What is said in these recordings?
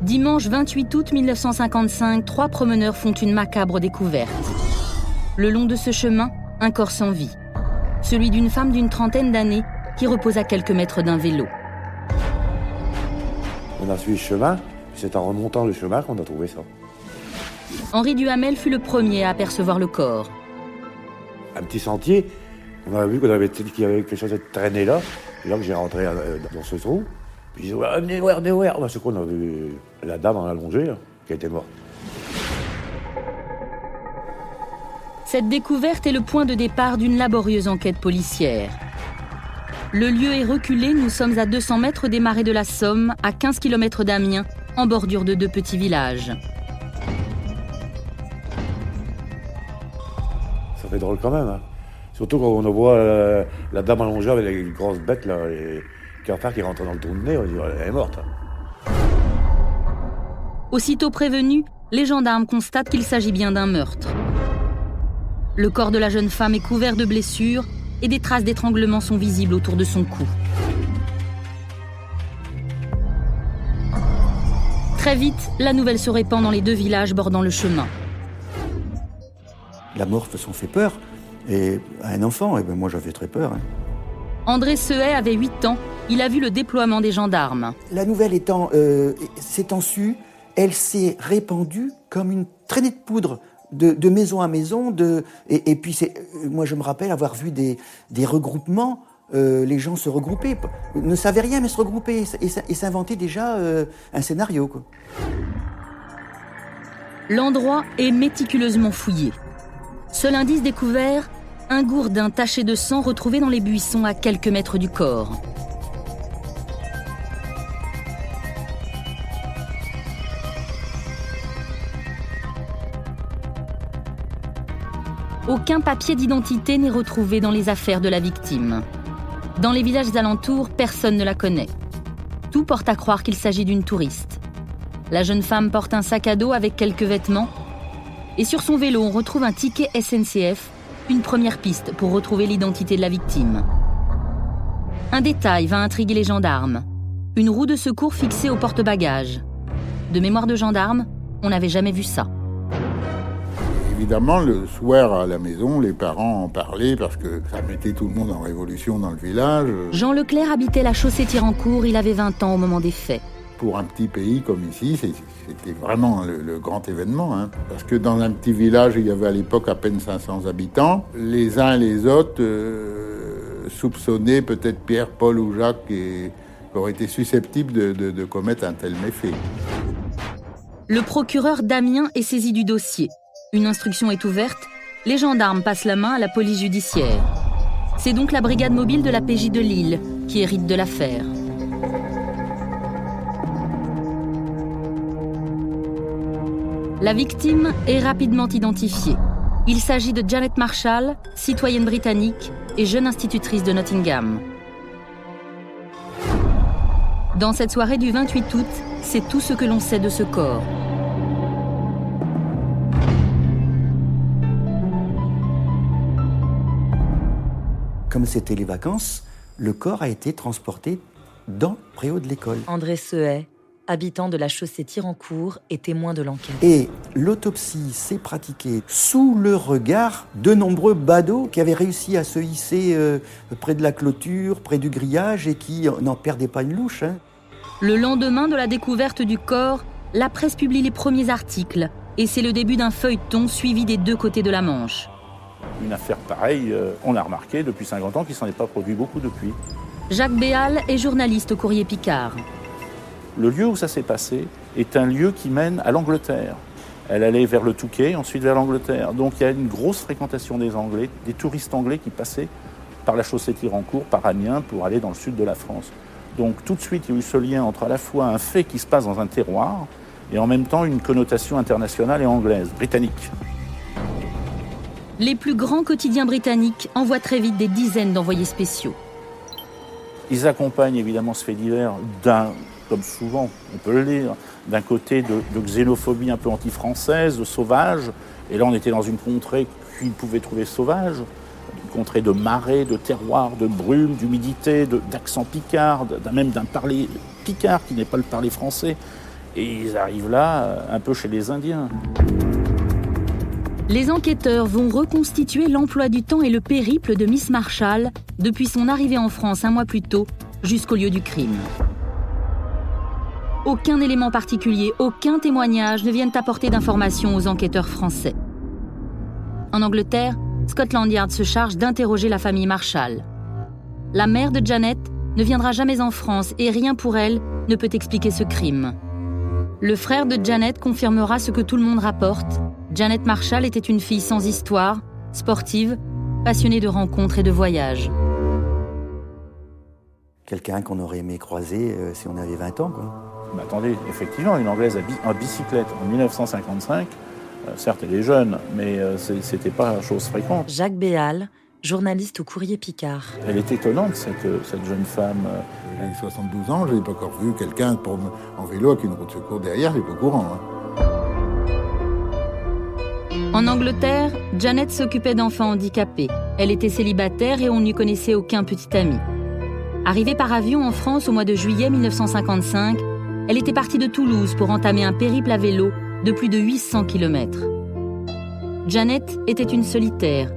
Dimanche 28 août 1955, 3 promeneurs font une macabre découverte. Le long de ce chemin, un corps sans vie. Celui d'une femme d'une trentaine d'années qui repose à quelques mètres d'un vélo. On a suivi le chemin, c'est en remontant le chemin qu'on a trouvé ça. Henri Duhamel fut le premier à apercevoir le corps. Un petit sentier, on a vu qu'il y avait quelque chose de traîné là, et là que j'ai rentré dans ce trou. Puis j'ai dit, ouais, venez voir. C'est qu'on a vu la dame en allongée, là, qui était morte. Cette découverte est le point de départ d'une laborieuse enquête policière. Le lieu est reculé, nous sommes à 200 mètres des marais de la Somme, à 15 km d'Amiens, en bordure de 2 petits villages. Ça fait drôle quand même, hein. Surtout quand on voit la dame allongée avec les grosses bêtes, là, et qui rentre dans le trou de nez, on dit elle est morte. Aussitôt prévenus, les gendarmes constatent qu'il s'agit bien d'un meurtre. Le corps de la jeune femme est couvert de blessures et des traces d'étranglement sont visibles autour de son cou. Très vite, la nouvelle se répand dans les 2 villages bordant le chemin. La mort, de toute façon, fait peur. Et à un enfant, moi j'avais très peur. André Sehet avait 8 ans. Il a vu le déploiement des gendarmes. La nouvelle s'étant su, elle s'est répandue comme une traînée de poudre de maison à maison. Et puis, moi je me rappelle avoir vu des regroupements. Les gens se regroupaient, ne savaient rien mais se regroupaient et s'inventaient déjà un scénario, quoi. L'endroit est méticuleusement fouillé. Seul indice découvert, un gourdin taché de sang retrouvé dans les buissons à quelques mètres du corps. Aucun papier d'identité n'est retrouvé dans les affaires de la victime. Dans les villages alentours, personne ne la connaît. Tout porte à croire qu'il s'agit d'une touriste. La jeune femme porte un sac à dos avec quelques vêtements. Et sur son vélo, on retrouve un ticket SNCF, une première piste pour retrouver l'identité de la victime. Un détail va intriguer les gendarmes. Une roue de secours fixée au porte-bagages. De mémoire de gendarme, on n'avait jamais vu ça. Évidemment, le soir à la maison, les parents en parlaient parce que ça mettait tout le monde en révolution dans le village. Jean Leclerc habitait la Chaussée-Thirancourt, il avait 20 ans au moment des faits. Pour un petit pays comme ici, c'était vraiment le grand événement, hein. Parce que dans un petit village, il y avait à l'époque à peine 500 habitants. Les uns et les autres soupçonnaient peut-être Pierre, Paul ou Jacques qui auraient été susceptibles de commettre un tel méfait. Le procureur d'Amiens est saisi du dossier. Une instruction est ouverte. Les gendarmes passent la main à la police judiciaire. C'est donc la brigade mobile de la PJ de Lille qui hérite de l'affaire. La victime est rapidement identifiée. Il s'agit de Janet Marshall, citoyenne britannique et jeune institutrice de Nottingham. Dans cette soirée du 28 août, c'est tout ce que l'on sait de ce corps. Comme c'était les vacances, le corps a été transporté dans le préau de l'école. André Sehet, habitant de la Chaussée-Thirancourt et témoin de l'enquête. Et l'autopsie s'est pratiquée sous le regard de nombreux badauds qui avaient réussi à se hisser près de la clôture, près du grillage et qui n'en perdaient pas une louche, hein. Le lendemain de la découverte du corps, la presse publie les premiers articles et c'est le début d'un feuilleton suivi des 2 côtés de la Manche. Une affaire pareille, on l'a remarqué depuis 50 ans qu'il ne s'en est pas produit beaucoup depuis. Jacques Béal est journaliste au Courrier Picard. Le lieu où ça s'est passé est un lieu qui mène à l'Angleterre. Elle allait vers le Touquet, ensuite vers l'Angleterre. Donc il y a une grosse fréquentation des Anglais, des touristes anglais qui passaient par la Chaussée-Thirancourt, par Amiens, pour aller dans le sud de la France. Donc tout de suite, il y a eu ce lien entre à la fois un fait qui se passe dans un terroir et en même temps une connotation internationale et anglaise, britannique. Les plus grands quotidiens britanniques envoient très vite des dizaines d'envoyés spéciaux. Ils accompagnent évidemment ce fait divers comme souvent on peut le lire, d'un côté de xénophobie un peu anti-française, de sauvage. Et là, on était dans une contrée qu'ils pouvaient trouver sauvage, une contrée de marais, de terroirs, de brume, d'humidité, d'accent picard, même d'un parler picard qui n'est pas le parler français. Et ils arrivent là, un peu chez les Indiens. Les enquêteurs vont reconstituer l'emploi du temps et le périple de Miss Marshall depuis son arrivée en France un mois plus tôt jusqu'au lieu du crime. Aucun élément particulier, aucun témoignage ne viennent apporter d'informations aux enquêteurs français. En Angleterre, Scotland Yard se charge d'interroger la famille Marshall. La mère de Janet ne viendra jamais en France et rien pour elle ne peut expliquer ce crime. Le frère de Janet confirmera ce que tout le monde rapporte. Janet Marshall était une fille sans histoire, sportive, passionnée de rencontres et de voyages. Quelqu'un qu'on aurait aimé croiser si on avait 20 ans, quoi. Mais attendez, effectivement, une Anglaise en bicyclette en 1955, certes elle est jeune, mais c'était pas chose fréquente. Jacques Béal, journaliste au Courrier Picard. Elle est étonnante, cette jeune femme. J'ai 72 ans, je n'ai pas encore vu quelqu'un en vélo avec une roue de secours derrière, c'est pas courant. En Angleterre, Janet s'occupait d'enfants handicapés. Elle était célibataire et on n'y connaissait aucun petit ami. Arrivée par avion en France au mois de juillet 1955, elle était partie de Toulouse pour entamer un périple à vélo de plus de 800 km. Janet était une solitaire.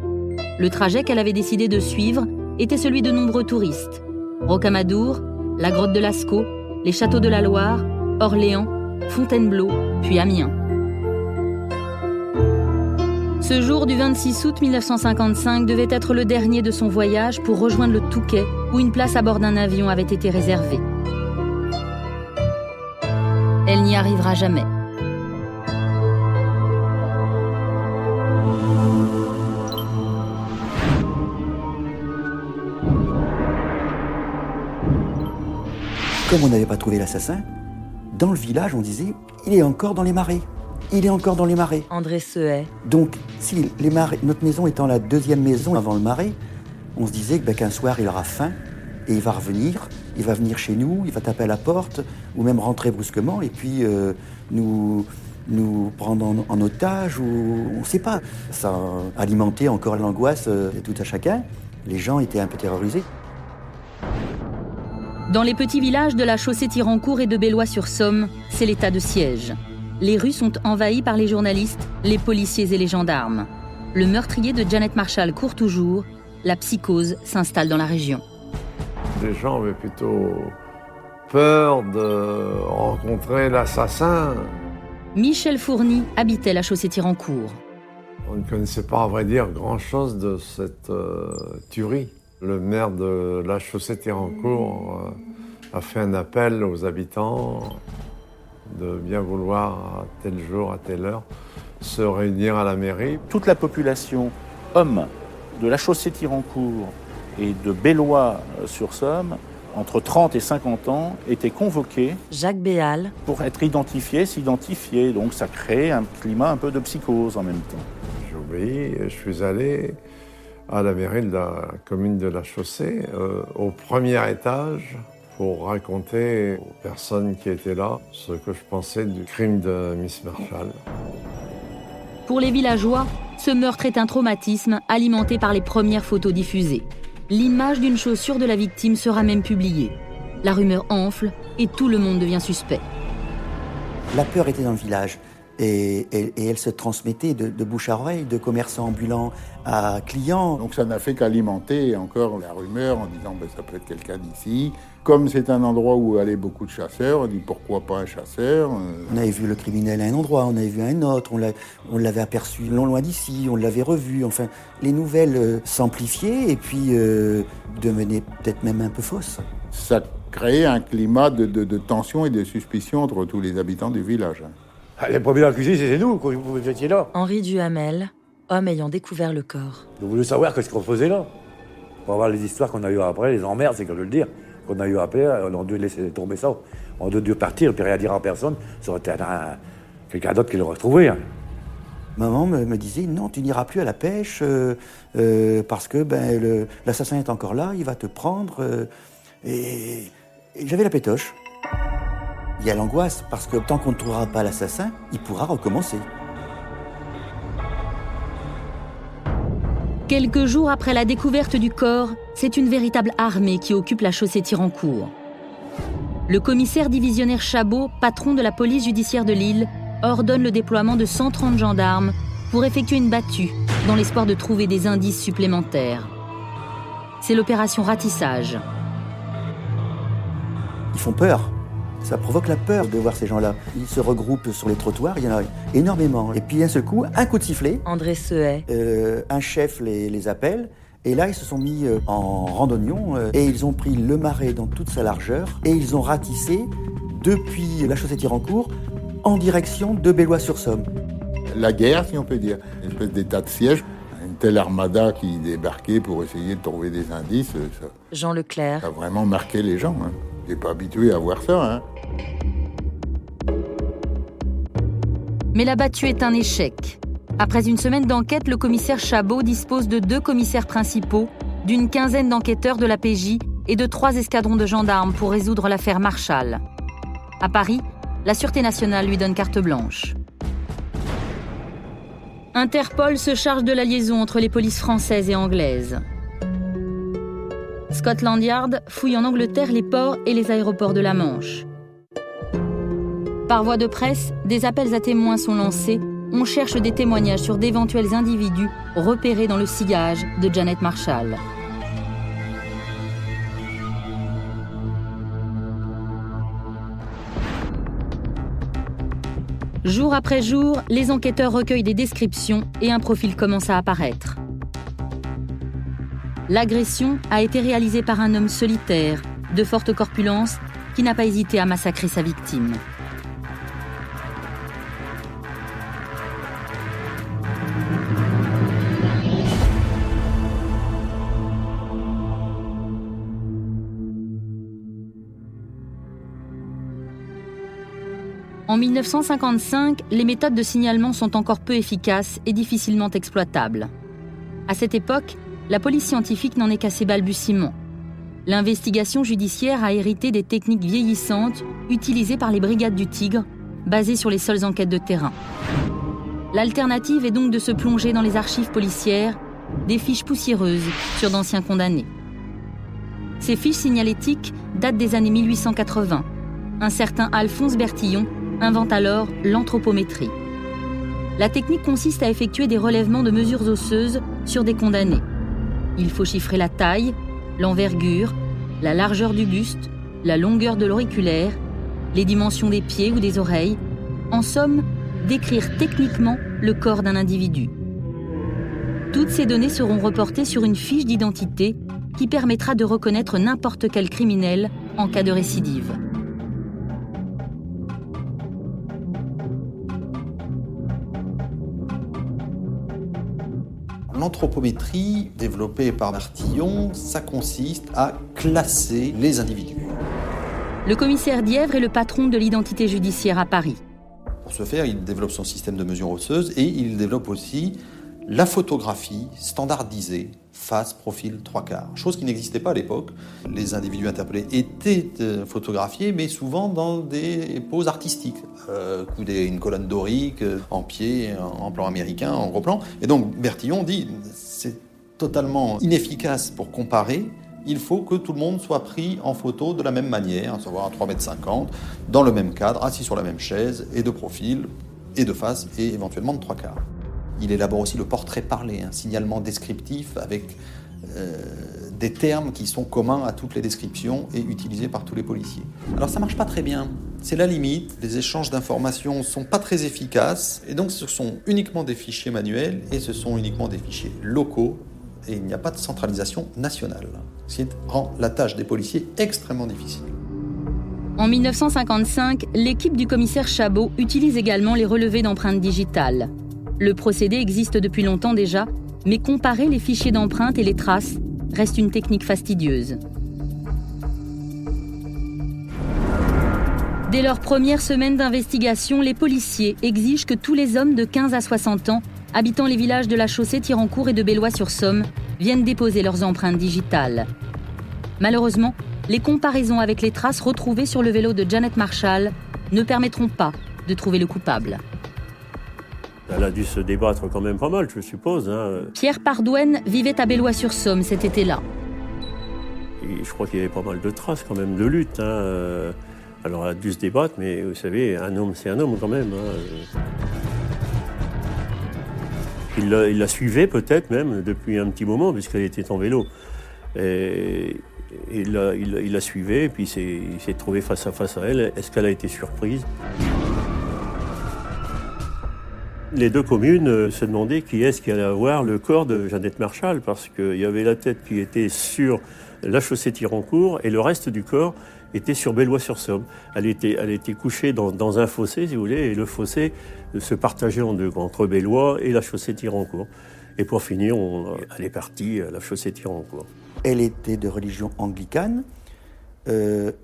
Le trajet qu'elle avait décidé de suivre était celui de nombreux touristes. Rocamadour, la grotte de Lascaux, les châteaux de la Loire, Orléans, Fontainebleau, puis Amiens. Ce jour du 26 août 1955 devait être le dernier de son voyage pour rejoindre le Touquet, où une place à bord d'un avion avait été réservée. Elle n'y arrivera jamais. Comme on n'avait pas trouvé l'assassin, dans le village, on disait « il est encore dans les marais ». Il est encore dans les marais. André Sehet. Donc, si les marais, notre maison étant la deuxième maison avant le marais, on se disait qu'un soir, il aura faim et il va revenir. Il va venir chez nous, il va taper à la porte ou même rentrer brusquement et puis nous prendre en otage ou on ne sait pas. Ça alimentait encore l'angoisse de tout à chacun. Les gens étaient un peu terrorisés. Dans les petits villages de la Chaussée-Thirancourt et de Bellois-sur-Somme, c'est l'état de siège. Les rues sont envahies par les journalistes, les policiers et les gendarmes. Le meurtrier de Janet Marshall court toujours. La psychose s'installe dans la région. Les gens avaient plutôt peur de rencontrer l'assassin. Michel Fourny habitait la Chaussée-Thirancourt. On ne connaissait pas, à vrai dire, grand-chose de cette tuerie. Le maire de la Chaussée-Thirancourt a fait un appel aux habitants de bien vouloir, à tel jour, à telle heure, se réunir à la mairie. Toute la population, hommes, de la Chaussée-Thirancourt et de Bellois-sur-Somme, entre 30 et 50 ans, étaient convoqués Jacques Béal. Pour être identifiés, s'identifier. Donc ça crée un climat un peu de psychose en même temps. J'ai obéi et je suis allé à la mairie de la commune de la Chaussée, au premier étage, pour raconter aux personnes qui étaient là ce que je pensais du crime de Miss Marshall. Pour les villageois, ce meurtre est un traumatisme alimenté par les premières photos diffusées. L'image d'une chaussure de la victime sera même publiée. La rumeur enfle et tout le monde devient suspect. La peur était dans le village et elle se transmettait de bouche à oreille, de commerçants ambulants à clients. Donc ça n'a fait qu'alimenter encore la rumeur en disant ça peut être quelqu'un d'ici. Comme c'est un endroit où allaient beaucoup de chasseurs, on dit pourquoi pas un chasseur. On avait vu le criminel à un endroit, on avait vu à un autre, on l'avait aperçu loin d'ici, on l'avait revu. Enfin, les nouvelles s'amplifiaient et puis devenaient peut-être même un peu fausses. Ça créait un climat de tension et de suspicion entre tous les habitants du village. Les premiers accusés, c'était nous, quand vous étiez là. Henri Duhamel, homme ayant découvert le corps. Vous voulez savoir qu'est-ce qu'on faisait là. Pour avoir les histoires qu'on a eues après, les emmerdes, c'est que je veux le dire. Qu'on a eu après, on a dû laisser tomber ça. On a dû partir, puis rien dire à personne. Ça aurait été quelqu'un d'autre qui l'aurait retrouvé. Maman me disait, non, tu n'iras plus à la pêche parce que l'assassin est encore là, il va te prendre. Et j'avais la pétoche. Il y a l'angoisse, parce que tant qu'on ne trouvera pas l'assassin, il pourra recommencer. Quelques jours après la découverte du corps, c'est une véritable armée qui occupe la Chaussée-Thirancourt. Le commissaire divisionnaire Chabot, patron de la police judiciaire de Lille, ordonne le déploiement de 130 gendarmes pour effectuer une battue dans l'espoir de trouver des indices supplémentaires. C'est l'opération Ratissage. Ils font peur. Ça provoque la peur de voir ces gens-là. Ils se regroupent sur les trottoirs, il y en a énormément. Et puis d'un seul coup, un coup de sifflet. André Sehet. Un chef les appelle. Et là, ils se sont mis en randonnion et ils ont pris le Marais dans toute sa largeur et ils ont ratissé depuis la chaussée Thirancourt en direction de Bellois-sur-Somme. La guerre, si on peut dire, une espèce d'état de siège, une telle armada qui débarquait pour essayer de trouver des indices, Jean Leclerc. ça a vraiment marqué les gens. Hein. Je n'étais pas habitué à voir ça. Hein. Mais la battue est un échec. Après une semaine d'enquête, le commissaire Chabot dispose de 2 commissaires principaux, d'une quinzaine d'enquêteurs de la PJ et de 3 escadrons de gendarmes pour résoudre l'affaire Marchal. À Paris, la Sûreté nationale lui donne carte blanche. Interpol se charge de la liaison entre les polices françaises et anglaises. Scotland Yard fouille en Angleterre les ports et les aéroports de la Manche. Par voie de presse, des appels à témoins sont lancés. On cherche des témoignages sur d'éventuels individus repérés dans le sillage de Janet Marshall. Jour après jour, les enquêteurs recueillent des descriptions et un profil commence à apparaître. L'agression a été réalisée par un homme solitaire, de forte corpulence, qui n'a pas hésité à massacrer sa victime. En 1955, les méthodes de signalement sont encore peu efficaces et difficilement exploitables. À cette époque, la police scientifique n'en est qu'à ses balbutiements. L'investigation judiciaire a hérité des techniques vieillissantes utilisées par les brigades du Tigre, basées sur les seules enquêtes de terrain. L'alternative est donc de se plonger dans les archives policières, des fiches poussiéreuses sur d'anciens condamnés. Ces fiches signalétiques datent des années 1880. Un certain Alphonse Bertillon invente alors l'anthropométrie. La technique consiste à effectuer des relèvements de mesures osseuses sur des condamnés. Il faut chiffrer la taille, l'envergure, la largeur du buste, la longueur de l'auriculaire, les dimensions des pieds ou des oreilles, en somme, décrire techniquement le corps d'un individu. Toutes ces données seront reportées sur une fiche d'identité qui permettra de reconnaître n'importe quel criminel en cas de récidive. L'anthropométrie développée par Bertillon, ça consiste à classer les individus. Le commissaire Dièvre est le patron de l'identité judiciaire à Paris. Pour ce faire, il développe son système de mesure osseuse et il développe aussi la photographie standardisée, face, profil, 3/4. Chose qui n'existait pas à l'époque. Les individus interpellés étaient photographiés, mais souvent dans des poses artistiques. Coudé une colonne dorique, en pied, en plan américain, en gros plan. Et donc Bertillon dit, c'est totalement inefficace pour comparer. Il faut que tout le monde soit pris en photo de la même manière, à savoir à 3,50 m, dans le même cadre, assis sur la même chaise, et de profil, et de face, et éventuellement de 3/4. Il élabore aussi le portrait parlé, un signalement descriptif avec des termes qui sont communs à toutes les descriptions et utilisés par tous les policiers. Alors ça marche pas très bien, c'est la limite, les échanges d'informations sont pas très efficaces, et donc ce sont uniquement des fichiers manuels et ce sont uniquement des fichiers locaux, et il n'y a pas de centralisation nationale, ce qui rend la tâche des policiers extrêmement difficile. En 1955, l'équipe du commissaire Chabot utilise également les relevés d'empreintes digitales. Le procédé existe depuis longtemps déjà, mais comparer les fichiers d'empreintes et les traces reste une technique fastidieuse. Dès leur première semaine d'investigation, les policiers exigent que tous les hommes de 15 à 60 ans habitant les villages de la chaussée Thirancourt et de Bellois-sur-Somme viennent déposer leurs empreintes digitales. Malheureusement, les comparaisons avec les traces retrouvées sur le vélo de Janet Marshall ne permettront pas de trouver le coupable. Elle a dû se débattre quand même pas mal, je suppose. Pierre Pardouenne vivait à Bellois-sur-Somme cet été-là. Et je crois qu'il y avait pas mal de traces quand même de lutte. Alors, elle a dû se débattre, mais vous savez, un homme, c'est un homme quand même. Hein. Il la suivait peut-être même depuis un petit moment, puisqu'elle était en vélo. Et il la suivait, et puis il s'est trouvé face à elle. Est-ce qu'elle a été surprise ? Les deux communes se demandaient qui est-ce qui allait avoir le corps de Jeannette Marchal, parce qu'il y avait la tête qui était sur la chaussée Thirancourt et le reste du corps était sur Bellois-sur-Somme. Elle était couchée dans un fossé, si vous voulez, et le fossé se partageait en deux, entre Bellois et la chaussée Thirancourt. Et pour finir, elle est partie à la chaussée Thirancourt. Elle était de religion anglicane.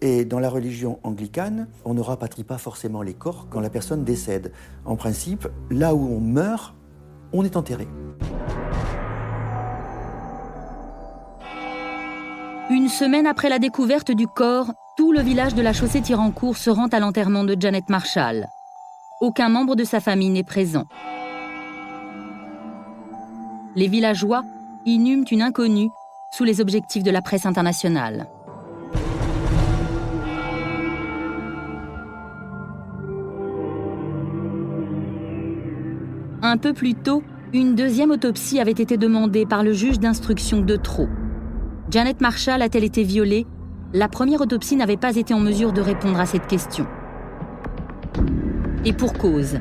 Et dans la religion anglicane, on ne rapatrie pas forcément les corps quand la personne décède. En principe, là où on meurt, on est enterré. Une semaine après la découverte du corps, tout le village de la chaussée Thirancourt se rend à l'enterrement de Jeannette Marchal. Aucun membre de sa famille n'est présent. Les villageois inhument une inconnue sous les objectifs de la presse internationale. Un peu plus tôt, une deuxième autopsie avait été demandée par le juge d'instruction de Traux. Jeannette Marchal a-t-elle été violée ? La première autopsie n'avait pas été en mesure de répondre à cette question. Et pour cause,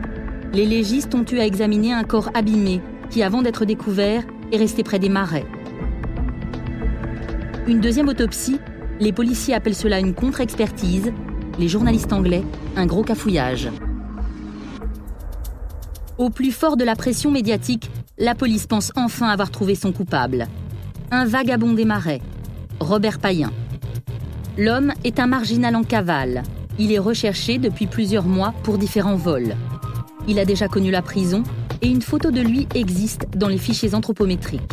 les légistes ont eu à examiner un corps abîmé qui, avant d'être découvert, est resté près des marais. Une deuxième autopsie, les policiers appellent cela une contre-expertise, les journalistes anglais, un gros cafouillage. Au plus fort de la pression médiatique, la police pense enfin avoir trouvé son coupable. Un vagabond des marais, Robert Payen. L'homme est un marginal en cavale. Il est recherché depuis plusieurs mois pour différents vols. Il a déjà connu la prison et une photo de lui existe dans les fichiers anthropométriques.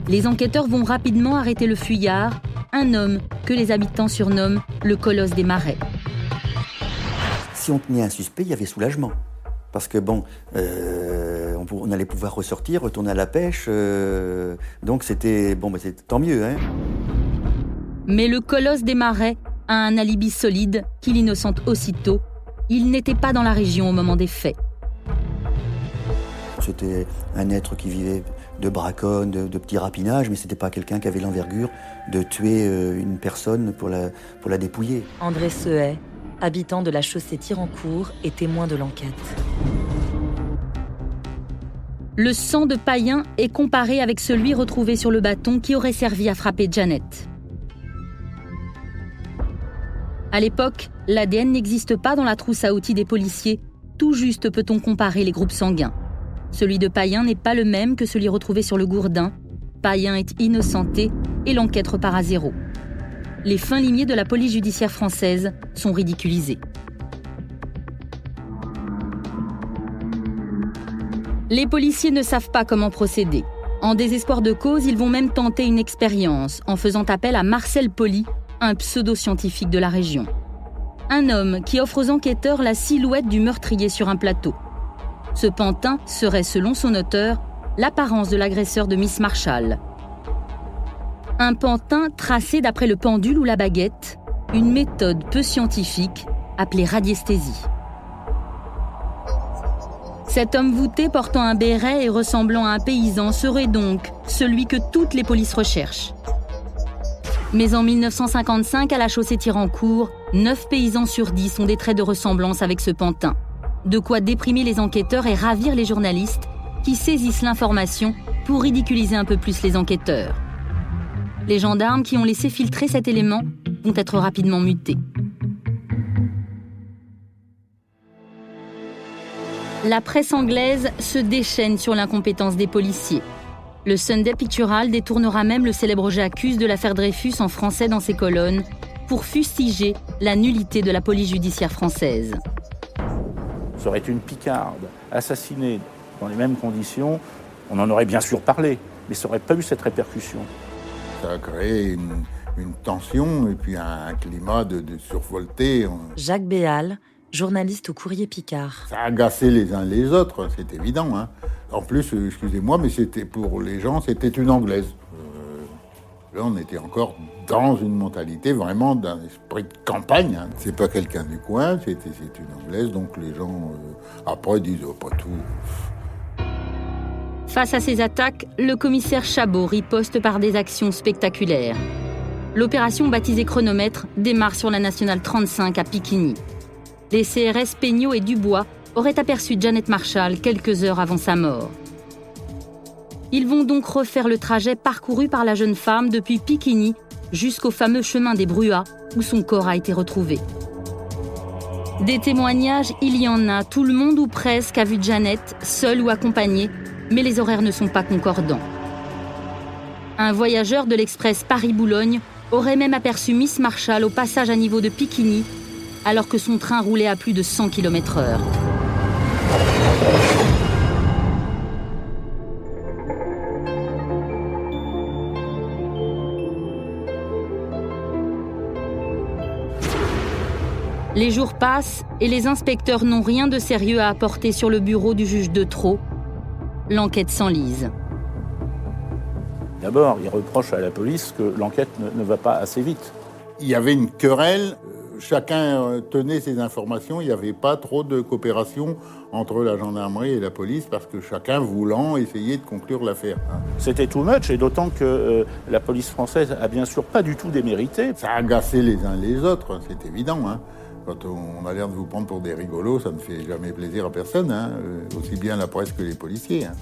Les enquêteurs vont rapidement arrêter le fuyard, un homme que les habitants surnomment le colosse des marais. Si on tenait un suspect, il y avait soulagement. Parce que on allait pouvoir ressortir, retourner à la pêche, donc c'était tant mieux. Hein. Mais le colosse des marais a un alibi solide qui l'innocente aussitôt. Il n'était pas dans la région au moment des faits. C'était un être qui vivait de braconne, de petits rapinages, mais c'était pas quelqu'un qui avait l'envergure de tuer une personne pour la dépouiller. André Sehay, habitant de la chaussée Thirancourt et témoin de l'enquête. Le sang de Payen est comparé avec celui retrouvé sur le bâton qui aurait servi à frapper Jeannette. À l'époque, l'ADN n'existe pas dans la trousse à outils des policiers. Tout juste peut-on comparer les groupes sanguins. Celui de Payen n'est pas le même que celui retrouvé sur le gourdin. Payen est innocenté et l'enquête repart à zéro. Les fins limiers de la police judiciaire française sont ridiculisés. Les policiers ne savent pas comment procéder. En désespoir de cause, ils vont même tenter une expérience en faisant appel à Marcel Pauly, un pseudo-scientifique de la région. Un homme qui offre aux enquêteurs la silhouette du meurtrier sur un plateau. Ce pantin serait, selon son auteur, l'apparence de l'agresseur de Miss Marchal. Un pantin tracé d'après le pendule ou la baguette, une méthode peu scientifique appelée radiesthésie. Cet homme voûté portant un béret et ressemblant à un paysan serait donc celui que toutes les polices recherchent. Mais en 1955, à la chaussée Thirancourt, 9 paysans sur 10 ont des traits de ressemblance avec ce pantin. De quoi déprimer les enquêteurs et ravir les journalistes qui saisissent l'information pour ridiculiser un peu plus les enquêteurs. Les gendarmes qui ont laissé filtrer cet élément vont être rapidement mutés. La presse anglaise se déchaîne sur l'incompétence des policiers. Le Sunday Pictorial détournera même le célèbre J'accuse de l'affaire Dreyfus en français dans ses colonnes pour fustiger la nullité de la police judiciaire française. Ça aurait été une picarde, assassinée dans les mêmes conditions, on en aurait bien sûr parlé, mais ça n'aurait pas eu cette répercussion. Ça a créé une tension et puis un climat de survolté. Jacques Béal, journaliste au Courrier Picard. Ça a agacé les uns les autres, c'est évident. Hein. En plus, excusez-moi, mais c'était pour les gens, c'était une Anglaise. Là, on était encore dans une mentalité vraiment d'un esprit de campagne. Hein. C'est pas quelqu'un du coin, c'est une Anglaise, donc les gens, après, disent oh, pas tout. Face à ces attaques, le commissaire Chabot riposte par des actions spectaculaires. L'opération baptisée Chronomètre démarre sur la nationale 35 à Piquigny. Les CRS Peignot et Dubois auraient aperçu Janet Marshall quelques heures avant sa mort. Ils vont donc refaire le trajet parcouru par la jeune femme depuis Piquigny jusqu'au fameux chemin des Bruats où son corps a été retrouvé. Des témoignages, il y en a. Tout le monde ou presque a vu Janet, seule ou accompagnée, mais les horaires ne sont pas concordants. Un voyageur de l'express Paris-Boulogne aurait même aperçu Miss Marshall au passage à niveau de Piquigny, alors que son train roulait à plus de 100 km/h. Les jours passent et les inspecteurs n'ont rien de sérieux à apporter sur le bureau du juge Detreau. L'enquête s'enlise. D'abord, il reproche à la police que l'enquête ne va pas assez vite. Il y avait une querelle, chacun tenait ses informations, il n'y avait pas trop de coopération entre la gendarmerie et la police parce que chacun voulant essayer de conclure l'affaire. C'était too much, et d'autant que la police française a bien sûr pas du tout démérité. Ça a agacé les uns les autres, c'est évident. Hein. Quand on a l'air de vous prendre pour des rigolos, ça ne fait jamais plaisir à personne, hein. Aussi bien la presse que les policiers. Hein.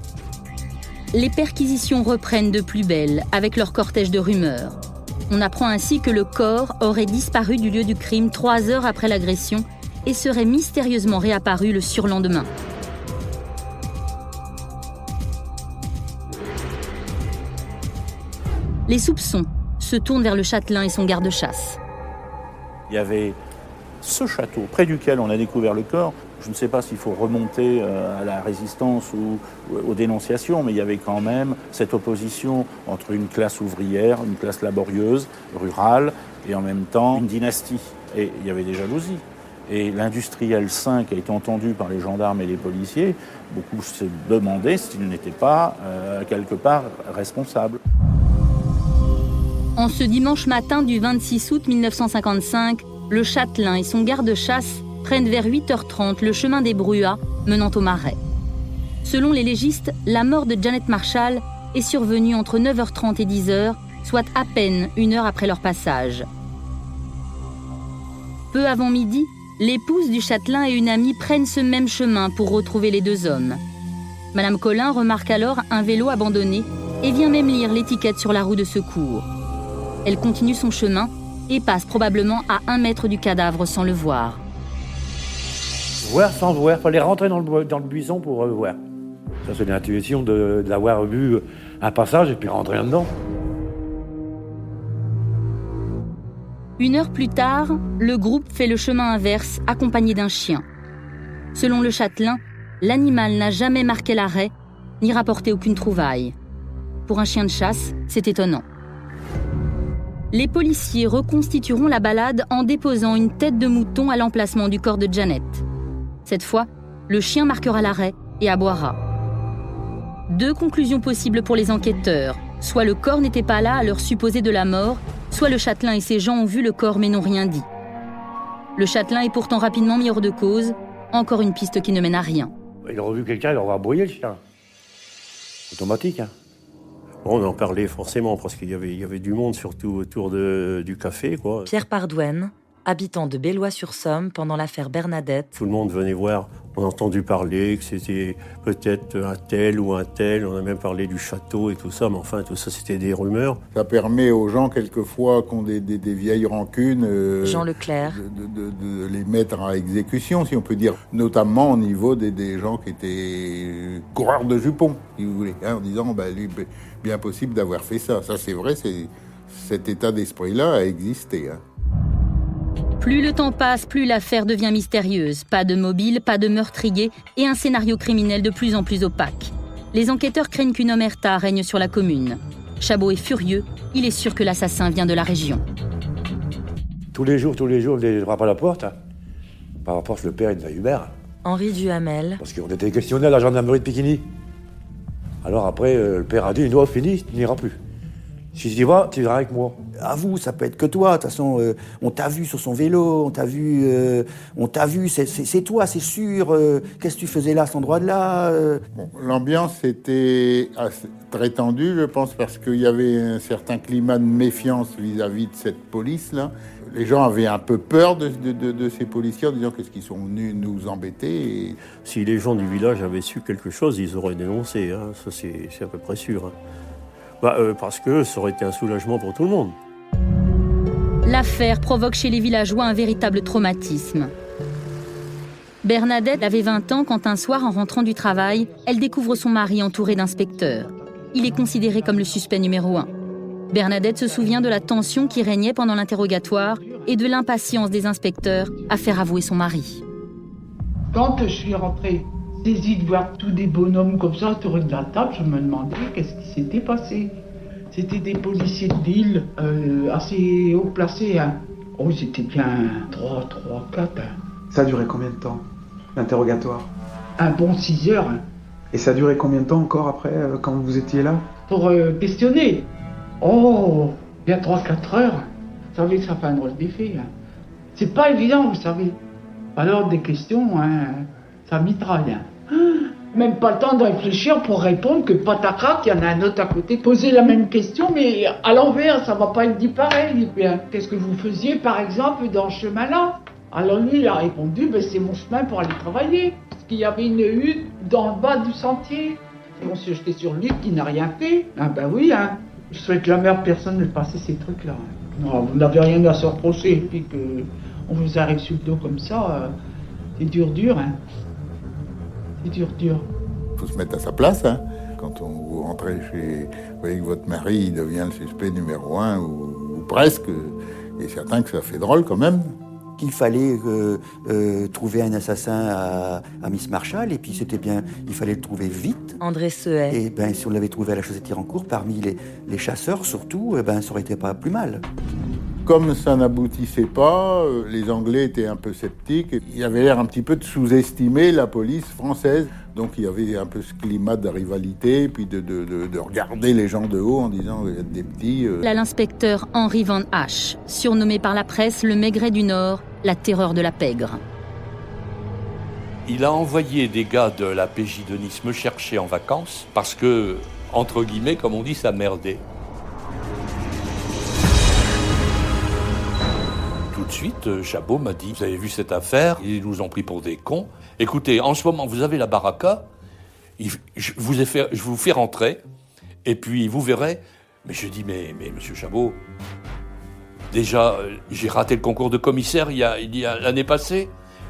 Les perquisitions reprennent de plus belle avec leur cortège de rumeurs. On apprend ainsi que le corps aurait disparu du lieu du crime 3 heures après l'agression et serait mystérieusement réapparu le surlendemain. Les soupçons se tournent vers le châtelain et son garde-chasse. Il y avait ce château près duquel on a découvert le corps. Je ne sais pas s'il faut remonter à la résistance ou aux dénonciations, mais il y avait quand même cette opposition entre une classe ouvrière, une classe laborieuse, rurale, et en même temps une dynastie. Et il y avait des jalousies. Et l'industriel sain qui a été entendu par les gendarmes et les policiers, beaucoup se demandaient s'il n'était pas quelque part responsable. En ce dimanche matin du 26 août 1955, le châtelain et son garde-chasse prennent vers 8h30 le chemin des Bruats menant au Marais. Selon les légistes, la mort de Janet Marshall est survenue entre 9h30 et 10h, soit à peine 1 heure après leur passage. Peu avant midi, l'épouse du châtelain et une amie prennent ce même chemin pour retrouver les 2 hommes. Madame Collin remarque alors un vélo abandonné et vient même lire l'étiquette sur la roue de secours. Elle continue son chemin et passe probablement à 1 mètre du cadavre sans le voir. Voir sans voir, il fallait rentrer dans le buisson pour voir. Ça, c'est l'intuition d'avoir vu un passage et puis rentrer dedans. 1 heure plus tard, le groupe fait le chemin inverse, accompagné d'un chien. Selon le châtelain, l'animal n'a jamais marqué l'arrêt, ni rapporté aucune trouvaille. Pour un chien de chasse, c'est étonnant. Les policiers reconstitueront la balade en déposant une tête de mouton à l'emplacement du corps de Janet. Cette fois, le chien marquera l'arrêt et aboiera. 2 conclusions possibles pour les enquêteurs. Soit le corps n'était pas là à l'heure supposée de la mort, soit le châtelain et ses gens ont vu le corps mais n'ont rien dit. Le châtelain est pourtant rapidement mis hors de cause. Encore une piste qui ne mène à rien. Il aurait vu quelqu'un, il aurait aboyé le chien. Automatique, hein. On en parlait forcément parce qu'il y avait du monde surtout autour du café, quoi. Pierre Pardouenne, habitant de Bellois-sur-Somme pendant l'affaire Bernadette. Tout le monde venait voir, on a entendu parler que c'était peut-être un tel ou un tel, on a même parlé du château et tout ça, mais enfin tout ça c'était des rumeurs. Ça permet aux gens quelquefois qui ont des vieilles rancunes Jean Leclerc. De les mettre à exécution, si on peut dire, notamment au niveau des gens qui étaient coureurs de jupons, si vous voulez, hein, en disant lui, bien possible d'avoir fait ça. Ça c'est vrai, cet état d'esprit-là a existé. Hein. Plus le temps passe, plus l'affaire devient mystérieuse. Pas de mobile, pas de meurtrier et un scénario criminel de plus en plus opaque. Les enquêteurs craignent qu'une omerta règne sur la commune. Chabot est furieux, il est sûr que l'assassin vient de la région. Tous les jours, il frappe à la porte. Par rapport, le père, il nous a Hubert. Henri Duhamel. Parce qu'on était questionné à la gendarmerie de Piquigny. Alors après, le père a dit, fini, tu n'iras plus. Si tu y vas, tu iras avec moi. Avoue, ça peut être que toi. De toute façon, on t'a vu sur son vélo, on t'a vu, c'est toi, c'est sûr. Qu'est-ce que tu faisais là, à cet endroit-là Bon, l'ambiance était très tendue, je pense, parce qu'il y avait un certain climat de méfiance vis-à-vis de cette police-là. Les gens avaient un peu peur de ces policiers en disant qu'est-ce qu'ils sont venus nous embêter. Et... Si les gens du village avaient su quelque chose, ils auraient dénoncé, hein. Ça c'est à peu près sûr. Hein. Parce que ça aurait été un soulagement pour tout le monde. L'affaire provoque chez les villageois un véritable traumatisme. Bernadette avait 20 ans quand un soir, en rentrant du travail, elle découvre son mari entouré d'inspecteurs. Il est considéré comme le suspect numéro 1. Bernadette se souvient de la tension qui régnait pendant l'interrogatoire et de l'impatience des inspecteurs à faire avouer son mari. Quand je suis rentrée, saisie de voir tous des bonhommes comme ça autour de la table, je me demandais qu'est-ce qui s'était passé. C'était des policiers de ville, assez haut placés. Hein. Oh, ils étaient bien 3, 4. Hein. Ça a duré combien de temps, l'interrogatoire? Un bon 6 heures. Hein. Et ça a duré combien de temps encore après, quand vous étiez là? Pour questionner. Oh, bien 3-4 heures. Vous savez que ça fait un drôle d'effet. Hein. C'est pas évident, vous savez. Alors, des questions, hein, ça mitraille. Hein. Même pas le temps de réfléchir pour répondre que patacrac, il y en a un autre à côté. Poser la même question, mais à l'envers, ça va pas être dit pareil. Bien, qu'est-ce que vous faisiez, par exemple, dans ce chemin-là? Alors lui, il a répondu, ben, c'est mon chemin pour aller travailler. Parce qu'il y avait une hutte dans le bas du sentier. Et on s'est jeté sur lui qui n'a rien fait. Ah ben oui, hein. Je souhaite la meilleure personne de passer ces trucs-là. Non, vous n'avez rien à se reprocher. Et puis qu'on vous arrive sur le dos comme ça, c'est dur, hein. C'est dur. Il faut se mettre à sa place, hein. Quand vous rentrez vous voyez que votre mari il devient le suspect numéro 1, ou presque, il est certain que ça fait drôle quand même. Qu'il fallait trouver un assassin à Miss Marshall, et puis c'était bien, il fallait le trouver vite. André Sehet. Et ben, si on l'avait trouvé à la Chaussée-Tirancourt, parmi les chasseurs surtout, ben, ça aurait été pas plus mal. Comme ça n'aboutissait pas, les Anglais étaient un peu sceptiques. Il avait l'air un petit peu de sous-estimer la police française. Donc il y avait un peu ce climat de rivalité, puis de regarder les gens de haut en disant « vous êtes des petits ». Là, l'inspecteur Henri Van Hache, surnommé par la presse le Maigret du Nord, la terreur de la pègre. Il a envoyé des gars de la PJ de Nice me chercher en vacances parce que, entre guillemets, comme on dit, ça merdait. Tout de suite, Chabot m'a dit « Vous avez vu cette affaire? Ils nous ont pris pour des cons. Écoutez, en ce moment, vous avez la baraka, je vous fais rentrer, et puis vous verrez. » Mais je dis « Mais monsieur Chabot, déjà, j'ai raté le concours de commissaire il y a l'année passée.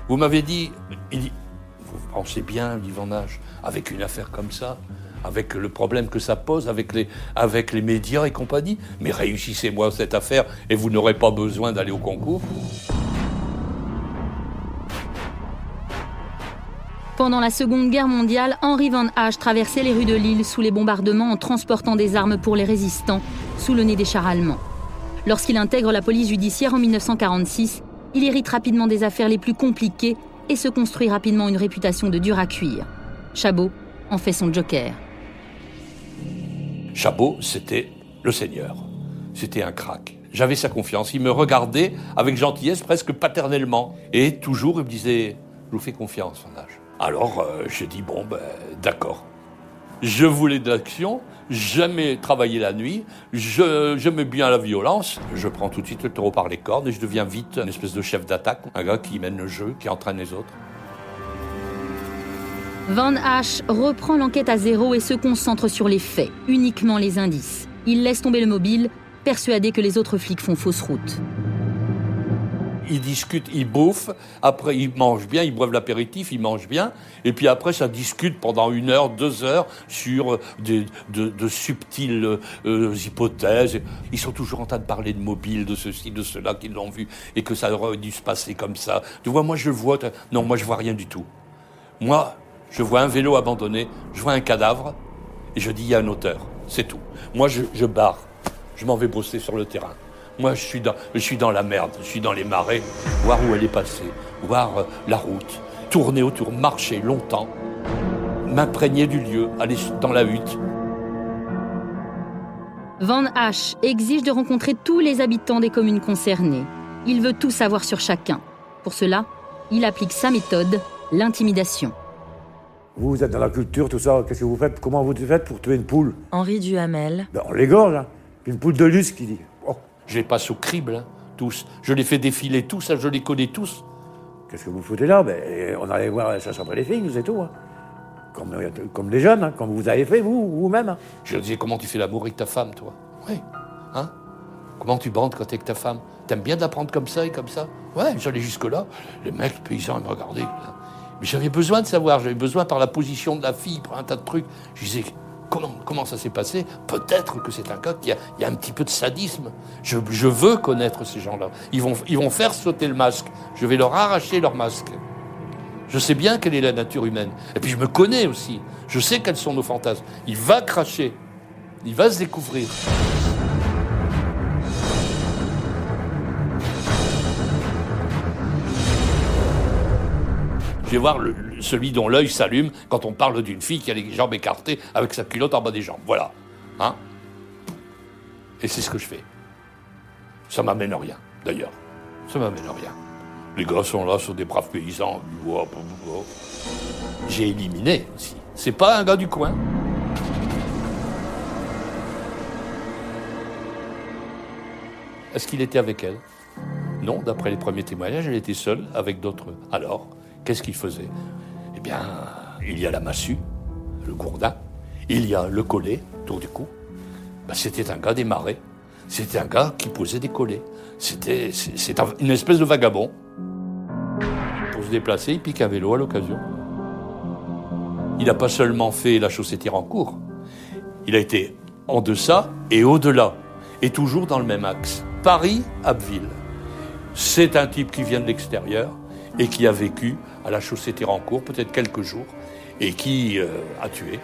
Vous m'avez dit... » Il dit « Vous pensez bien, dit Van Hache, avec une affaire comme ça, avec le problème que ça pose, avec les médias et compagnie, mais réussissez-moi cette affaire et vous n'aurez pas besoin d'aller au concours. » Pendant la Seconde Guerre mondiale, Henri Van Hache traversait les rues de Lille sous les bombardements en transportant des armes pour les résistants, sous le nez des chars allemands. Lorsqu'il intègre la police judiciaire en 1946, il hérite rapidement des affaires les plus compliquées et se construit rapidement une réputation de dur à cuire. Chabot en fait son joker. Chabot, c'était le seigneur. C'était un crack. J'avais sa confiance. Il me regardait avec gentillesse, presque paternellement. Et toujours, il me disait « Je vous fais confiance, Van Hache. » Alors, j'ai dit « Bon, d'accord. » Je voulais de l'action, jamais travailler la nuit, j'aimais bien la violence. Je prends tout de suite le taureau par les cornes et je deviens vite une espèce de chef d'attaque, un gars qui mène le jeu, qui entraîne les autres. Van Hache reprend l'enquête à zéro et se concentre sur les faits, uniquement les indices. Il laisse tomber le mobile, persuadé que les autres flics font fausse route. Ils discutent, ils bouffent, après ils mangent bien, ils boivent l'apéritif, ils mangent bien, et puis après ça discute pendant 1 heure, 2 heures sur de subtiles hypothèses. Ils sont toujours en train de parler de mobile, de ceci, de cela, qu'ils l'ont vu, et que ça aurait dû se passer comme ça. Tu vois, moi je vois... Non, moi je vois rien du tout. Moi, je vois un vélo abandonné, je vois un cadavre, et je dis il y a un auteur, c'est tout. Moi je barre, je m'en vais bosser sur le terrain. Moi, je suis dans la merde, je suis dans les marais, voir où elle est passée, voir la route, tourner autour, marcher longtemps, m'imprégner du lieu, aller dans la hutte. Van Hache exige de rencontrer tous les habitants des communes concernées. Il veut tout savoir sur chacun. Pour cela, il applique sa méthode, l'intimidation. Vous êtes dans la culture, tout ça, qu'est-ce que vous faites? Comment vous faites pour tuer une poule? Henri Duhamel. On l'égorge, hein. Une poule de luce qui dit. Oh. Je les passe au crible, hein, tous. Je les fais défiler tous, je les connais tous. Qu'est-ce que vous foutez là? On allait voir la chasse après les filles, c'est tout. Hein. Comme les jeunes, hein, comme vous avez fait, vous-même. Hein. Je leur disais, comment tu fais l'amour avec ta femme, toi? Oui. Hein? Comment tu bandes quand t'es avec ta femme? T'aimes bien d'apprendre comme ça et comme ça? Ouais, j'allais jusque-là. Les mecs, les paysans, ils me regardaient. Là. Mais j'avais besoin de savoir, j'avais besoin par la position de la fille, par un tas de trucs. Je disais, comment ça s'est passé? Peut-être que c'est un cas qu'il y a un petit peu de sadisme. Je veux connaître ces gens-là. Ils vont faire sauter le masque. Je vais leur arracher leur masque. Je sais bien quelle est la nature humaine. Et puis je me connais aussi. Je sais quels sont nos fantasmes. Il va cracher. Il va se découvrir. Je vais voir celui dont l'œil s'allume quand on parle d'une fille qui a les jambes écartées avec sa culotte en bas des jambes. Voilà. Hein? Et c'est ce que je fais. Ça m'amène à rien, d'ailleurs. Ça m'amène à rien. Les gars sont là, sont des braves paysans. J'ai éliminé aussi. C'est pas un gars du coin. Est-ce qu'il était avec elle? Non, d'après les premiers témoignages, elle était seule avec d'autres. Alors, qu'est-ce qu'il faisait? Eh bien, il y a la massue, le gourdin, il y a le collet autour du cou. C'était un gars des marais. C'était un gars qui posait des collets. C'est une espèce de vagabond. Pour se déplacer, il pique un vélo à l'occasion. Il n'a pas seulement fait la chaussée Thirancourt. Il a été en deçà et au-delà. Et toujours dans le même axe. Paris-Abbeville. C'est un type qui vient de l'extérieur et qui a vécu à la chaussée Thirancourt peut-être quelques jours et qui a tué.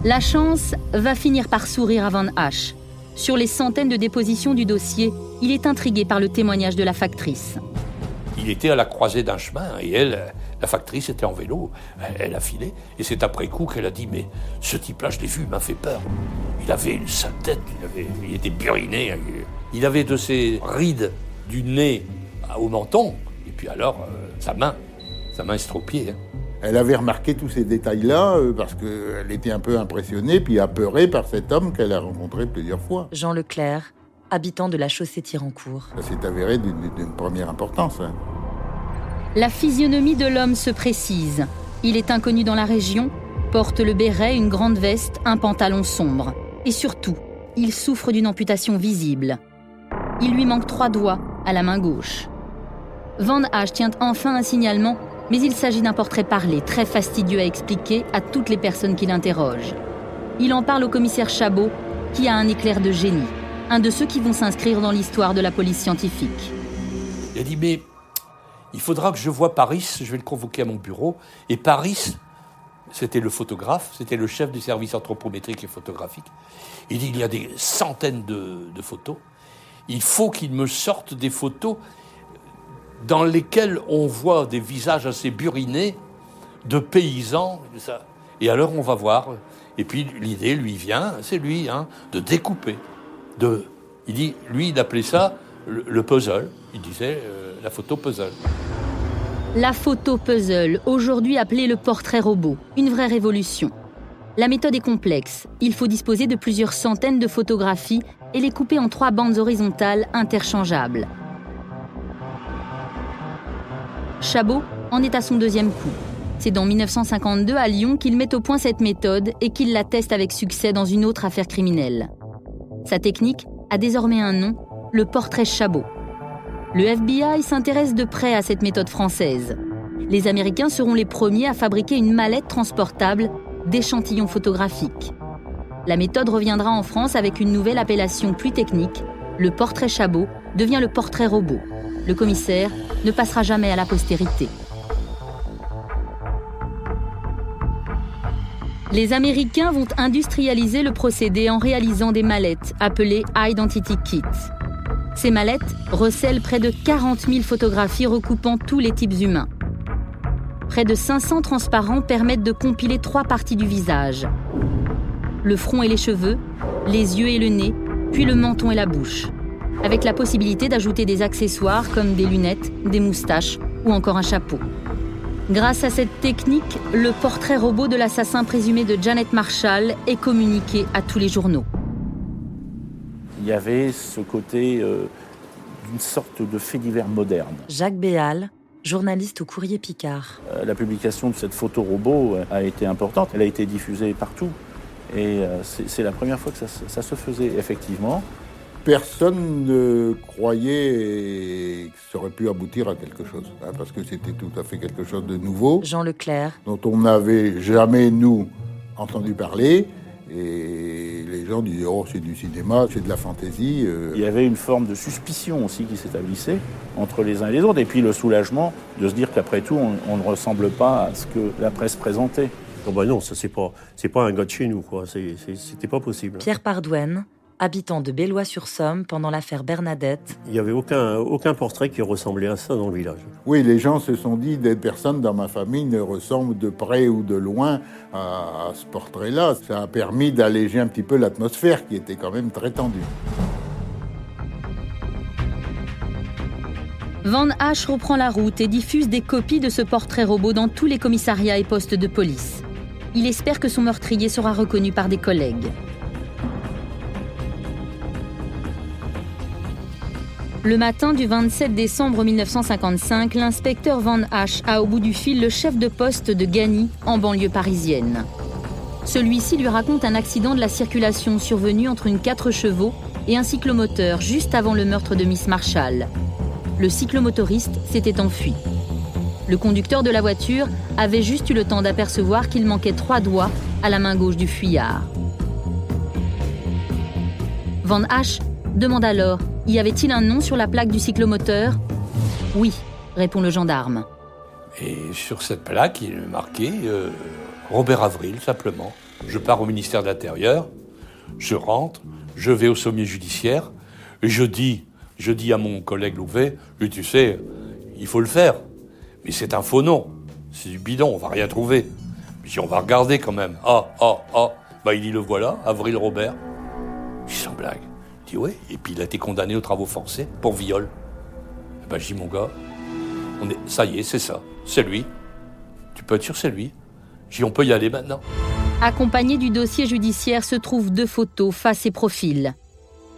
La chance va finir par sourire à Van Hache. Sur les centaines de dépositions du dossier, il est intrigué par le témoignage de la factrice. Il était à la croisée d'un chemin et elle, la factrice, était en vélo. Elle a filé et c'est après coup qu'elle a dit « Mais ce type-là, je l'ai vu, il m'a fait peur. Il avait une sale tête, il était buriné. Il avait de ces rides du nez au menton. Et puis alors, sa main estropiée. Hein. Elle avait remarqué tous ces détails-là parce qu'elle était un peu impressionnée puis apeurée par cet homme qu'elle a rencontré plusieurs fois. Jean Leclerc, habitant de la chaussée Thirancourt. Ça s'est avéré d'une première importance. Hein. La physionomie de l'homme se précise. Il est inconnu dans la région, porte le béret, une grande veste, un pantalon sombre. Et surtout, il souffre d'une amputation visible. Il lui manque 3 doigts à la main gauche. Van Hache tient enfin un signalement, mais il s'agit d'un portrait parlé, très fastidieux à expliquer à toutes les personnes qui l'interrogent. Il en parle au commissaire Chabot, qui a un éclair de génie, un de ceux qui vont s'inscrire dans l'histoire de la police scientifique. Il a dit, mais il faudra que je voie Paris, je vais le convoquer à mon bureau. Et Paris, c'était le photographe, c'était le chef du service anthropométrique et photographique. Il dit, il y a des centaines de photos. Il faut qu'il me sorte des photos dans lesquelles on voit des visages assez burinés de paysans. Ça. Et alors on va voir. Et puis l'idée lui vient, c'est lui, de découper. Il dit, lui, il appelait ça le puzzle. Il disait la photo puzzle. La photo puzzle, aujourd'hui appelée le portrait robot, une vraie révolution. La méthode est complexe. Il faut disposer de plusieurs centaines de photographies et les couper en 3 bandes horizontales interchangeables. Chabot en est à son 2e coup. C'est dans 1952 à Lyon qu'il met au point cette méthode et qu'il la teste avec succès dans une autre affaire criminelle. Sa technique a désormais un nom, le portrait Chabot. Le FBI s'intéresse de près à cette méthode française. Les Américains seront les premiers à fabriquer une mallette transportable d'échantillons photographiques. La méthode reviendra en France avec une nouvelle appellation plus technique. Le portrait Chabot devient le portrait robot. Le commissaire ne passera jamais à la postérité. Les Américains vont industrialiser le procédé en réalisant des mallettes appelées Identity Kits. Ces mallettes recèlent près de 40 000 photographies recoupant tous les types humains. Près de 500 transparents permettent de compiler 3 parties du visage. le front et les cheveux, les yeux et le nez, puis le menton et la bouche, avec la possibilité d'ajouter des accessoires comme des lunettes, des moustaches ou encore un chapeau. Grâce à cette technique, le portrait robot de l'assassin présumé de Janet Marshall est communiqué à tous les journaux. Il y avait ce côté d'une sorte de fait divers moderne. Jacques Béal, journaliste au Courrier Picard. La publication de cette photo robot a été importante, elle a été diffusée partout. Et c'est la première fois que ça se faisait, effectivement. Personne ne croyait que ça aurait pu aboutir à quelque chose, parce que c'était tout à fait quelque chose de nouveau. Jean Leclerc. Dont on n'avait jamais, nous, entendu parler. Et les gens disaient « Oh, c'est du cinéma, c'est de la fantaisie ». Il y avait une forme de suspicion aussi qui s'établissait entre les uns et les autres. Et puis le soulagement de se dire qu'après tout, on ne ressemble pas à ce que la presse présentait. Oh bah non, ça c'est pas un gars de chez nous, quoi. C'était pas possible. Pierre Pardouenne, habitant de Bellois-sur-Somme pendant l'affaire Bernadette. Il n'y avait aucun portrait qui ressemblait à ça dans le village. Oui, les gens se sont dit, des personnes dans ma famille ne ressemblent de près ou de loin à ce portrait-là. Ça a permis d'alléger un petit peu l'atmosphère qui était quand même très tendue. Van Hache reprend la route et diffuse des copies de ce portrait robot dans tous les commissariats et postes de police. Il espère que son meurtrier sera reconnu par des collègues. Le matin du 27 décembre 1955, l'inspecteur Van Hache a au bout du fil le chef de poste de Gagny, en banlieue parisienne. Celui-ci lui raconte un accident de la circulation survenu entre une 4 chevaux et un cyclomoteur juste avant le meurtre de Miss Marshall. Le cyclomotoriste s'était enfui. Le conducteur de la voiture avait juste eu le temps d'apercevoir qu'il manquait 3 doigts à la main gauche du fuyard. Van Hache demande alors « Y avait-il un nom sur la plaque du cyclomoteur ?» « Oui », répond le gendarme. Et sur cette plaque, il est marqué Robert Avril, simplement. Je pars au ministère de l'Intérieur, je rentre, je vais au sommier judiciaire, et je dis à mon collègue Louvet, tu sais, il faut le faire. Mais c'est un faux nom. C'est du bidon, on va rien trouver. Puis on va regarder quand même. Bah il dit le voilà, Avril Robert. Je dis sans blague. Il dit ouais. Et puis il a été condamné aux travaux forcés pour viol. Bah je dis mon gars, ça y est, c'est ça. C'est lui. Tu peux être sûr, c'est lui. Je dis on peut y aller maintenant. Accompagné du dossier judiciaire se trouvent 2 photos, face et profil.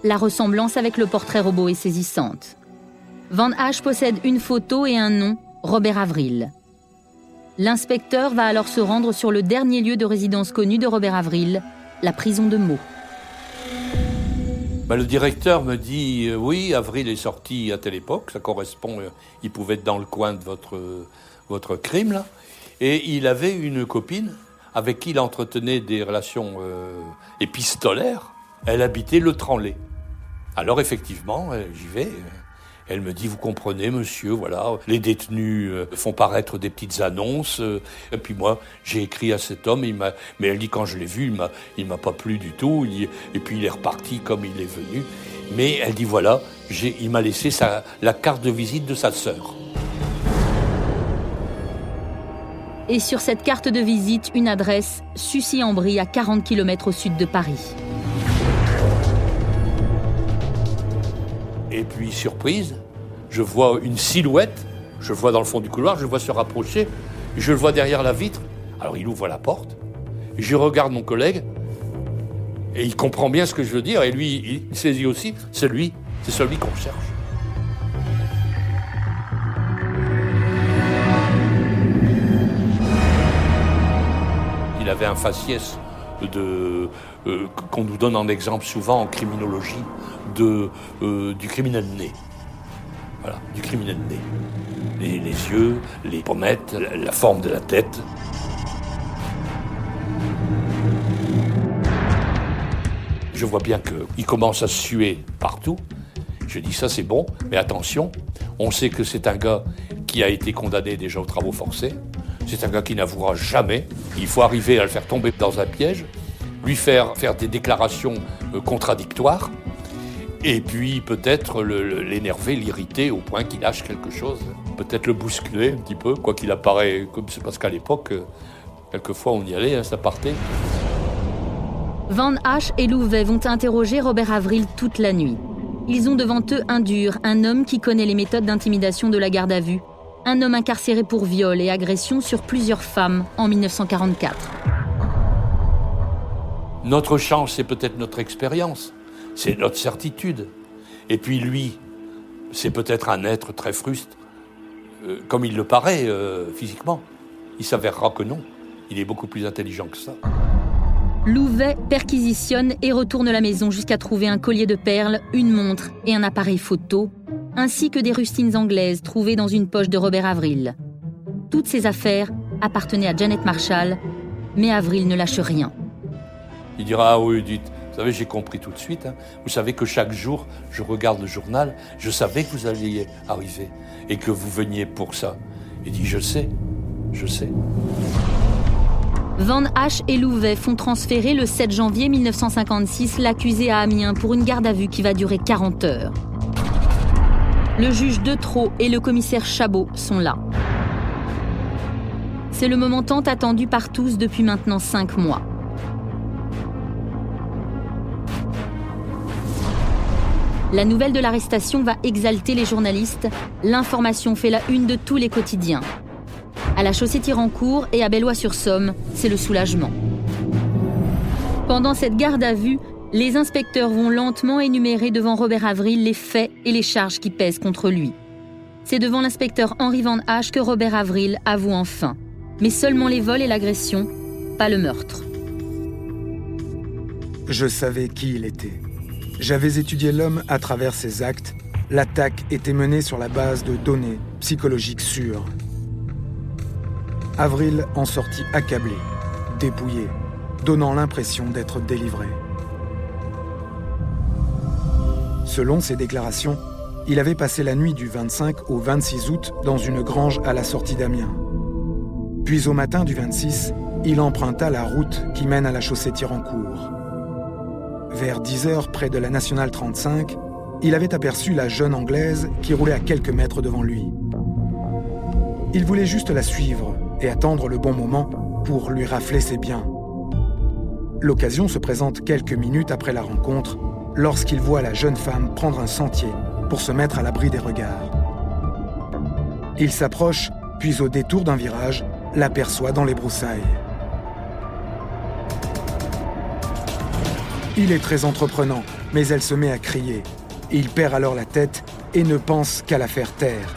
La ressemblance avec le portrait robot est saisissante. Van Hache possède une photo et un nom, Robert Avril. L'inspecteur va alors se rendre sur le dernier lieu de résidence connu de Robert Avril, la prison de Meaux. Le directeur me dit oui, Avril est sorti à telle époque, ça correspond, il pouvait être dans le coin de votre crime là, et il avait une copine avec qui il entretenait des relations épistolaires. Elle habitait Le Tranlay. Alors effectivement, j'y vais. Elle me dit, vous comprenez, monsieur, voilà, les détenus font paraître des petites annonces. Et puis moi, j'ai écrit à cet homme, mais elle dit, quand je l'ai vu, il m'a pas plu du tout. Et puis il est reparti comme il est venu. Mais elle dit, voilà, il m'a laissé la carte de visite de sa sœur. Et sur cette carte de visite, une adresse, Sucy-en-Brie, à 40 km au sud de Paris. Et puis, surprise, je vois une silhouette, je le vois dans le fond du couloir, je le vois se rapprocher, je le vois derrière la vitre. Alors il ouvre la porte, je regarde mon collègue, et il comprend bien ce que je veux dire, et lui, il saisit aussi, c'est celui qu'on cherche. Il avait un faciès qu'on nous donne en exemple souvent en criminologie du criminel né. Voilà, du criminel né. Les yeux, les pommettes, la forme de la tête. Je vois bien qu'il commence à suer partout. Je dis ça c'est bon, mais attention, on sait que c'est un gars qui a été condamné déjà aux travaux forcés. C'est un gars qui n'avouera jamais. Il faut arriver à le faire tomber dans un piège, lui faire des déclarations contradictoires, et puis peut-être l'énerver, l'irriter au point qu'il lâche quelque chose. Peut-être le bousculer un petit peu, quoi qu'il apparaît, comme c'est parce qu'à l'époque, quelquefois on y allait, ça partait. Van Hache et Louvet vont interroger Robert Avril toute la nuit. Ils ont devant eux un dur, un homme qui connaît les méthodes d'intimidation de la garde à vue. Un homme incarcéré pour viol et agression sur plusieurs femmes en 1944. Notre chance, c'est peut-être notre expérience, c'est notre certitude. Et puis lui, c'est peut-être un être très fruste, comme il le paraît physiquement. Il s'avérera que non, il est beaucoup plus intelligent que ça. Louvet perquisitionne et retourne la maison jusqu'à trouver un collier de perles, une montre et un appareil photo, ainsi que des rustines anglaises trouvées dans une poche de Robert Avril. Toutes ces affaires appartenaient à Janet Marshall, mais Avril ne lâche rien. Il dira, ah oui, dites, vous savez, j'ai compris tout de suite. Hein. Vous savez que chaque jour, je regarde le journal, je savais que vous alliez arriver et que vous veniez pour ça. Il dit, je sais. Van Hache et Louvet font transférer le 7 janvier 1956 l'accusé à Amiens pour une garde à vue qui va durer 40 heures. Le juge Detreau et le commissaire Chabot sont là. C'est le moment tant attendu par tous depuis maintenant 5 mois. La nouvelle de l'arrestation va exalter les journalistes. L'information fait la une de tous les quotidiens. À la Chaussée-Thirancourt et à Bellois-sur-Somme, c'est le soulagement. Pendant cette garde à vue, les inspecteurs vont lentement énumérer devant Robert Avril les faits et les charges qui pèsent contre lui. C'est devant l'inspecteur Henri Van Hache que Robert Avril avoue enfin. Mais seulement les vols et l'agression, pas le meurtre. Je savais qui il était. J'avais étudié l'homme à travers ses actes. L'attaque était menée sur la base de données psychologiques sûres. Avril en sortit accablé, dépouillé, donnant l'impression d'être délivré. Selon ses déclarations, il avait passé la nuit du 25 au 26 août dans une grange à la sortie d'Amiens. Puis au matin du 26, il emprunta la route qui mène à la Chaussée-Thirancourt. Vers 10 heures près de la Nationale 35, il avait aperçu la jeune Anglaise qui roulait à quelques mètres devant lui. Il voulait juste la suivre et attendre le bon moment pour lui rafler ses biens. L'occasion se présente quelques minutes après la rencontre, lorsqu'il voit la jeune femme prendre un sentier pour se mettre à l'abri des regards. Il s'approche, puis au détour d'un virage, l'aperçoit dans les broussailles. Il est très entreprenant, mais elle se met à crier. Il perd alors la tête et ne pense qu'à la faire taire.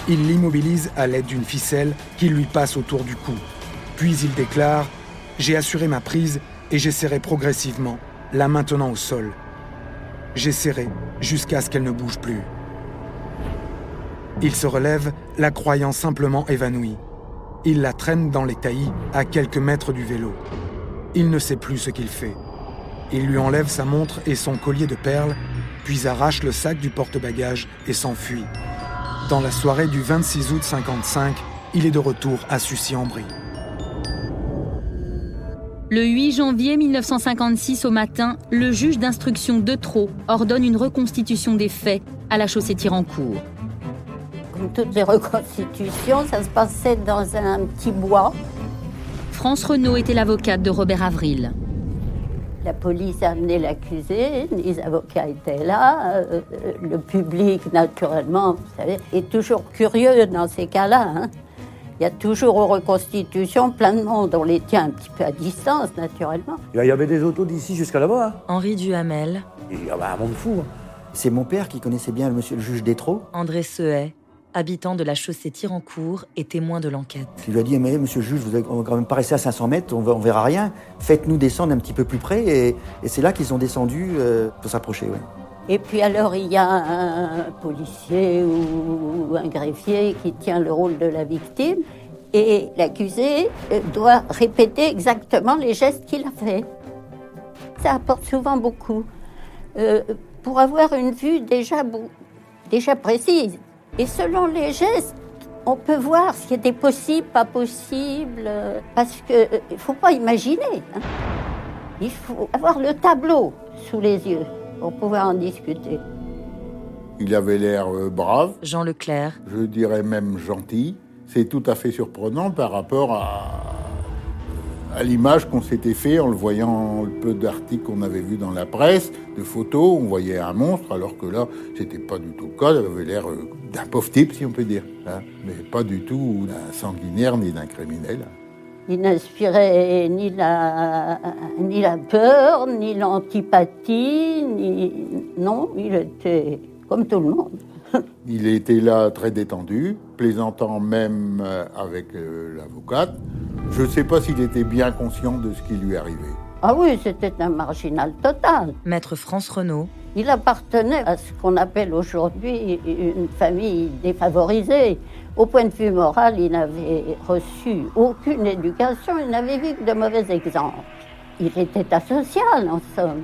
Il l'immobilise à l'aide d'une ficelle qui lui passe autour du cou. Puis il déclare « J'ai assuré ma prise et j'essaierai progressivement, la maintenant au sol. J'essaierai jusqu'à ce qu'elle ne bouge plus. » Il se relève, la croyant simplement évanouie. Il la traîne dans les taillis à quelques mètres du vélo. Il ne sait plus ce qu'il fait. Il lui enlève sa montre et son collier de perles, puis arrache le sac du porte-bagages et s'enfuit. Dans la soirée du 26 août 55, il est de retour à Sucy-en-Brie. Le 8 janvier 1956 au matin, le juge d'instruction Detreau ordonne une reconstitution des faits à la Chaussée-Thirancourt. Comme toutes les reconstitutions, ça se passait dans un petit bois. France Renaud était l'avocate de Robert Avril. La police a amené l'accusé, les avocats étaient là, le public, naturellement, vous savez, est toujours curieux dans ces cas-là. Hein. Il y a toujours aux reconstitutions plein de monde, on les tient un petit peu à distance, naturellement. Il y avait des autos d'ici jusqu'à là-bas. Hein. Henri Duhamel. Il y avait un monde fou. Hein. C'est mon père qui connaissait bien le juge Detreau. André Sehet, habitant de la Chaussée-Thirancourt et témoin de l'enquête. Il lui a dit, mais monsieur le juge, on va quand même pas rester à 500 mètres, on verra rien. Faites-nous descendre un petit peu plus près. Et c'est là qu'ils ont descendu pour s'approcher. Ouais. Et puis alors, il y a un policier ou un greffier qui tient le rôle de la victime. Et l'accusé doit répéter exactement les gestes qu'il a faits. Ça apporte souvent beaucoup. Pour avoir une vue déjà précise. Et selon les gestes, on peut voir ce qui était possible, pas possible, parce qu'il ne faut pas imaginer. Hein. Il faut avoir le tableau sous les yeux pour pouvoir en discuter. Il avait l'air brave. Jean Leclerc. Je dirais même gentil. C'est tout à fait surprenant par rapport à l'image qu'on s'était fait en le voyant le peu d'articles qu'on avait vus dans la presse, de photos, on voyait un monstre, alors que là, c'était pas du tout le cas, il avait l'air d'un pauvre type, si on peut dire, hein, mais pas du tout d'un sanguinaire ni d'un criminel. Il n'inspirait ni la peur, ni l'antipathie, non, il était comme tout le monde. Il était là très détendu, plaisantant même avec l'avocate. Je ne sais pas s'il était bien conscient de ce qui lui arrivait. Ah oui, c'était un marginal total. Maître France Renaud. Il appartenait à ce qu'on appelle aujourd'hui une famille défavorisée. Au point de vue moral, il n'avait reçu aucune éducation, il n'avait vu que de mauvais exemples. Il était asocial, en somme.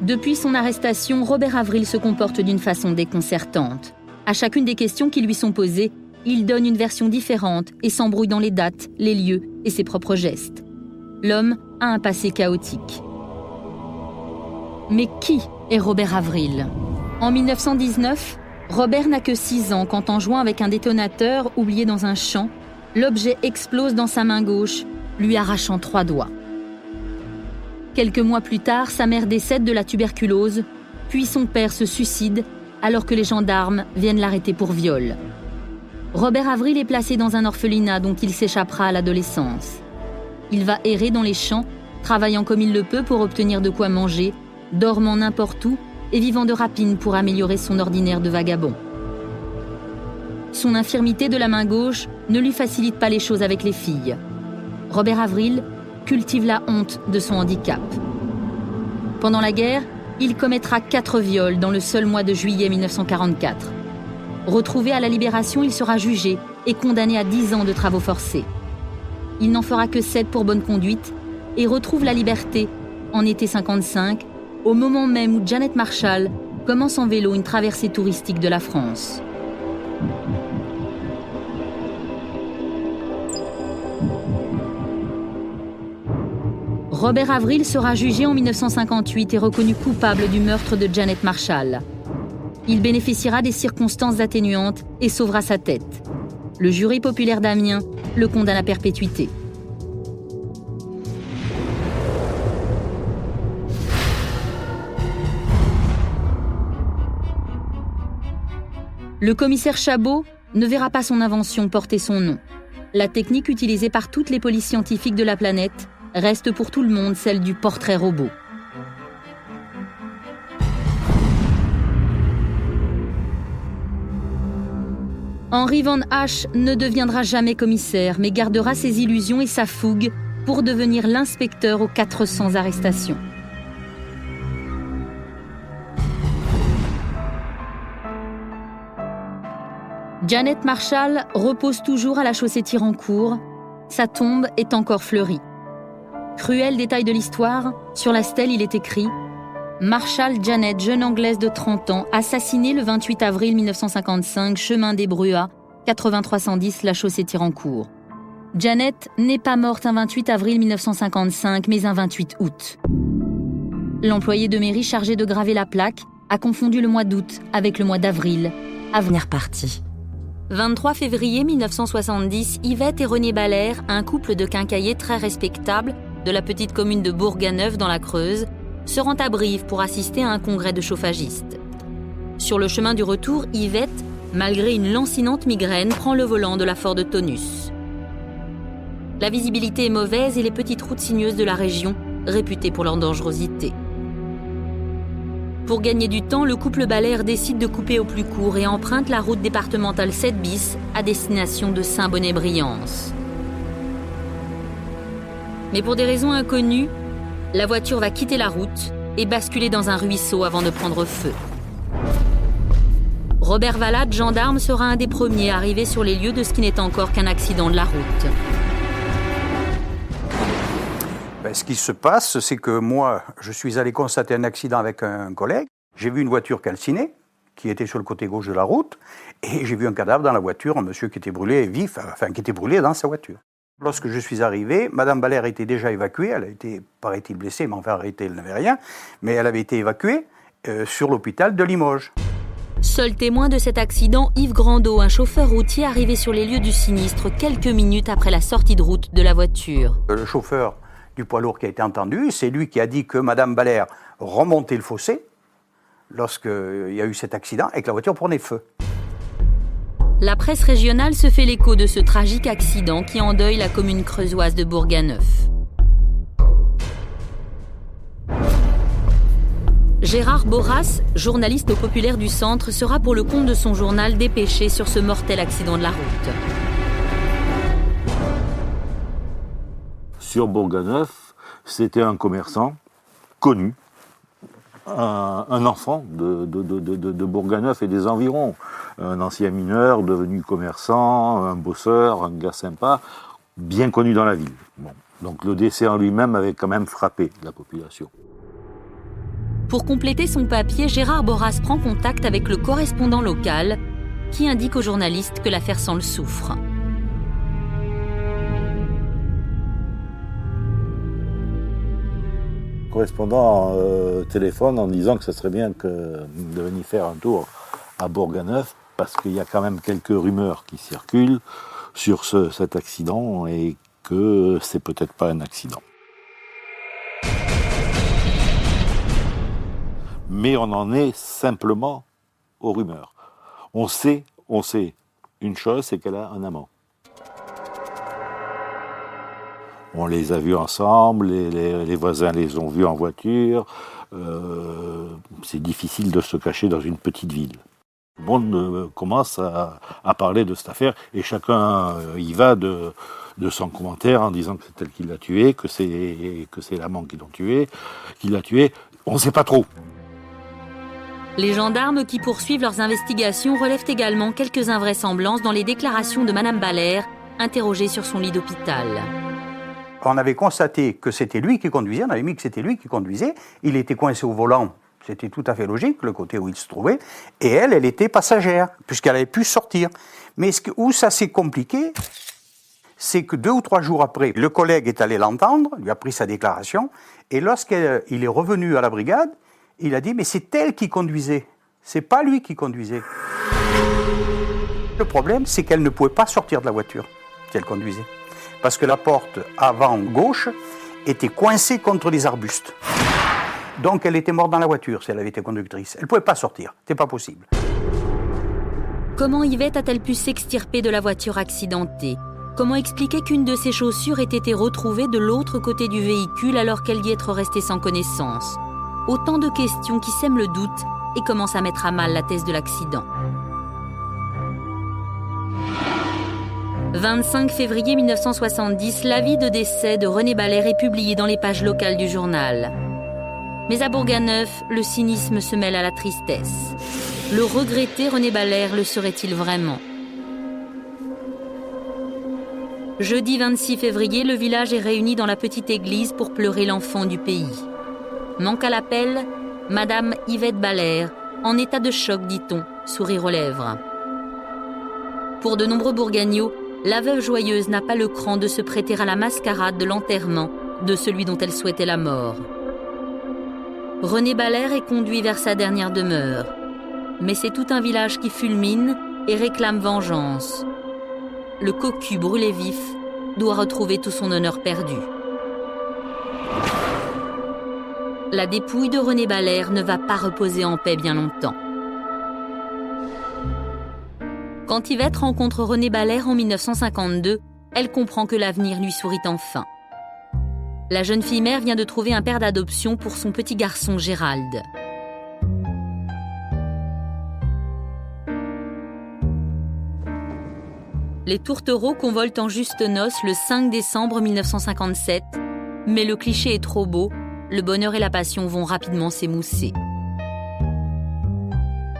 Depuis son arrestation, Robert Avril se comporte d'une façon déconcertante. À chacune des questions qui lui sont posées, il donne une version différente et s'embrouille dans les dates, les lieux et ses propres gestes. L'homme a un passé chaotique. Mais qui est Robert Avril ? En 1919, Robert n'a que 6 ans quand, en jouant avec un détonateur oublié dans un champ, l'objet explose dans sa main gauche, lui arrachant 3 doigts. Quelques mois plus tard, sa mère décède de la tuberculose, puis son père se suicide alors que les gendarmes viennent l'arrêter pour viol. Robert Avril est placé dans un orphelinat dont il s'échappera à l'adolescence. Il va errer dans les champs, travaillant comme il le peut pour obtenir de quoi manger, dormant n'importe où et vivant de rapine pour améliorer son ordinaire de vagabond. Son infirmité de la main gauche ne lui facilite pas les choses avec les filles. Robert Avril cultive la honte de son handicap. Pendant la guerre, il commettra 4 viols dans le seul mois de juillet 1944. Retrouvé à la Libération, il sera jugé et condamné à 10 ans de travaux forcés. Il n'en fera que 7 pour bonne conduite et retrouve la liberté en été 55, au moment même où Janet Marshall commence en vélo une traversée touristique de la France. Robert Avril sera jugé en 1958 et reconnu coupable du meurtre de Janet Marshall. Il bénéficiera des circonstances atténuantes et sauvera sa tête. Le jury populaire d'Amiens le condamne à perpétuité. Le commissaire Chabot ne verra pas son invention porter son nom. La technique utilisée par toutes les polices scientifiques de la planète reste pour tout le monde celle du portrait robot. Henry Van Hache ne deviendra jamais commissaire, mais gardera ses illusions et sa fougue pour devenir l'inspecteur aux 400 arrestations. Janet Marshall repose toujours à la Chaussée-Thirancourt. Sa tombe est encore fleurie. Cruel détail de l'histoire, sur la stèle il est écrit « Marshall Janet, jeune Anglaise de 30 ans, assassinée le 28 avril 1955, chemin des Bruas, 8310 La Chaussée-Thirancourt. » Janet n'est pas morte un 28 avril 1955, mais un 28 août. L'employé de mairie chargé de graver la plaque a confondu le mois d'août avec le mois d'avril. Avenir parti. 23 février 1970, Yvette et René Ballaire, un couple de quincailliers très respectable de la petite commune de Bourganeuf dans la Creuse, se rend à Brive pour assister à un congrès de chauffagistes. Sur le chemin du retour, Yvette, malgré une lancinante migraine, prend le volant de la Ford Taunus. La visibilité est mauvaise et les petites routes sinueuses de la région, réputées pour leur dangerosité. Pour gagner du temps, le couple Ballaire décide de couper au plus court et emprunte la route départementale 7 bis à destination de Saint-Bonnet-Briance. Mais pour des raisons inconnues, la voiture va quitter la route et basculer dans un ruisseau avant de prendre feu. Robert Valade, gendarme, sera un des premiers arrivés sur les lieux de ce qui n'est encore qu'un accident de la route. Ce qui se passe, c'est que moi, je suis allé constater un accident avec un collègue. J'ai vu une voiture calcinée qui était sur le côté gauche de la route et j'ai vu un cadavre dans la voiture, un monsieur qui était brûlé vif, qui était brûlé dans sa voiture. Lorsque je suis arrivé, Madame Ballaire était déjà évacuée. Elle a été, paraît-il, blessée, mais enfin arrêtée, elle n'avait rien. Mais elle avait été évacuée sur l'hôpital de Limoges. Seul témoin de cet accident, Yves Grandot, un chauffeur routier arrivé sur les lieux du sinistre quelques minutes après la sortie de route de la voiture. Le chauffeur du poids lourd qui a été entendu, c'est lui qui a dit que Madame Balaire remontait le fossé lorsqu'il y a eu cet accident et que la voiture prenait feu. La presse régionale se fait l'écho de ce tragique accident qui endeuille la commune creusoise de Bourganeuf. Gérard Boras, journaliste au Populaire du Centre, sera pour le compte de son journal dépêché sur ce mortel accident de la route. Sur Bourganeuf, c'était un commerçant connu, un enfant de Bourganeuf et des environs. Un ancien mineur devenu commerçant, un bosseur, un gars sympa, bien connu dans la ville. Bon. Donc le décès en lui-même avait quand même frappé la population. Pour compléter son papier, Gérard Boras prend contact avec le correspondant local qui indique aux journalistes que l'affaire sent le soufre. Le correspondant téléphone en disant que ce serait bien de venir faire un tour à Bourganeuf parce qu'il y a quand même quelques rumeurs qui circulent sur cet accident et que c'est peut-être pas un accident. Mais on en est simplement aux rumeurs. On sait une chose, c'est qu'elle a un amant. On les a vus ensemble, les voisins les ont vus en voiture. C'est difficile de se cacher dans une petite ville. Tout le monde commence à parler de cette affaire et chacun y va de son commentaire en disant que c'est elle qui l'a tué, que c'est l'amant qui l'a tué. On ne sait pas trop. Les gendarmes qui poursuivent leurs investigations relèvent également quelques invraisemblances dans les déclarations de Madame Balaire, interrogée sur son lit d'hôpital. On avait constaté que c'était lui qui conduisait, on avait mis que c'était lui qui conduisait, il était coincé au volant, c'était tout à fait logique, le côté où il se trouvait, et elle était passagère, puisqu'elle avait pu sortir. Mais où ça s'est compliqué, c'est que 2 ou 3 jours après, le collègue est allé l'entendre, lui a pris sa déclaration, et lorsqu'il est revenu à la brigade, il a dit « mais c'est elle qui conduisait, c'est pas lui qui conduisait ». Le problème, c'est qu'elle ne pouvait pas sortir de la voiture si elle conduisait. Parce que la porte avant gauche était coincée contre les arbustes. Donc elle était morte dans la voiture si elle avait été conductrice. Elle ne pouvait pas sortir, c'était pas possible. Comment Yvette a-t-elle pu s'extirper de la voiture accidentée ? Comment expliquer qu'une de ses chaussures ait été retrouvée de l'autre côté du véhicule alors qu'elle y être restée sans connaissance ? Autant de questions qui sèment le doute et commencent à mettre à mal la thèse de l'accident. 25 février 1970, l'avis de décès de René Balaire est publié dans les pages locales du journal. Mais à Bourganeuf, le cynisme se mêle à la tristesse. Le regretté René Balaire le serait-il vraiment ? Jeudi 26 février, le village est réuni dans la petite église pour pleurer l'enfant du pays. Manque à l'appel, Madame Yvette Balaire, en état de choc, dit-on, sourire aux lèvres. Pour de nombreux Bourgagnots, la veuve joyeuse n'a pas le cran de se prêter à la mascarade de l'enterrement de celui dont elle souhaitait la mort. René Balaire est conduit vers sa dernière demeure. Mais c'est tout un village qui fulmine et réclame vengeance. Le cocu brûlé vif doit retrouver tout son honneur perdu. La dépouille de René Balaire ne va pas reposer en paix bien longtemps. Quand Yvette rencontre René Balaire en 1952, elle comprend que l'avenir lui sourit enfin. La jeune fille mère vient de trouver un père d'adoption pour son petit garçon Gérald. Les tourtereaux convolent en juste noces le 5 décembre 1957, mais le cliché est trop beau, le bonheur et la passion vont rapidement s'émousser.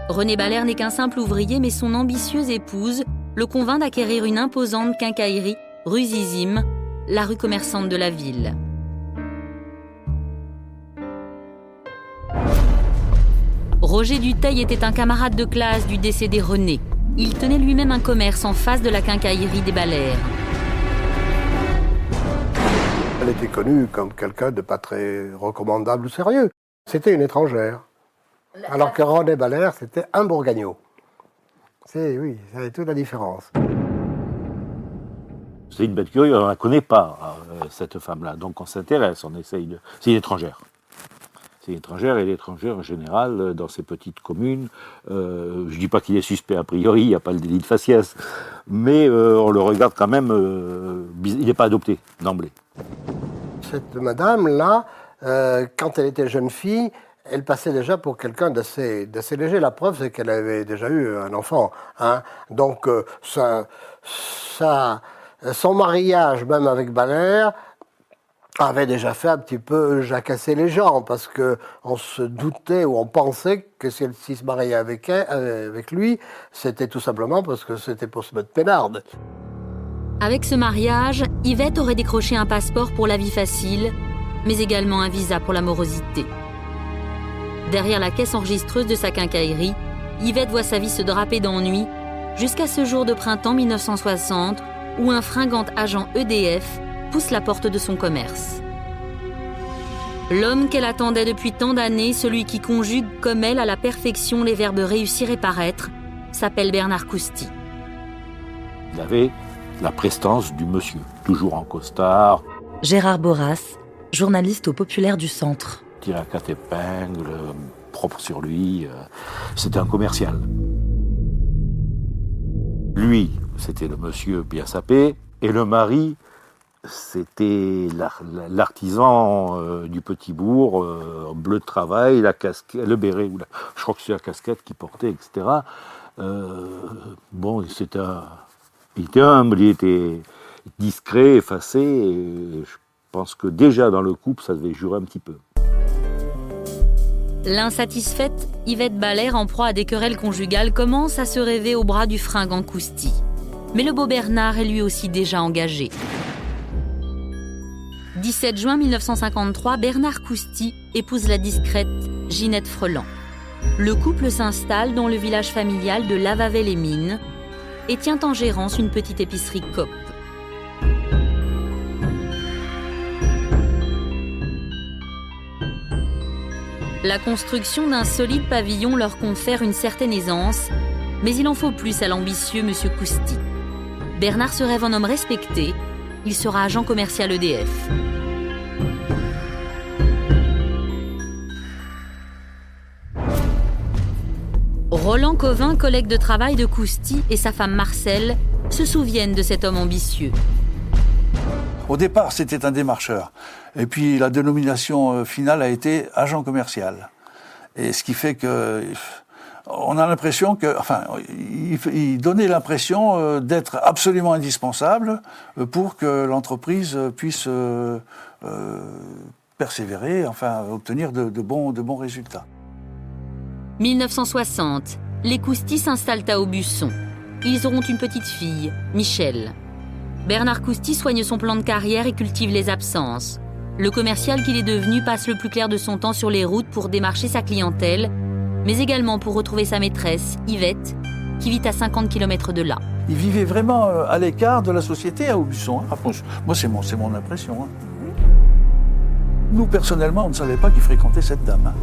René Balaire n'est qu'un simple ouvrier, mais son ambitieuse épouse le convainc d'acquérir une imposante quincaillerie, rue Zizim, la rue commerçante de la ville. Roger Dutheil était un camarade de classe du décédé René. Il tenait lui-même un commerce en face de la quincaillerie des Balaire. Elle était connue comme quelqu'un de pas très recommandable ou sérieux. C'était une étrangère. Alors que René Balair, c'était un bourguignon. Oui, ça fait toute la différence. C'est une bête curieuse, on ne la connaît pas, cette femme-là. Donc on s'intéresse, on essaye de... C'est une étrangère. C'est une étrangère, et l'étrangère, en général, dans ces petites communes, je ne dis pas qu'il est suspect a priori, il n'y a pas le délit de faciès, mais on le regarde quand même, il n'est pas adopté d'emblée. Cette madame-là, quand elle était jeune fille, elle passait déjà pour quelqu'un d'assez léger. La preuve, c'est qu'elle avait déjà eu un enfant. Hein. Donc, son mariage, même avec Balair, avait déjà fait un petit peu jacasser les gens, parce qu'on se doutait ou on pensait que si elle se mariait avec lui, c'était tout simplement parce que c'était pour se mettre peinarde. Avec ce mariage, Yvette aurait décroché un passeport pour la vie facile, mais également un visa pour la morosité. Derrière la caisse enregistreuse de sa quincaillerie, Yvette voit sa vie se draper d'ennui jusqu'à ce jour de printemps 1960 où un fringant agent EDF pousse la porte de son commerce. L'homme qu'elle attendait depuis tant d'années, celui qui conjugue comme elle à la perfection les verbes réussir et paraître, s'appelle Bernard Cousty. Il avait la prestance du monsieur, toujours en costard. Gérard Boras, journaliste au Populaire du Centre. Tiré à quatre épingles, propre sur lui, c'était un commercial. Lui, c'était le monsieur bien sapé, et le mari, c'était l'artisan du petit bourg, bleu de travail, la casquette, le béret, je crois que c'est la casquette qu'il portait, etc. Bon, il était humble, il était discret, effacé, et je pense que déjà dans le couple, ça devait jurer un petit peu. L'insatisfaite Yvette Balair, en proie à des querelles conjugales, commence à se rêver au bras du fringant Cousty. Mais le beau Bernard est lui aussi déjà engagé. 17 juin 1953, Bernard Cousty épouse la discrète Ginette Freland. Le couple s'installe dans le village familial de Lavavet-les-Mines et tient en gérance une petite épicerie Coop. La construction d'un solide pavillon leur confère une certaine aisance, mais il en faut plus à l'ambitieux monsieur Cousty. Bernard se rêve un homme respecté, il sera agent commercial EDF. Roland Covin, collègue de travail de Cousty, et sa femme Marcelle se souviennent de cet homme ambitieux. Au départ, c'était un démarcheur. Et puis, la dénomination finale a été agent commercial. Et ce qui fait que, on a l'impression que, enfin, il donnait l'impression d'être absolument indispensable pour que l'entreprise puisse persévérer, enfin, obtenir de bons résultats. 1960, les Cousty s'installent à Aubusson. Ils auront une petite fille, Michel. Bernard Cousty soigne son plan de carrière et cultive les absences. Le commercial qu'il est devenu passe le plus clair de son temps sur les routes pour démarcher sa clientèle, mais également pour retrouver sa maîtresse, Yvette, qui vit à 50 km de là. Il vivait vraiment à l'écart de la société à Aubusson. Moi, c'est mon impression. Nous, personnellement, on ne savait pas qu'il fréquentait cette dame.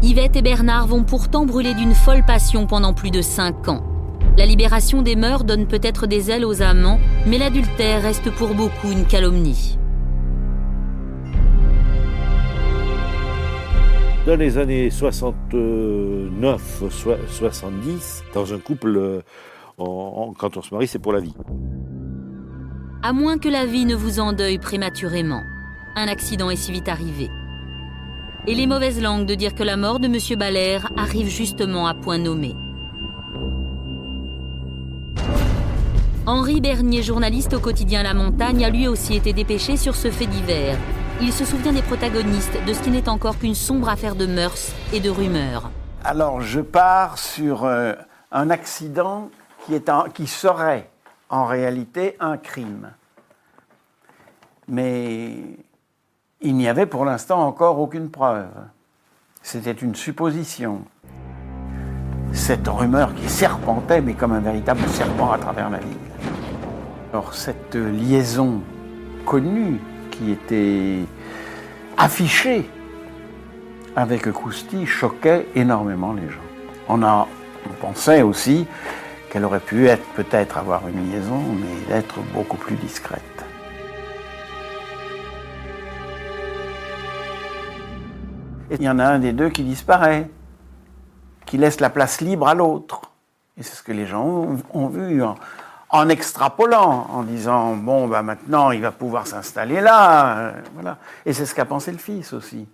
Yvette et Bernard vont pourtant brûler d'une folle passion pendant plus de 5 ans. La libération des mœurs donne peut-être des ailes aux amants, mais l'adultère reste pour beaucoup une calomnie. Dans les années 69-70, dans un couple, quand on se marie, c'est pour la vie. À moins que la vie ne vous endeuille prématurément. Un accident est si vite arrivé. Et les mauvaises langues de dire que la mort de M. Balair arrive justement à point nommé. Henri Bernier, journaliste au quotidien La Montagne, a lui aussi été dépêché sur ce fait divers. Il se souvient des protagonistes de ce qui n'est encore qu'une sombre affaire de mœurs et de rumeurs. Alors, je pars sur un accident qui serait en réalité un crime. Mais il n'y avait pour l'instant encore aucune preuve. C'était une supposition. Cette rumeur qui serpentait, mais comme un véritable serpent à travers la ville. Alors, cette liaison connue qui était affichée avec Cousty choquait énormément les gens. On pensait aussi qu'elle aurait pu peut-être avoir une liaison, mais d'être beaucoup plus discrète. Et il y en a un des deux qui disparaît, qui laisse la place libre à l'autre. Et c'est ce que les gens ont vu en extrapolant, en disant « bon, maintenant, il va pouvoir s'installer là. » Voilà. Et c'est ce qu'a pensé le fils aussi.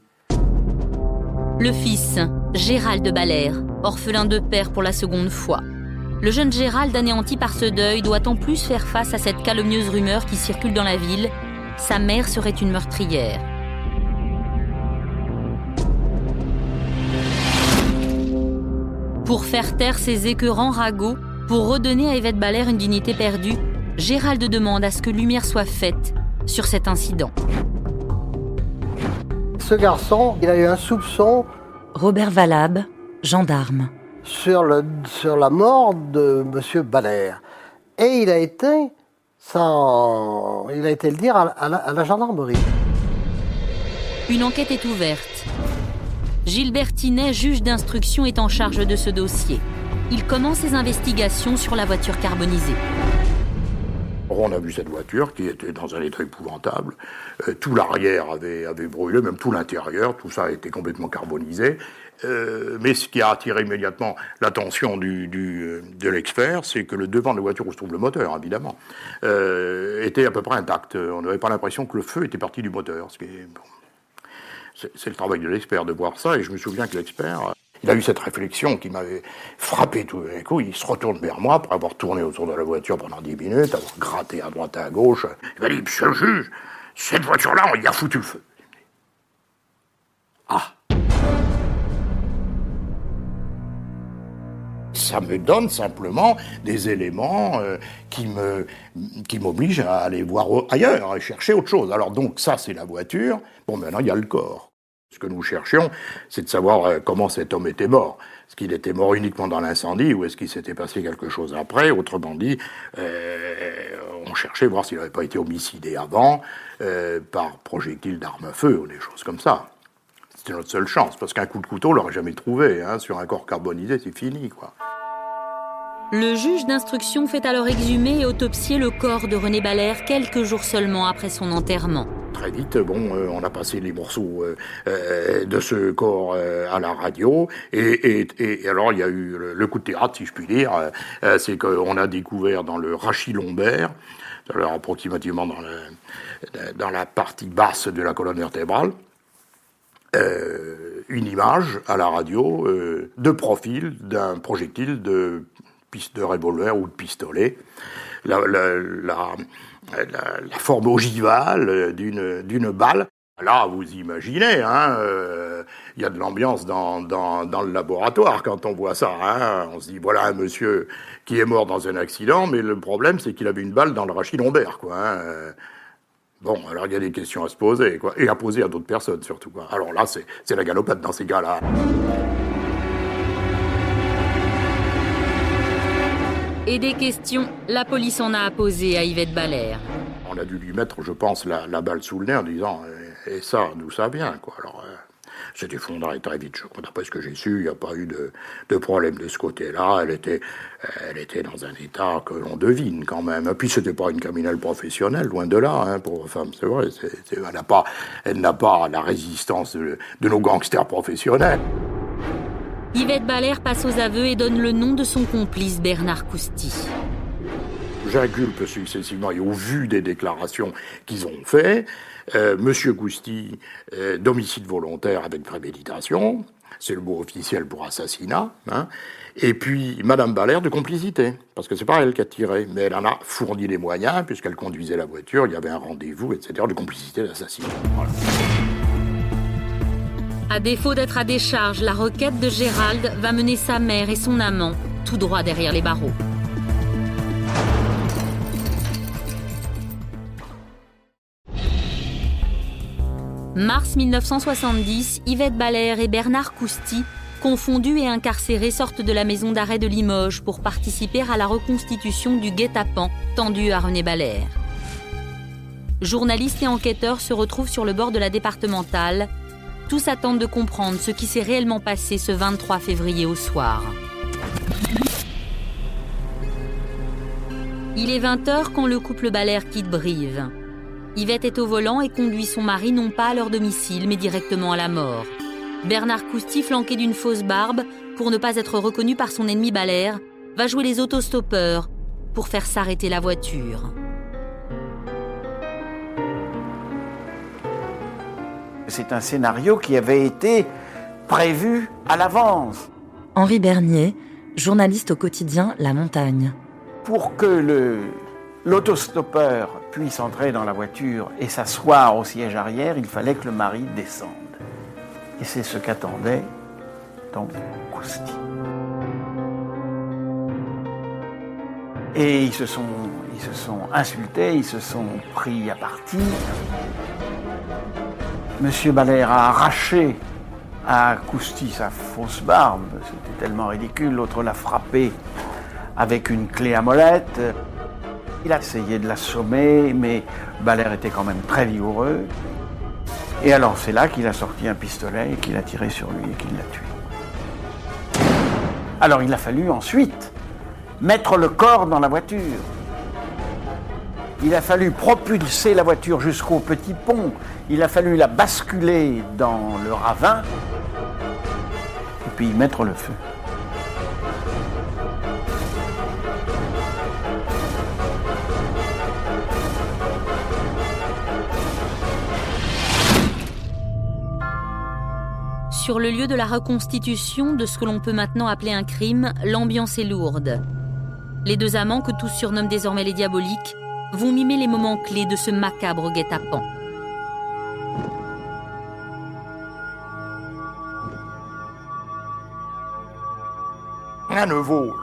Le fils, Gérald de Balair, orphelin de père pour la seconde fois. Le jeune Gérald, anéanti par ce deuil, doit en plus faire face à cette calomnieuse rumeur qui circule dans la ville. Sa mère serait une meurtrière. Pour faire taire ces écœurants ragots, pour redonner à Yvette Balair une dignité perdue, Gérald demande à ce que lumière soit faite sur cet incident. Ce garçon, il a eu un soupçon. Robert Valab, gendarme. Sur la mort de M. Balair. Et il a été le dire à la gendarmerie. Une enquête est ouverte. Gilbert Tinet, juge d'instruction, est en charge de ce dossier. Il commence ses investigations sur la voiture carbonisée. On a vu cette voiture qui était dans un état épouvantable. Tout l'arrière avait brûlé, même tout l'intérieur. Tout ça a été complètement carbonisé. Mais ce qui a attiré immédiatement l'attention de l'expert, c'est que le devant de la voiture où se trouve le moteur, évidemment, était à peu près intact. On n'avait pas l'impression que le feu était parti du moteur. Ce qui est, bon, c'est le travail de l'expert de voir ça. Et je me souviens que l'expert, il a eu cette réflexion qui m'avait frappé tout d'un coup. Il se retourne vers moi après avoir tourné autour de la voiture pendant 10 minutes, avoir gratté à droite et à gauche. Il m'a dit « Monsieur le juge, cette voiture-là, on y a foutu le feu. » Ah! Ça me donne simplement des éléments qui m'obligent à aller voir ailleurs, à chercher autre chose. Alors donc ça, c'est la voiture. Bon, maintenant, il y a le corps. Ce que nous cherchions, c'est de savoir comment cet homme était mort. Est-ce qu'il était mort uniquement dans l'incendie ou est-ce qu'il s'était passé quelque chose après? Autrement dit, on cherchait à voir s'il n'avait pas été homicidé avant par projectile d'arme à feu ou des choses comme ça. C'était notre seule chance, parce qu'un coup de couteau, on l'aurait jamais trouvé. Hein. Sur un corps carbonisé, c'est fini, quoi. Le juge d'instruction fait alors exhumer et autopsier le corps de René Balair quelques jours seulement après son enterrement. Très vite, on a passé les morceaux de ce corps à la radio, et alors il y a eu le coup de théâtre, si je puis dire, c'est qu'on a découvert dans le rachis lombaire, alors approximativement dans la partie basse de la colonne vertébrale, une image à la radio de profil d'un projectile de revolver ou de pistolet, la forme ogivale d'une balle. Là, vous imaginez, y a de l'ambiance dans le laboratoire quand on voit ça. On se dit, voilà un monsieur qui est mort dans un accident, mais le problème, c'est qu'il avait une balle dans le rachis lombaire, quoi. Bon, alors il y a des questions à se poser, quoi, et à poser à d'autres personnes, surtout, quoi. Alors là, c'est la galopade dans ces cas-là. Et des questions, la police en a posé à Yvette Balair. On a dû lui mettre, je pense, la balle sous le nez en disant « Et ça, d'où ça vient ?» quoi. Alors, c'est effondré très vite. D'après ce que j'ai su, il n'y a pas eu de problème de ce côté-là. Elle était dans un état que l'on devine, quand même. Et puis, c'était pas une criminelle professionnelle, loin de là, pour femme, c'est vrai. Elle n'a pas la résistance de nos gangsters professionnels. Yvette Balair passe aux aveux et donne le nom de son complice, Bernard Cousty. J'inculpe successivement, et au vu des déclarations qu'ils ont fait, Monsieur Cousty, d'homicide volontaire avec préméditation, c'est le mot officiel pour assassinat, et puis Madame Balair de complicité, parce que c'est pas elle qui a tiré, mais elle en a fourni les moyens, puisqu'elle conduisait la voiture, il y avait un rendez-vous, etc., de complicité d'assassinat. Voilà. À défaut d'être à décharge, la requête de Gérald va mener sa mère et son amant tout droit derrière les barreaux. Mars 1970, Yvette Balair et Bernard Cousty, confondus et incarcérés, sortent de la maison d'arrêt de Limoges pour participer à la reconstitution du guet-apens tendu à René Balair. Journalistes et enquêteurs se retrouvent sur le bord de la départementale, Tous attendent de comprendre ce qui s'est réellement passé ce 23 février au soir. Il est 20h quand le couple Balaire quitte Brive. Yvette est au volant et conduit son mari non pas à leur domicile, mais directement à la mort. Bernard Cousty, flanqué d'une fausse barbe, pour ne pas être reconnu par son ennemi Balaire, va jouer les autostoppeurs pour faire s'arrêter la voiture. C'est un scénario qui avait été prévu à l'avance. Henri Bernier, journaliste au quotidien La Montagne. Pour que l'autostoppeur puisse entrer dans la voiture et s'asseoir au siège arrière, il fallait que le mari descende. Et c'est ce qu'attendait donc Cousty. Et ils se sont insultés, ils se sont pris à partie. Monsieur Balaire a arraché à Cousty sa fausse barbe, c'était tellement ridicule. L'autre l'a frappé avec une clé à molette. Il a essayé de l'assommer, mais Balaire était quand même très vigoureux. Et alors c'est là qu'il a sorti un pistolet et qu'il a tiré sur lui et qu'il l'a tué. Alors il a fallu ensuite mettre le corps dans la voiture. Il a fallu propulser la voiture jusqu'au petit pont. Il a fallu la basculer dans le ravin et puis y mettre le feu. Sur le lieu de la reconstitution de ce que l'on peut maintenant appeler un crime, l'ambiance est lourde. Les deux amants, que tous surnomment désormais les diaboliques, vont mimer les moments clés de ce macabre guet-apens. Rien ne vaut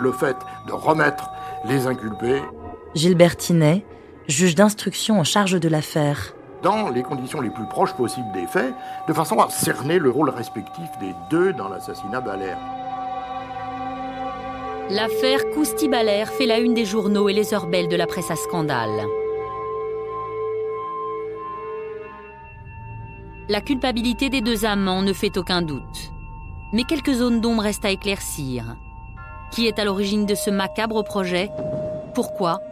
le fait de remettre les inculpés Gilbert Tinet, juge d'instruction en charge de l'affaire. dans les conditions les plus proches possibles des faits, de façon à cerner le rôle respectif des deux dans l'assassinat Balaire. L'affaire Cousty-Balaire fait la une des journaux et les heures belles de la presse à scandale. La culpabilité des deux amants ne fait aucun doute. Mais quelques zones d'ombre restent à éclaircir. Qui est à l'origine de ce macabre projet? Pourquoi?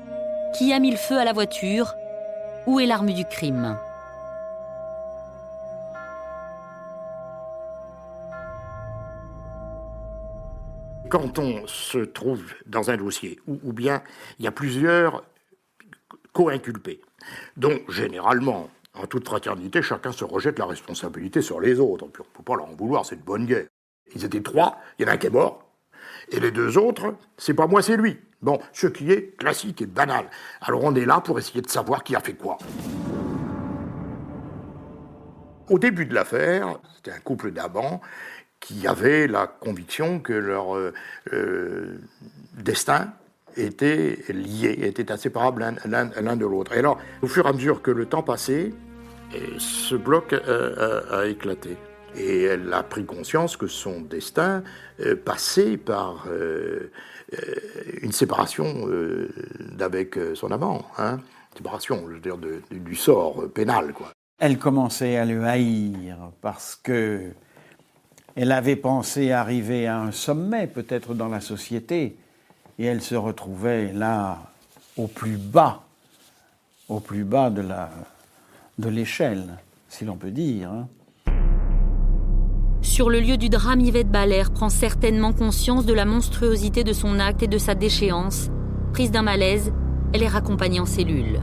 Qui a mis le feu à la voiture? Où est l'arme du crime? Quand on se trouve dans un dossier où bien il y a plusieurs co-inculpés, dont généralement, en toute fraternité, chacun se rejette la responsabilité sur les autres. Puis on ne peut pas leur en vouloir, c'est de bonne guerre. Ils étaient trois, il y en a un qui est mort, et les deux autres, c'est pas moi, c'est lui. Bon, ce qui est classique et banal. Alors on est là pour essayer de savoir qui a fait quoi. Au début de l'affaire, c'était un couple d'amants qui avaient la conviction que leur destin était lié, était inséparable l'un de l'autre. Et alors, au fur et à mesure que le temps passait, ce bloc a éclaté. Et elle a pris conscience que son destin passait par une séparation d'avec son amant. Hein. Séparation, je veux dire, du sort pénal, quoi. Elle commençait à le haïr parce que elle avait pensé arriver à un sommet, peut-être dans la société, et elle se retrouvait là, au plus bas de l'échelle, si l'on peut dire. Hein. Sur le lieu du drame, Yvette Balaire prend certainement conscience de la monstruosité de son acte et de sa déchéance. Prise d'un malaise, elle est raccompagnée en cellule.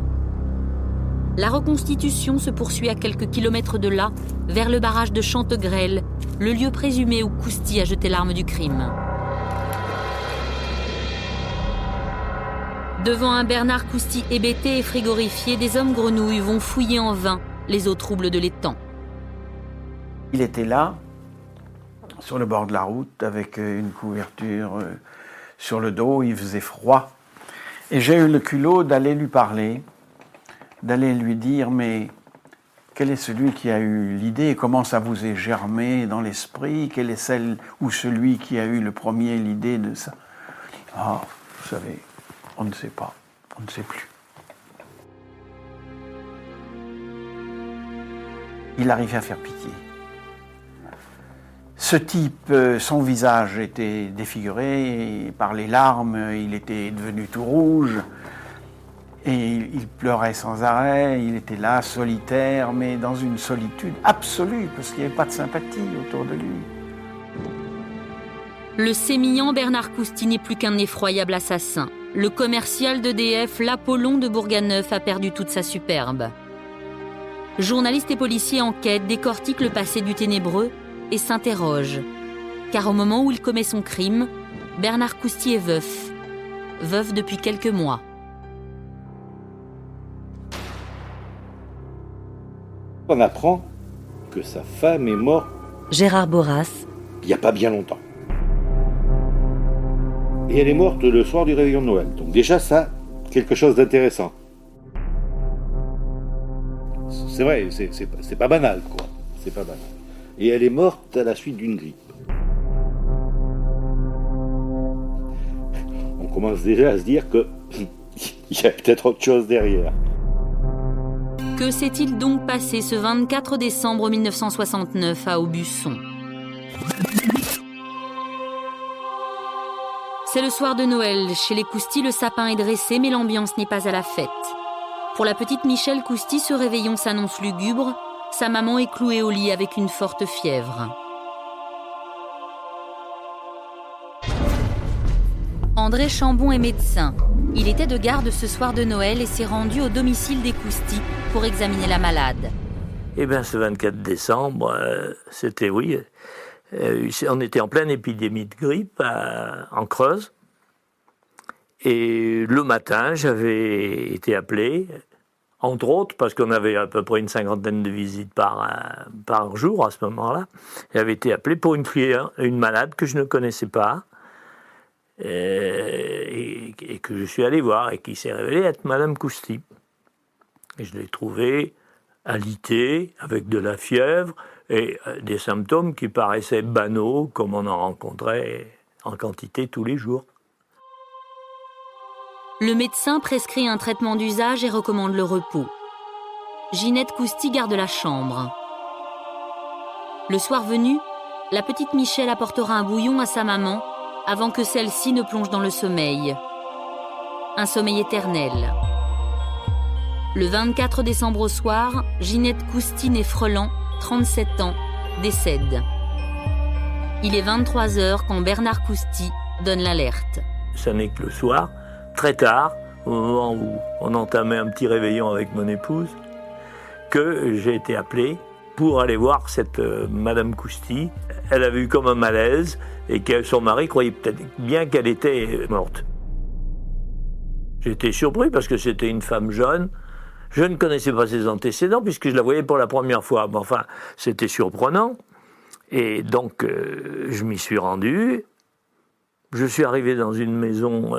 La reconstitution se poursuit à quelques kilomètres de là, vers le barrage de Chantegrel, le lieu présumé où Cousty a jeté l'arme du crime. Devant un Bernard Cousty hébété et frigorifié, des hommes grenouilles vont fouiller en vain les eaux troubles de l'étang. Il était là, sur le bord de la route, avec une couverture sur le dos, il faisait froid. Et j'ai eu le culot d'aller lui parler, d'aller lui dire, mais quel est celui qui a eu l'idée? Comment ça vous est germé dans l'esprit? Quelle est celle ou celui qui a eu le premier l'idée de ça? Ah, vous savez, on ne sait pas, on ne sait plus. Il arrivait à faire pitié. Ce type, son visage était défiguré, et par les larmes, il était devenu tout rouge, et il pleurait sans arrêt, il était là, solitaire, mais dans une solitude absolue, parce qu'il n'y avait pas de sympathie autour de lui. Le sémillant Bernard Cousty n'est plus qu'un effroyable assassin. Le commercial d'EDF, l'Apollon de Bourganeuf, a perdu toute sa superbe. Journalistes et policiers enquêtent, décortiquent le passé du ténébreux et s'interrogent. Car au moment où il commet son crime, Bernard Cousty est veuf. Veuf depuis quelques mois. On apprend que sa femme est morte. Gérard Boras. Il n'y a pas bien longtemps. Et elle est morte le soir du réveillon de Noël. Donc déjà ça, quelque chose d'intéressant. C'est vrai, c'est pas banal, quoi. C'est pas banal. Et elle est morte à la suite d'une grippe. On commence déjà à se dire que il y a peut-être autre chose derrière. Que s'est-il donc passé ce 24 décembre 1969 à Aubusson ? C'est le soir de Noël. Chez les Cousty, le sapin est dressé, mais l'ambiance n'est pas à la fête. Pour la petite Michèle Cousty, ce réveillon s'annonce lugubre. Sa maman est clouée au lit avec une forte fièvre. André Chambon est médecin. Il était de garde ce soir de Noël et s'est rendu au domicile des Cousty pour examiner la malade. Eh bien, ce 24 décembre, c'était, on était en pleine épidémie de grippe en Creuse. Et le matin, j'avais été appelé, entre autres, parce qu'on avait à peu près une 50aine de visites par jour à ce moment-là. J'avais été appelé pour une malade que je ne connaissais pas et que je suis allé voir et qui s'est révélée être Madame Cousty. Et je l'ai trouvée alitée, avec de la fièvre et des symptômes qui paraissaient banaux, comme on en rencontrait en quantité tous les jours. Le médecin prescrit un traitement d'usage et recommande le repos. Ginette Cousty garde la chambre. Le soir venu, la petite Michèle apportera un bouillon à sa maman avant que celle-ci ne plonge dans le sommeil. Un sommeil éternel. Le 24 décembre au soir, Ginette Cousty née Freland, 37 ans, décède. Il est 23h quand Bernard Cousty donne l'alerte. Ça n'est que le soir, très tard, au moment où on entamait un petit réveillon avec mon épouse, que j'ai été appelé pour aller voir cette Madame Cousty. Elle avait eu comme un malaise et que son mari croyait peut-être bien qu'elle était morte. J'étais surpris parce que c'était une femme jeune. Je ne connaissais pas ses antécédents puisque je la voyais pour la première fois. Mais enfin, c'était surprenant. Et donc, je m'y suis rendu. Je suis arrivé dans une maison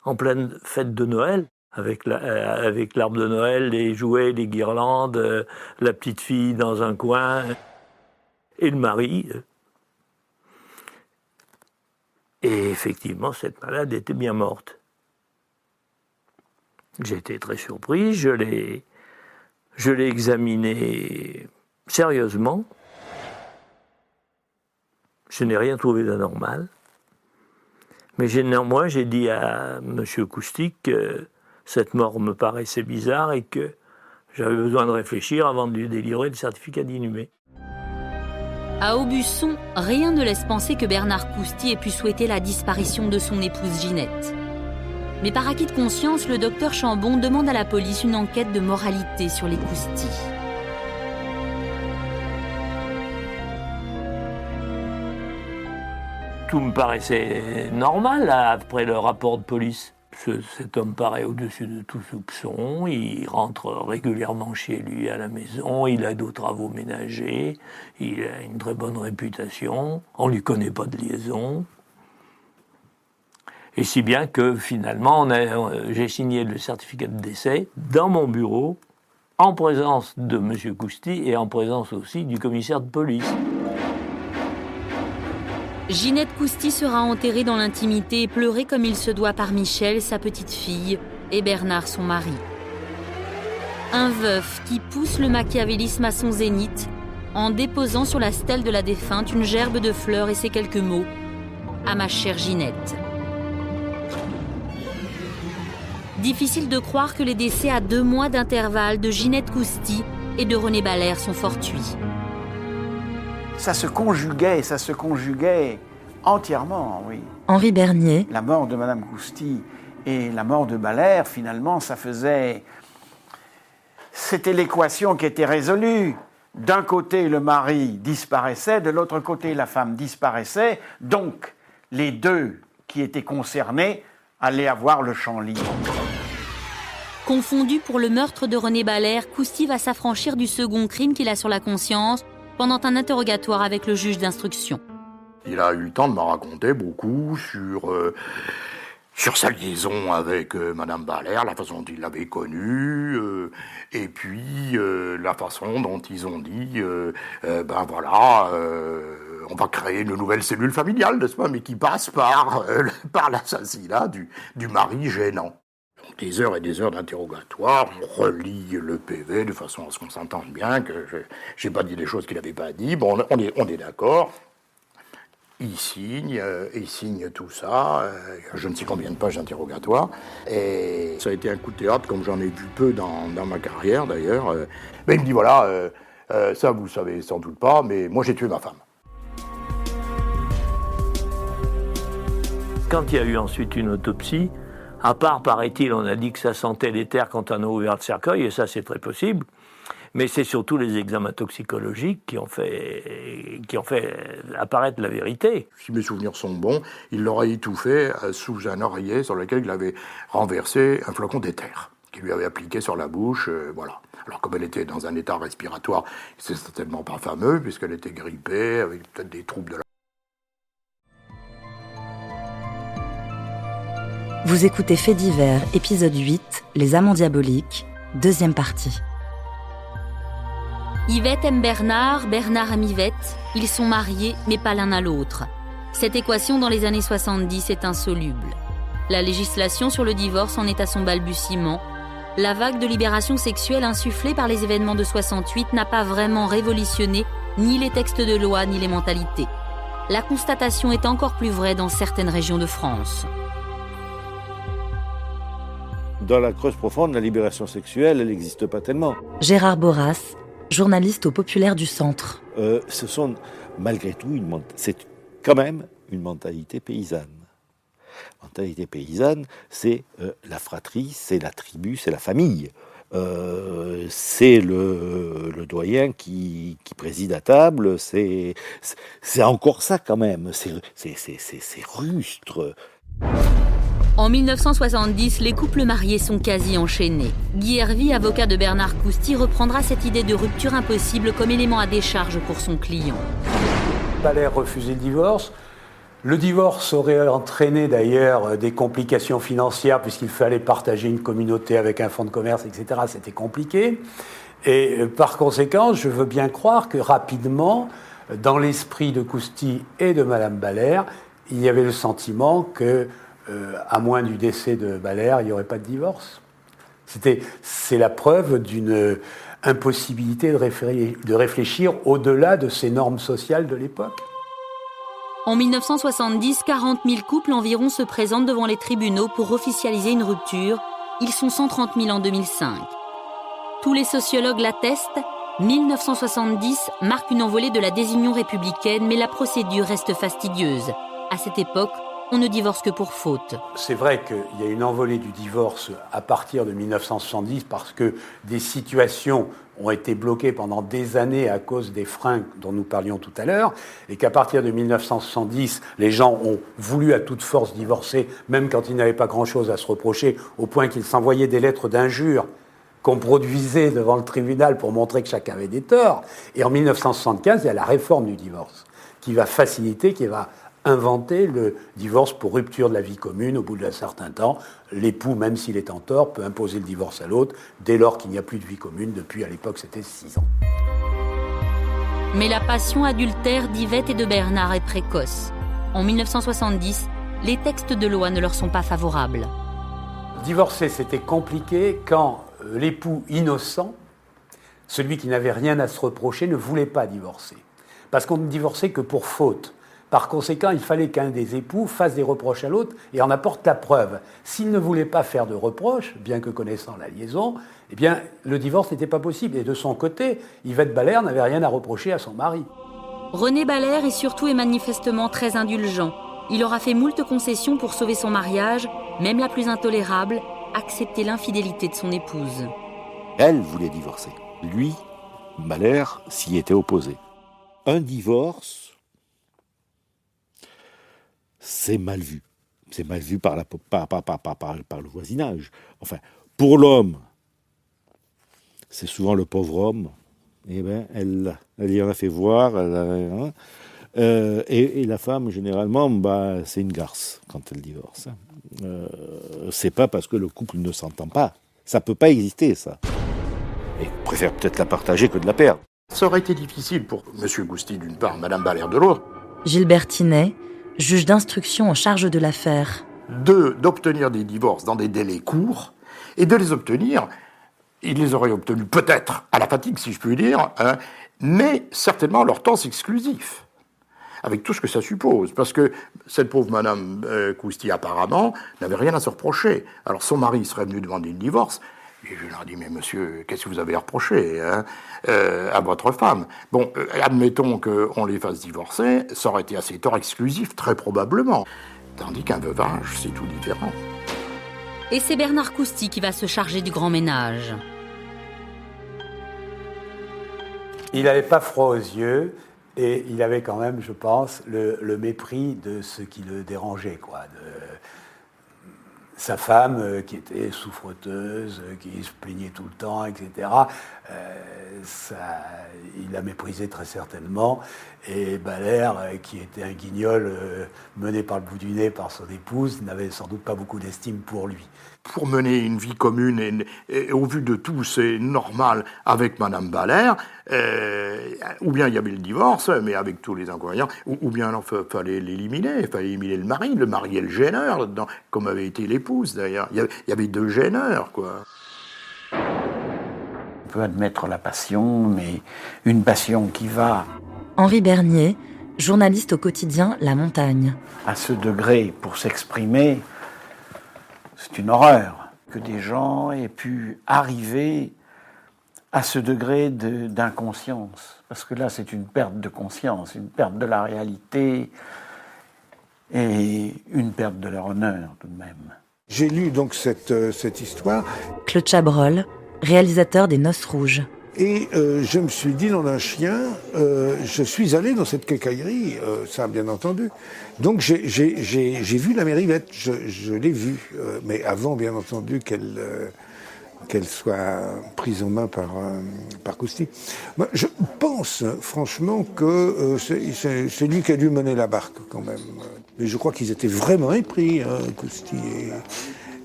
en pleine fête de Noël, avec l'arbre de Noël, les jouets, les guirlandes, la petite fille dans un coin, et le mari. Et effectivement, cette malade était bien morte. J'ai été très surpris, je l'ai examinée sérieusement. Je n'ai rien trouvé d'anormal. Mais néanmoins, j'ai dit à M. Cousty que cette mort me paraissait bizarre et que j'avais besoin de réfléchir avant de lui délivrer le certificat d'inhumé. À Aubusson, rien ne laisse penser que Bernard Cousty ait pu souhaiter la disparition de son épouse Ginette. Mais par acquis de conscience, le docteur Chambon demande à la police une enquête de moralité sur les Cousty. Tout me paraissait normal après le rapport de police. Cet homme paraît au-dessus de tout soupçon, il rentre régulièrement chez lui à la maison, il aide aux travaux ménagers, il a une très bonne réputation, on ne lui connaît pas de liaison. Et si bien que finalement, j'ai signé le certificat de décès dans mon bureau, en présence de M. Cousty et en présence aussi du commissaire de police. Ginette Cousty sera enterrée dans l'intimité et pleurée comme il se doit par Michèle, sa petite fille, et Bernard, son mari. Un veuf qui pousse le machiavélisme à son zénith en déposant sur la stèle de la défunte une gerbe de fleurs et ces quelques mots « À ma chère Ginette ». Difficile de croire que les décès à 2 mois d'intervalle de Ginette Cousty et de René Balaire sont fortuits. Ça se conjuguait entièrement, oui. Henri Bernier. La mort de Madame Cousty et la mort de Balaire, finalement, c'était l'équation qui était résolue. D'un côté, le mari disparaissait, de l'autre côté, la femme disparaissait. Donc, les deux qui étaient concernés allaient avoir le champ libre. Confondu pour le meurtre de René Balaire, Cousty va s'affranchir du second crime qu'il a sur la conscience pendant un interrogatoire avec le juge d'instruction. Il a eu le temps de me raconter beaucoup sur sa liaison avec Madame Balaire, la façon dont il l'avait connue, et puis la façon dont ils ont dit, on va créer une nouvelle cellule familiale, n'est-ce pas, mais qui passe par l'assassinat du mari gênant. Donc, des heures et des heures d'interrogatoire, on relit le PV de façon à ce qu'on s'entende bien, que j'ai pas dit des choses qu'il n'avait pas dit. Bon, on est d'accord. Il signe tout ça, je ne sais combien de pages d'interrogatoire, et ça a été un coup de théâtre comme j'en ai vu peu dans ma carrière d'ailleurs. Mais il me dit voilà, ça vous le savez sans doute pas, mais moi j'ai tué ma femme. Quand il y a eu ensuite une autopsie, à part, paraît-il, on a dit que ça sentait l'éther quand on a ouvert le cercueil, et ça c'est très possible. Mais c'est surtout les examens toxicologiques qui ont fait apparaître la vérité. Si mes souvenirs sont bons, il l'aurait étouffé sous un oreiller sur lequel il avait renversé un flacon d'éther qu'il lui avait appliqué sur la bouche, voilà. Alors comme elle était dans un état respiratoire, c'est certainement pas fameux, puisqu'elle était grippée, avec peut-être des troubles de la... Vous écoutez Faits divers, épisode 8, Les amants diaboliques, deuxième partie. Yvette aime Bernard, Bernard aime Yvette. Ils sont mariés, mais pas l'un à l'autre. Cette équation dans les années 70 est insoluble. La législation sur le divorce en est à son balbutiement. La vague de libération sexuelle insufflée par les événements de 68 n'a pas vraiment révolutionné ni les textes de loi ni les mentalités. La constatation est encore plus vraie dans certaines régions de France. Dans la Creuse profonde, la libération sexuelle, elle n'existe pas tellement. Gérard Boras, journaliste au Populaire du Centre. Ce sont malgré tout, c'est quand même une mentalité paysanne. Mentalité paysanne, c'est la fratrie, c'est la tribu, c'est la famille. C'est le doyen qui préside à table, c'est encore ça quand même, c'est rustre. En 1970, les couples mariés sont quasi enchaînés. Guy Hervy, avocat de Bernard Cousty, reprendra cette idée de rupture impossible comme élément à décharge pour son client. Balaire refusait le divorce. Le divorce aurait entraîné d'ailleurs des complications financières puisqu'il fallait partager une communauté avec un fonds de commerce, etc. C'était compliqué. Et par conséquent, je veux bien croire que rapidement, dans l'esprit de Cousty et de Madame Balaire, il y avait le sentiment que à moins du décès de Balaire, il n'y aurait pas de divorce. C'est la preuve d'une impossibilité de réfléchir au-delà de ces normes sociales de l'époque. En 1970, 40 000 couples environ se présentent devant les tribunaux pour officialiser une rupture. Ils sont 130 000 en 2005. Tous les sociologues l'attestent, 1970 marque une envolée de la désunion républicaine, mais la procédure reste fastidieuse. À cette époque, on ne divorce que pour faute. C'est vrai qu'il y a une envolée du divorce à partir de 1970 parce que des situations ont été bloquées pendant des années à cause des freins dont nous parlions tout à l'heure, et qu'à partir de 1970, les gens ont voulu à toute force divorcer, même quand ils n'avaient pas grand-chose à se reprocher, au point qu'ils s'envoyaient des lettres d'injures qu'on produisait devant le tribunal pour montrer que chacun avait des torts. Et en 1975, il y a la réforme du divorce qui va faciliter, qui va inventer le divorce pour rupture de la vie commune. Au bout d'un certain temps, l'époux, même s'il est en tort, peut imposer le divorce à l'autre dès lors qu'il n'y a plus de vie commune. Depuis, à l'époque, c'était 6 ans. Mais la passion adultère d'Yvette et de Bernard est précoce. En 1970, les textes de loi ne leur sont pas favorables. Divorcer, c'était compliqué quand l'époux innocent, celui qui n'avait rien à se reprocher, ne voulait pas divorcer. Parce qu'on ne divorçait que pour faute. Par conséquent, il fallait qu'un des époux fasse des reproches à l'autre et en apporte la preuve. S'il ne voulait pas faire de reproches, bien que connaissant la liaison, eh bien, le divorce n'était pas possible. Et de son côté, Yvette Ballaire n'avait rien à reprocher à son mari. René Ballaire est surtout et manifestement très indulgent. Il aura fait moult concessions pour sauver son mariage, même la plus intolérable, accepter l'infidélité de son épouse. Elle voulait divorcer. Lui, Ballaire, s'y était opposé. Un divorce, c'est mal vu. C'est mal vu par le voisinage. Enfin, pour l'homme, c'est souvent le pauvre homme. Eh ben, elle y en a fait voir. Et la femme, généralement, c'est une garce quand elle divorce. C'est pas parce que le couple ne s'entend pas. Ça peut pas exister, ça. Et préfère peut-être la partager que de la perdre. Ça aurait été difficile pour M. Gousty d'une part, Mme Ballaire de l'autre. Gilbert Tinet, juge d'instruction en charge de l'affaire. D'obtenir des divorces dans des délais courts et de les obtenir, il les aurait obtenus peut-être à la fatigue, si je puis dire, hein, mais certainement à leur temps exclusif, avec tout ce que ça suppose. Parce que cette pauvre Mme Gousty, apparemment, n'avait rien à se reprocher. Alors son mari serait venu demander le divorce. Et je leur dis, mais monsieur, qu'est-ce que vous avez à reprocher à votre femme? Bon, admettons qu'on les fasse divorcer, ça aurait été à ses torts exclusifs, très probablement. Tandis qu'un veuvage, c'est tout différent. Et c'est Bernard Cousty qui va se charger du grand ménage. Il n'avait pas froid aux yeux, et il avait quand même, je pense, le mépris de ce qui le dérangeait, quoi. Sa femme, qui était souffreteuse, qui se plaignait tout le temps, etc., il la méprisait très certainement. Et Ballaire, qui était un guignol mené par le bout du nez par son épouse, n'avait sans doute pas beaucoup d'estime pour lui. Pour mener une vie commune, et au vu de tout, c'est normal avec Mme Ballaire, ou bien il y avait le divorce, mais avec tous les inconvénients, ou bien il fallait l'éliminer, il fallait éliminer le mari est le gêneur là-dedans, comme avait été l'épouse d'ailleurs. Il y avait deux gêneurs, quoi. On peut admettre la passion, mais une passion qui va... Henri Bernier, journaliste au quotidien La Montagne. À ce degré, pour s'exprimer, c'est une horreur que des gens aient pu arriver à ce degré d'inconscience. Parce que là, c'est une perte de conscience, une perte de la réalité et une perte de leur honneur, tout de même. J'ai lu donc cette histoire. Claude Chabrol, réalisateur des Noces Rouges. Et je me suis dit, dans un chien, je suis allé dans cette quincaillerie, ça bien entendu. Donc j'ai vu la mère Yvette, je l'ai vue, mais avant bien entendu qu'elle soit prise en main par Cousty. Moi, je pense franchement que c'est lui qui a dû mener la barque quand même. Mais je crois qu'ils étaient vraiment épris, Cousty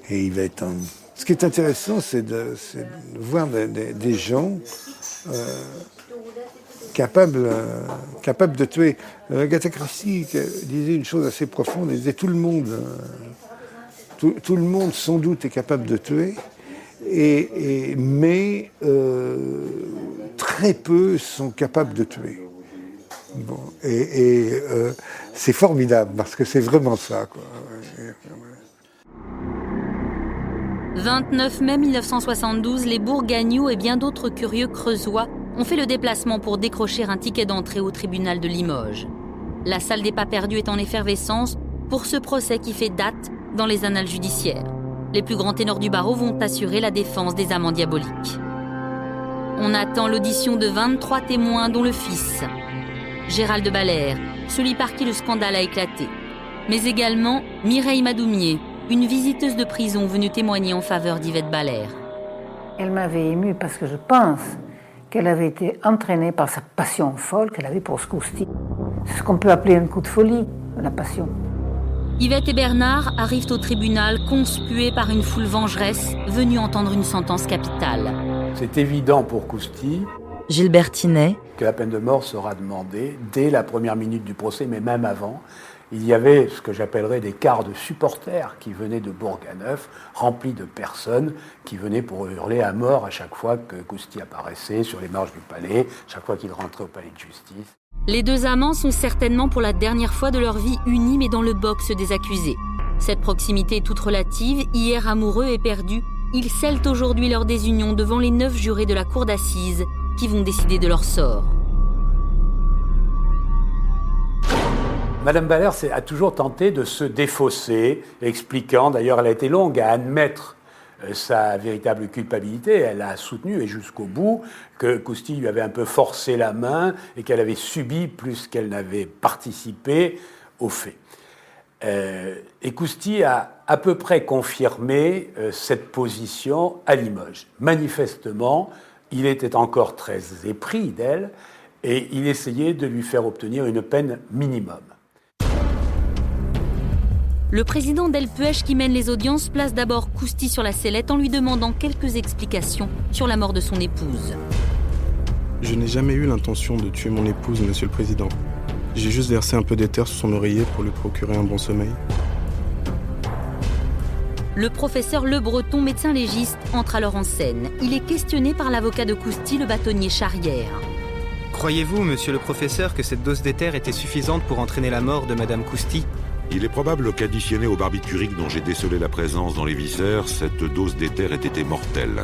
et Yvette. Hein. Ce qui est intéressant, c'est de voir des gens capables de tuer. Agatha Christie disait une chose assez profonde, elle disait tout le monde sans doute est capable de tuer, mais très peu sont capables de tuer. Bon, c'est formidable, parce que c'est vraiment ça, quoi. 29 mai 1972, les Bourgagnoux et bien d'autres curieux creusois ont fait le déplacement pour décrocher un ticket d'entrée au tribunal de Limoges. La salle des pas perdus est en effervescence pour ce procès qui fait date dans les annales judiciaires. Les plus grands ténors du barreau vont assurer la défense des amants diaboliques. On attend l'audition de 23 témoins, dont le fils, Gérald de Ballaire, celui par qui le scandale a éclaté, mais également Mireille Madoumier, une visiteuse de prison venue témoigner en faveur d'Yvette Ballaire. Elle m'avait émue parce que je pense qu'elle avait été entraînée par sa passion folle qu'elle avait pour Cousty. C'est ce qu'on peut appeler un coup de folie, la passion. Yvette et Bernard arrivent au tribunal conspués par une foule vengeresse venue entendre une sentence capitale. C'est évident pour Cousty, Gilbert Tinet, que la peine de mort sera demandée dès la première minute du procès, mais même avant. il y avait ce que j'appellerais des cars de supporters qui venaient de Bourganeuf, remplis de personnes qui venaient pour hurler à mort à chaque fois que Cousty apparaissait sur les marches du palais, chaque fois qu'il rentrait au palais de justice. Les deux amants sont certainement pour la dernière fois de leur vie unis mais dans le box des accusés. Cette proximité est toute relative, hier amoureux et perdus, ils scellent aujourd'hui leur désunion devant les 9 jurés de la cour d'assises qui vont décider de leur sort. Madame Baller a toujours tenté de se défausser, expliquant, d'ailleurs elle a été longue à admettre sa véritable culpabilité, elle a soutenu, et jusqu'au bout, que Cousty lui avait un peu forcé la main et qu'elle avait subi plus qu'elle n'avait participé aux faits. Et Cousty a à peu près confirmé cette position à Limoges. Manifestement, il était encore très épris d'elle et il essayait de lui faire obtenir une peine minimum. Le président Delpech, qui mène les audiences, place d'abord Cousty sur la sellette en lui demandant quelques explications sur la mort de son épouse. Je n'ai jamais eu l'intention de tuer mon épouse, monsieur le président. J'ai juste versé un peu d'éther sous son oreiller pour lui procurer un bon sommeil. Le professeur Le Breton, médecin légiste, entre alors en scène. Il est questionné par l'avocat de Cousty, le bâtonnier Charrière. Croyez-vous, monsieur le professeur, que cette dose d'éther était suffisante pour entraîner la mort de madame Cousty ? Il est probable qu'additionné au barbiturique dont j'ai décelé la présence dans les viscères, cette dose d'éther ait été mortelle.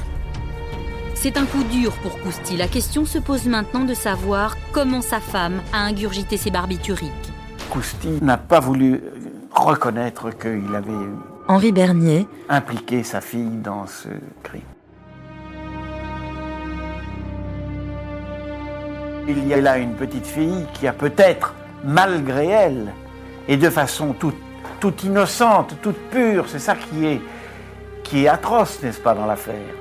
C'est un coup dur pour Cousty. La question se pose maintenant de savoir comment sa femme a ingurgité ses barbituriques. Cousty n'a pas voulu reconnaître qu'il avait Henri Bernier impliqué sa fille dans ce crime. Il y a là une petite fille qui a peut-être, malgré elle, et de façon toute innocente, toute pure, c'est ça qui est atroce, n'est-ce pas, dans l'affaire,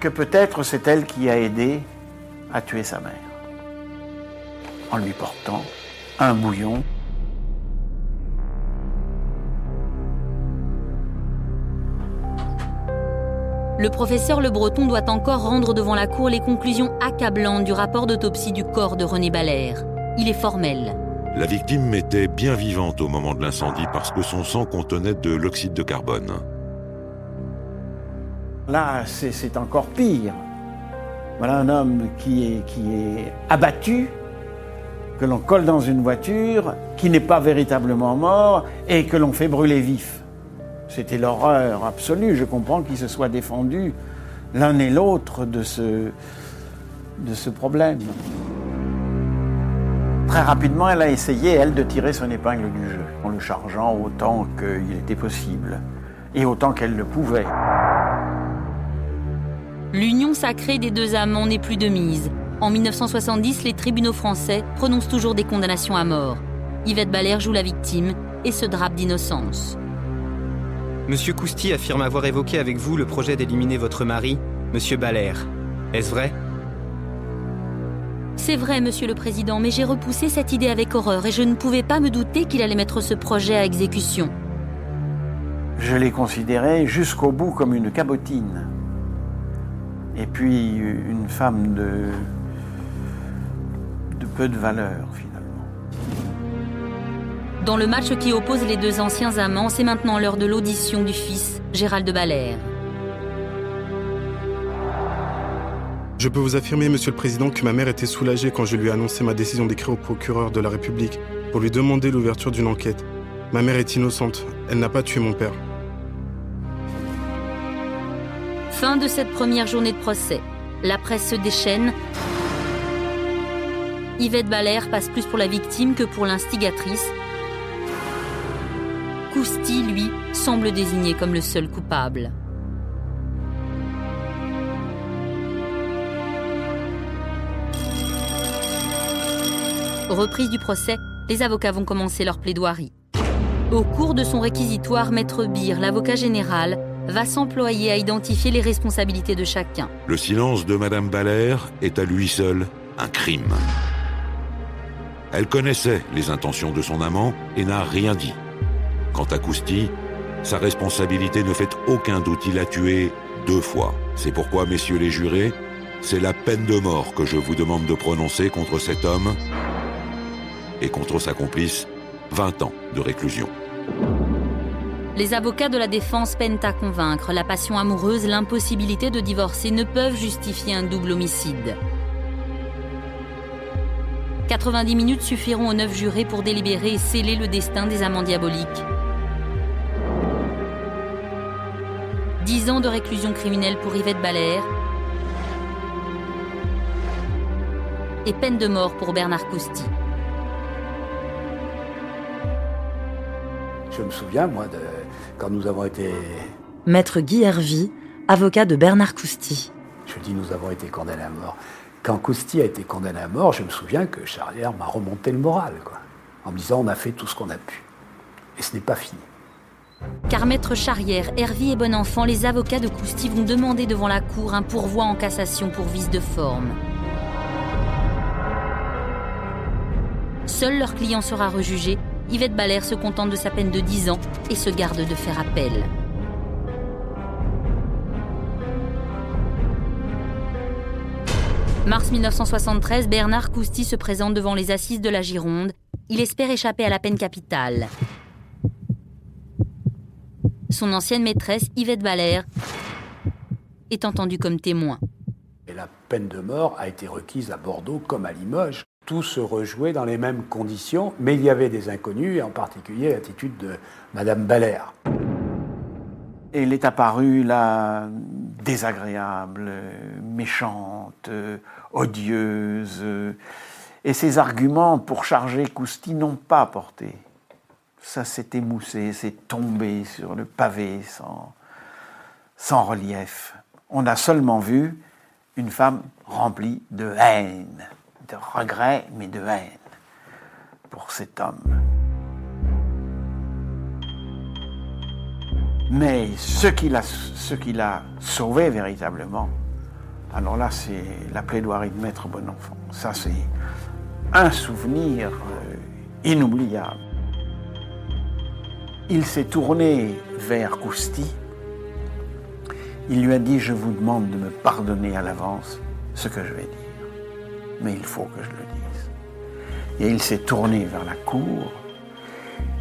que peut-être c'est elle qui a aidé à tuer sa mère, en lui portant un bouillon. Le professeur Le Breton doit encore rendre devant la cour les conclusions accablantes du rapport d'autopsie du corps de René Baller. Il est formel. La victime était bien vivante au moment de l'incendie parce que son sang contenait de l'oxyde de carbone. Là, c'est encore pire. Voilà un homme qui est abattu, que l'on colle dans une voiture, qui n'est pas véritablement mort et que l'on fait brûler vif. C'était l'horreur absolue. Je comprends qu'ils se soient défendus l'un et l'autre de ce problème. Très rapidement, elle a essayé, elle, de tirer son épingle du jeu, en le chargeant autant qu'il était possible et autant qu'elle le pouvait. L'union sacrée des deux amants n'est plus de mise. En 1970, les tribunaux français prononcent toujours des condamnations à mort. Yvette Baller joue la victime et se drape d'innocence. Monsieur Cousty affirme avoir évoqué avec vous le projet d'éliminer votre mari, monsieur Baller. Est-ce vrai ? C'est vrai, monsieur le président, mais j'ai repoussé cette idée avec horreur et je ne pouvais pas me douter qu'il allait mettre ce projet à exécution. Je l'ai considéré jusqu'au bout comme une cabotine. Et puis une femme de peu de valeur, finalement. Dans le match qui oppose les deux anciens amants, c'est maintenant l'heure de l'audition du fils, Gérald de Baller. Je peux vous affirmer, monsieur le président, que ma mère était soulagée quand je lui ai annoncé ma décision d'écrire au procureur de la République pour lui demander l'ouverture d'une enquête. Ma mère est innocente, elle n'a pas tué mon père. Fin de cette première journée de procès. La presse se déchaîne. Yvette Baller passe plus pour la victime que pour l'instigatrice. Cousty, lui, semble désigné comme le seul coupable. Reprise du procès, les avocats vont commencer leur plaidoirie. Au cours de son réquisitoire, Maître Beer, l'avocat général, va s'employer à identifier les responsabilités de chacun. Le silence de Madame Baller est à lui seul un crime. Elle connaissait les intentions de son amant et n'a rien dit. Quant à Cousty, sa responsabilité ne fait aucun doute, il a tué 2 fois. C'est pourquoi, messieurs les jurés, c'est la peine de mort que je vous demande de prononcer contre cet homme et contre sa complice, 20 ans de réclusion. Les avocats de la défense peinent à convaincre. La passion amoureuse, l'impossibilité de divorcer ne peuvent justifier un double homicide. 90 minutes suffiront aux 9 jurés pour délibérer et sceller le destin des amants diaboliques. 10 ans de réclusion criminelle pour Yvette Balaire et peine de mort pour Bernard Cousty. Je me souviens, moi, quand nous avons été... Maître Guy Hervy, avocat de Bernard Cousty. Je dis nous avons été condamnés à mort. Quand Cousty a été condamné à mort, je me souviens que Charrière m'a remonté le moral, quoi, en me disant on a fait tout ce qu'on a pu. Et ce n'est pas fini. Car maître Charrière, Hervy et Bonenfant, les avocats de Cousty vont demander devant la cour un pourvoi en cassation pour vice de forme. Seul leur client sera rejugé. Yvette Balaire se contente de sa peine de 10 ans et se garde de faire appel. Mars 1973, Bernard Cousty se présente devant les assises de la Gironde. Il espère échapper à la peine capitale. Son ancienne maîtresse, Yvette Balaire, est entendue comme témoin. Et la peine de mort a été requise à Bordeaux comme à Limoges. Tout se rejouait dans les mêmes conditions, mais il y avait des inconnus, et en particulier l'attitude de Madame Balaire. Et elle est apparue là, désagréable, méchante, odieuse. Et ses arguments pour charger Cousty n'ont pas porté. Ça s'est émoussé, c'est tombé sur le pavé sans relief. On a seulement vu une femme remplie de haine, de regret, mais de haine pour cet homme. Mais ce qui l'a sauvé véritablement, alors là, c'est la plaidoirie de Maître Bonenfant. Ça, c'est un souvenir inoubliable. Il s'est tourné vers Cousty. Il lui a dit « Je vous demande de me pardonner à l'avance ce que je vais dire. Mais il faut que je le dise. » Et il s'est tourné vers la cour.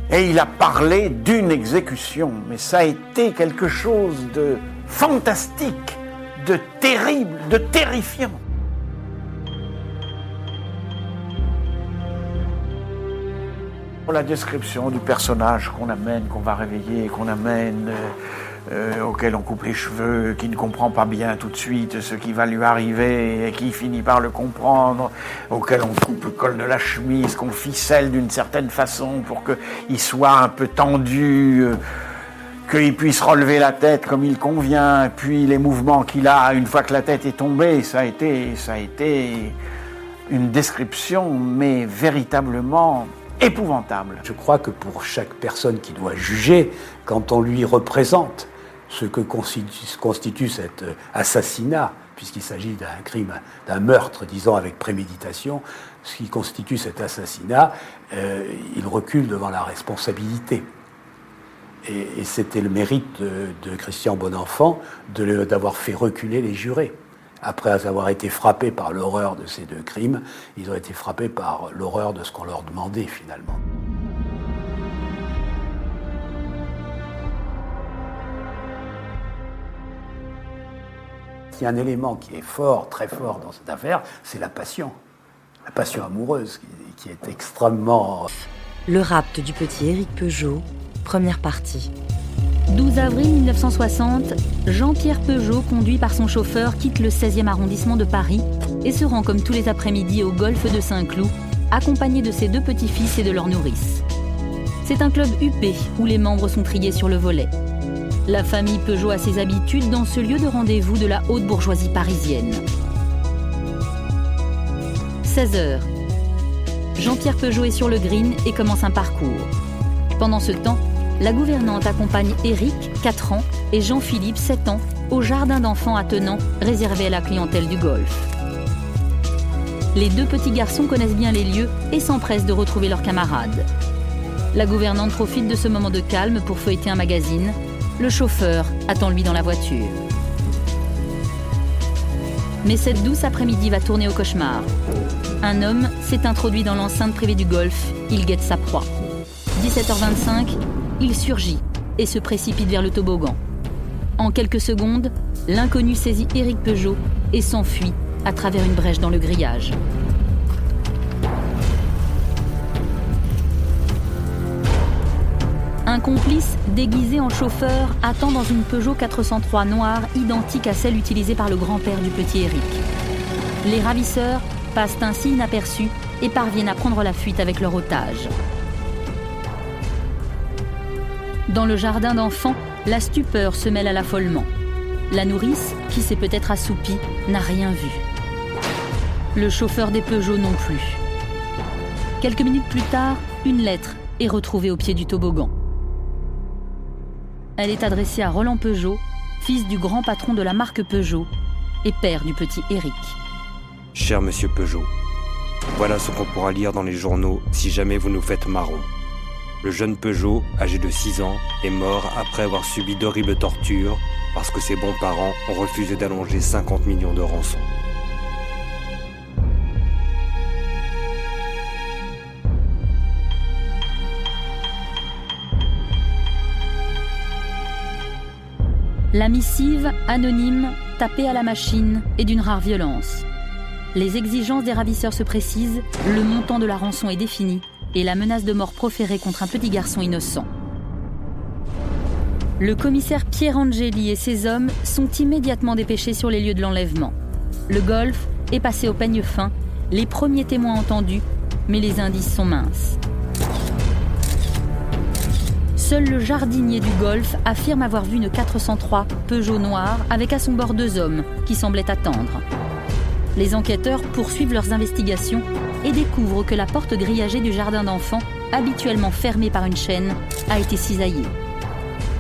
Et il a parlé d'une exécution. Mais ça a été quelque chose de fantastique, de terrible, de terrifiant. La description du personnage qu'on amène, qu'on va réveiller, qu'on amène, auquel on coupe les cheveux, qui ne comprend pas bien tout de suite ce qui va lui arriver et qui finit par le comprendre, auquel on coupe le col de la chemise, qu'on ficelle d'une certaine façon pour qu'il soit un peu tendu, qu'il puisse relever la tête comme il convient, et puis les mouvements qu'il a une fois que la tête est tombée, ça a été une description, mais véritablement épouvantable. Je crois que pour chaque personne qui doit juger, quand on lui représente ce que constitue cet assassinat, puisqu'il s'agit d'un crime, d'un meurtre, disons, avec préméditation, ce qui constitue cet assassinat, il recule devant la responsabilité. Et c'était le mérite de Christian Bonenfant d'avoir fait reculer les jurés. Après avoir été frappés par l'horreur de ces deux crimes, ils ont été frappés par l'horreur de ce qu'on leur demandait finalement. Il y a un élément qui est fort, très fort dans cette affaire, c'est la passion amoureuse qui est extrêmement... Le rapt du petit Éric Peugeot, première partie. 12 avril 1960, Jean-Pierre Peugeot, conduit par son chauffeur, quitte le 16e arrondissement de Paris et se rend comme tous les après-midi au golf de Saint-Cloud, accompagné de ses deux petits-fils et de leur nourrice. C'est un club huppé où les membres sont triés sur le volet. La famille Peugeot a ses habitudes dans ce lieu de rendez-vous de la haute bourgeoisie parisienne. 16h. Jean-Pierre Peugeot est sur le green et commence un parcours. Pendant ce temps, la gouvernante accompagne Éric, 4 ans, et Jean-Philippe, 7 ans, au jardin d'enfants attenant réservé à la clientèle du golf. Les deux petits garçons connaissent bien les lieux et s'empressent de retrouver leurs camarades. La gouvernante profite de ce moment de calme pour feuilleter un magazine. Le chauffeur attend lui dans la voiture. Mais cette douce après-midi va tourner au cauchemar. Un homme s'est introduit dans l'enceinte privée du golf. Il guette sa proie. 17h25, il surgit et se précipite vers le toboggan. En quelques secondes, l'inconnu saisit Éric Peugeot et s'enfuit à travers une brèche dans le grillage. Un complice déguisé en chauffeur attend dans une Peugeot 403 noire identique à celle utilisée par le grand-père du petit Éric. Les ravisseurs passent ainsi inaperçus et parviennent à prendre la fuite avec leur otage. Dans le jardin d'enfants, la stupeur se mêle à l'affolement. La nourrice, qui s'est peut-être assoupie, n'a rien vu. Le chauffeur des Peugeot non plus. Quelques minutes plus tard, une lettre est retrouvée au pied du toboggan. Elle est adressée à Roland Peugeot, fils du grand patron de la marque Peugeot et père du petit Éric. Cher monsieur Peugeot, voilà ce qu'on pourra lire dans les journaux si jamais vous nous faites marron. Le jeune Peugeot, âgé de 6 ans, est mort après avoir subi d'horribles tortures parce que ses bons parents ont refusé d'allonger 50 millions de rançons. La missive, anonyme, tapée à la machine, est d'une rare violence. Les exigences des ravisseurs se précisent, le montant de la rançon est défini et la menace de mort proférée contre un petit garçon innocent. Le commissaire Pierre Angeli et ses hommes sont immédiatement dépêchés sur les lieux de l'enlèvement. Le Golf est passé au peigne fin, les premiers témoins entendus, mais les indices sont minces. Seul le jardinier du Golf affirme avoir vu une 403 Peugeot noire avec à son bord 2 hommes qui semblaient attendre. Les enquêteurs poursuivent leurs investigations et découvrent que la porte grillagée du jardin d'enfants, habituellement fermée par une chaîne, a été cisaillée.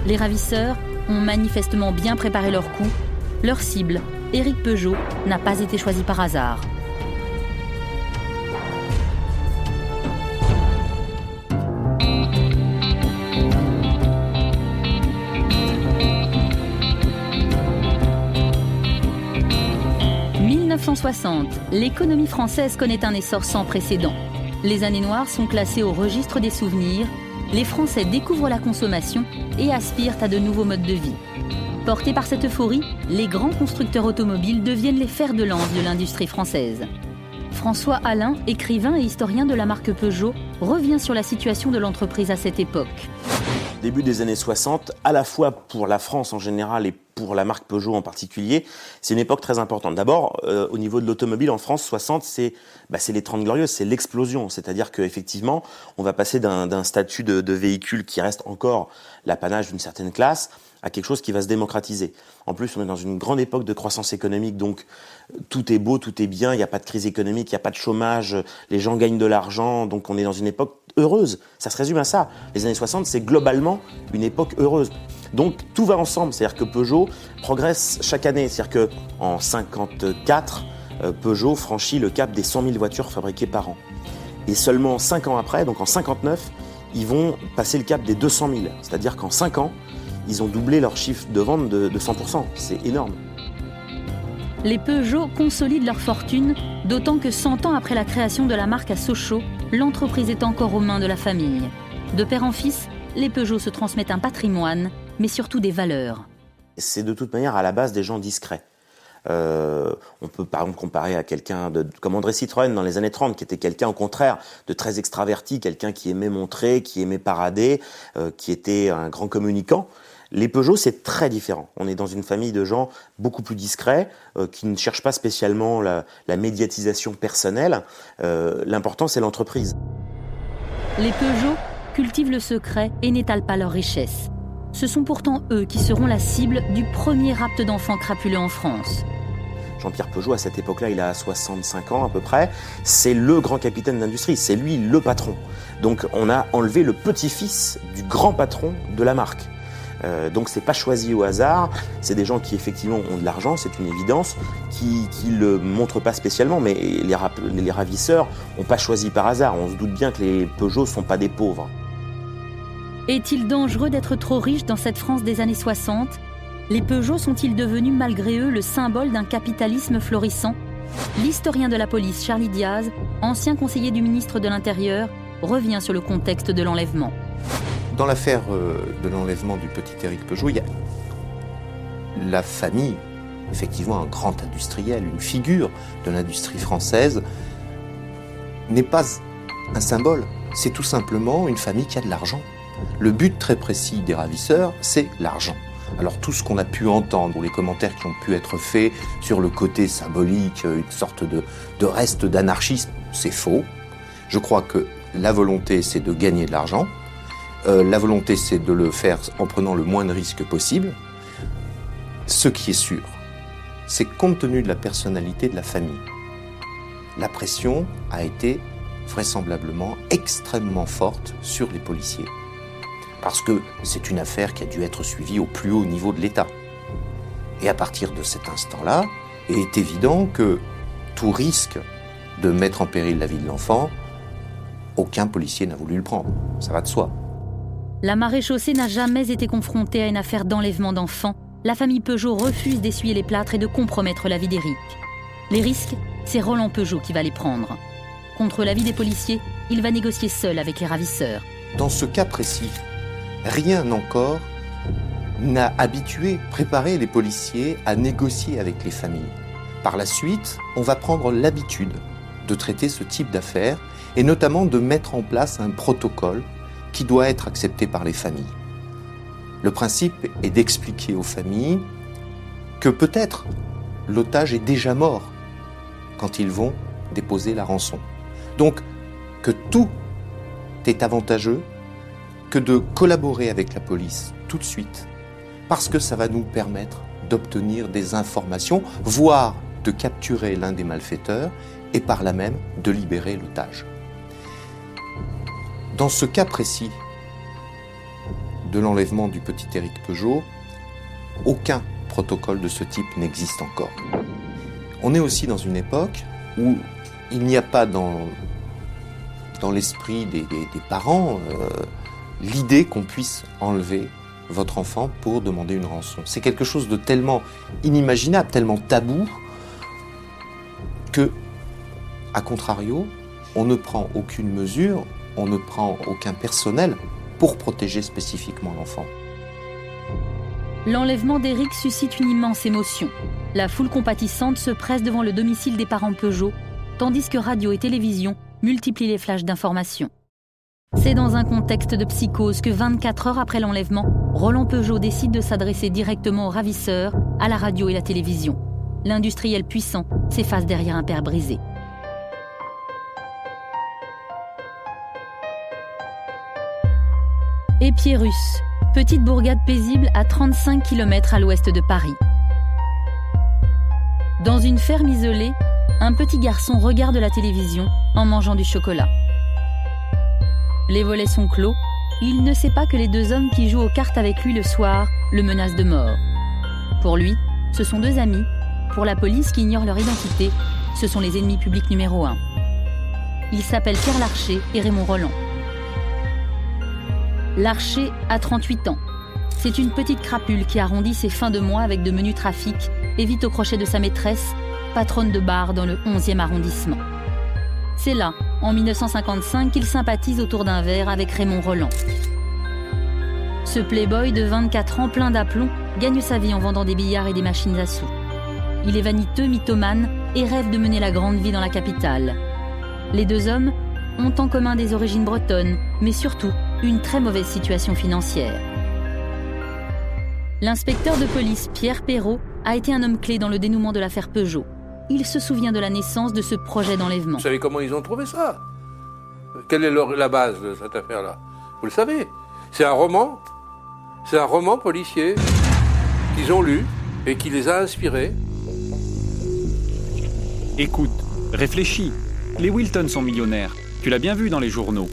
Les ravisseurs ont manifestement bien préparé leur coup. Leur cible, Éric Peugeot, n'a pas été choisi par hasard. « 1960, l'économie française connaît un essor sans précédent. Les années noires sont classées au registre des souvenirs. Les Français découvrent la consommation et aspirent à de nouveaux modes de vie. Portés par cette euphorie, les grands constructeurs automobiles deviennent les fers de lance de l'industrie française. François Alain, écrivain et historien de la marque Peugeot, revient sur la situation de l'entreprise à cette époque. Début des années 60, à la fois pour la France en général et pour la marque Peugeot en particulier, c'est une époque très importante. D'abord, au niveau de l'automobile en France, 60, c'est les 30 Glorieuses, c'est l'explosion. C'est-à-dire qu'effectivement, on va passer d'un statut de véhicule qui reste encore l'apanage d'une certaine classe à quelque chose qui va se démocratiser. En plus, on est dans une grande époque de croissance économique, donc tout est beau, tout est bien, il n'y a pas de crise économique, il n'y a pas de chômage, les gens gagnent de l'argent, donc on est dans une époque heureuse. Ça se résume à ça. Les années 60, c'est globalement une époque heureuse. Donc tout va ensemble, c'est-à-dire que Peugeot progresse chaque année. C'est-à-dire qu'en 54, Peugeot franchit le cap des 100 000 voitures fabriquées par an. Et seulement 5 ans après, donc en 59, ils vont passer le cap des 200 000. C'est-à-dire qu'en 5 ans, ils ont doublé leur chiffre de vente de 100%. C'est énorme. Les Peugeot consolident leur fortune, d'autant que 100 ans après la création de la marque à Sochaux, l'entreprise est encore aux mains de la famille. De père en fils, les Peugeot se transmettent un patrimoine, mais surtout des valeurs. C'est de toute manière à la base des gens discrets. On peut par exemple comparer à quelqu'un comme André Citroën dans les années 30, qui était quelqu'un au contraire de très extraverti, quelqu'un qui aimait montrer, qui aimait parader, qui était un grand communicant. Les Peugeot, c'est très différent. On est dans une famille de gens beaucoup plus discrets, qui ne cherchent pas spécialement la médiatisation personnelle. L'important, c'est l'entreprise. Les Peugeot cultivent le secret et n'étalent pas leur richesse. Ce sont pourtant eux qui seront la cible du premier rapt d'enfants crapuleux en France. Jean-Pierre Peugeot, à cette époque-là, il a 65 ans à peu près. C'est le grand capitaine d'industrie, c'est lui le patron. Donc on a enlevé le petit-fils du grand patron de la marque. Donc c'est pas choisi au hasard, c'est des gens qui effectivement ont de l'argent, c'est une évidence, qui le montrent pas spécialement, mais les ravisseurs n'ont pas choisi par hasard. On se doute bien que les Peugeot sont pas des pauvres. Est-il dangereux d'être trop riche dans cette France des années 60 ? Les Peugeot sont-ils devenus malgré eux le symbole d'un capitalisme florissant ? L'historien de la police Charlie Diaz, ancien conseiller du ministre de l'Intérieur, revient sur le contexte de l'enlèvement. Dans l'affaire de l'enlèvement du petit Éric Peugeot, il y a la famille, effectivement un grand industriel, une figure de l'industrie française, n'est pas un symbole. C'est tout simplement une famille qui a de l'argent. Le but très précis des ravisseurs, c'est l'argent. Alors tout ce qu'on a pu entendre, ou les commentaires qui ont pu être faits sur le côté symbolique, une sorte de reste d'anarchisme, c'est faux. Je crois que la volonté, c'est de gagner de l'argent. La volonté, c'est de le faire en prenant le moins de risques possible. Ce qui est sûr, c'est que compte tenu de la personnalité de la famille, la pression a été vraisemblablement extrêmement forte sur les policiers. Parce que c'est une affaire qui a dû être suivie au plus haut niveau de l'État. Et à partir de cet instant-là, il est évident que tout risque de mettre en péril la vie de l'enfant, aucun policier n'a voulu le prendre. Ça va de soi. La maréchaussée n'a jamais été confrontée à une affaire d'enlèvement d'enfants. La famille Peugeot refuse d'essuyer les plâtres et de compromettre la vie d'Éric. Les risques, c'est Roland Peugeot qui va les prendre. Contre l'avis des policiers, il va négocier seul avec les ravisseurs. Dans ce cas précis, rien encore n'a préparé les policiers à négocier avec les familles. Par la suite, on va prendre l'habitude de traiter ce type d'affaires et notamment de mettre en place un protocole qui doit être accepté par les familles. Le principe est d'expliquer aux familles que peut-être l'otage est déjà mort quand ils vont déposer la rançon. Donc, que tout est avantageux, que de collaborer avec la police tout de suite, parce que ça va nous permettre d'obtenir des informations, voire de capturer l'un des malfaiteurs et par là même de libérer l'otage. Dans ce cas précis de l'enlèvement du petit Éric Peugeot, aucun protocole de ce type n'existe encore. On est aussi dans une époque où il n'y a pas dans l'esprit des parents l'idée qu'on puisse enlever votre enfant pour demander une rançon. C'est quelque chose de tellement inimaginable, tellement tabou, que, à contrario, on ne prend aucune mesure, on ne prend aucun personnel pour protéger spécifiquement l'enfant. L'enlèvement d'Éric suscite une immense émotion. La foule compatissante se presse devant le domicile des parents Peugeot, tandis que radio et télévision multiplient les flashs d'informations. C'est dans un contexte de psychose que 24 heures après l'enlèvement, Roland Peugeot décide de s'adresser directement aux ravisseurs, à la radio et la télévision. L'industriel puissant s'efface derrière un père brisé. Épierus, petite bourgade paisible à 35 km à l'ouest de Paris. Dans une ferme isolée, un petit garçon regarde la télévision en mangeant du chocolat. Les volets sont clos, il ne sait pas que les deux hommes qui jouent aux cartes avec lui le soir le menacent de mort. Pour lui, ce sont deux amis. Pour la police qui ignore leur identité, ce sont les ennemis publics numéro 1. Ils s'appellent Pierre Larcher et Raymond Roland. Larcher a 38 ans. C'est une petite crapule qui arrondit ses fins de mois avec de menus trafics et vit au crochet de sa maîtresse, patronne de bar dans le 11e arrondissement. C'est là, en 1955, qu'il sympathise autour d'un verre avec Raymond Roland. Ce playboy de 24 ans plein d'aplomb gagne sa vie en vendant des billards et des machines à sous. Il est vaniteux, mythomane et rêve de mener la grande vie dans la capitale. Les deux hommes ont en commun des origines bretonnes, mais surtout une très mauvaise situation financière. L'inspecteur de police Pierre Perrault a été un homme clé dans le dénouement de l'affaire Peugeot. Il se souvient de la naissance de ce projet d'enlèvement. Vous savez comment ils ont trouvé ça? Quelle est la base de cette affaire-là? Vous le savez. C'est un roman policier qu'ils ont lu et qui les a inspirés. Écoute, réfléchis. Les Wilton sont millionnaires. Tu l'as bien vu dans les journaux.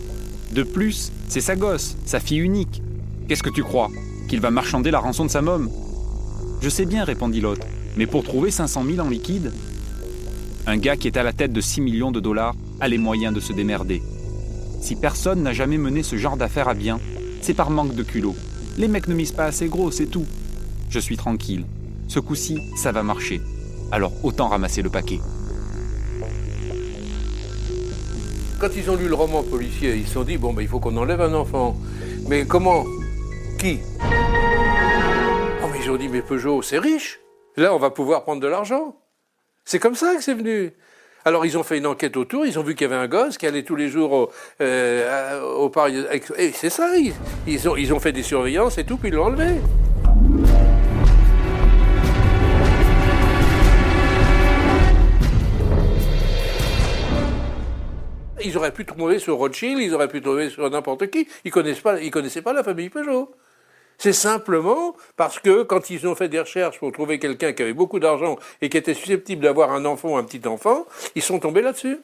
De plus, c'est sa gosse, sa fille unique. Qu'est-ce que tu crois? Qu'il va marchander la rançon de sa môme? Je sais bien, répondit l'autre. Mais pour trouver 500 000 en liquide? Un gars qui est à la tête de 6 millions de dollars a les moyens de se démerder. Si personne n'a jamais mené ce genre d'affaires à bien, c'est par manque de culot. Les mecs ne misent pas assez gros, c'est tout. Je suis tranquille. Ce coup-ci, ça va marcher. Alors autant ramasser le paquet. Quand ils ont lu le roman policier, ils se sont dit, bon, ben, il faut qu'on enlève un enfant. Mais comment? Qui? Oh, mais ils ont dit, mais Peugeot, c'est riche. Là, on va pouvoir prendre de l'argent. C'est comme ça que c'est venu. Alors, ils ont fait une enquête autour, ils ont vu qu'il y avait un gosse qui allait tous les jours au Paris. Et c'est ça, ils ont fait des surveillances et tout, puis ils l'ont enlevé. Ils auraient pu trouver sur Rothschild, ils auraient pu trouver sur n'importe qui. Ils connaissaient pas la famille Peugeot. C'est simplement parce que quand ils ont fait des recherches pour trouver quelqu'un qui avait beaucoup d'argent et qui était susceptible d'avoir un enfant ou un petit-enfant, ils sont tombés là-dessus.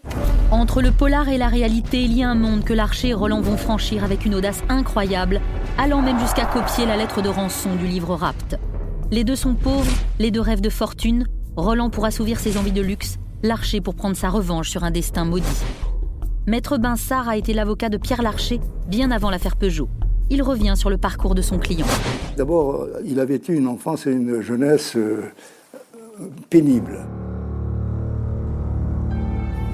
Entre le polar et la réalité, il y a un monde que Larcher et Roland vont franchir avec une audace incroyable, allant même jusqu'à copier la lettre de rançon du livre Rapt. Les deux sont pauvres, les deux rêvent de fortune, Roland pour assouvir ses envies de luxe, Larcher pour prendre sa revanche sur un destin maudit. Maître Binsart a été l'avocat de Pierre Larcher bien avant l'affaire Peugeot. Il revient sur le parcours de son client. D'abord, il avait eu une enfance et une jeunesse pénible.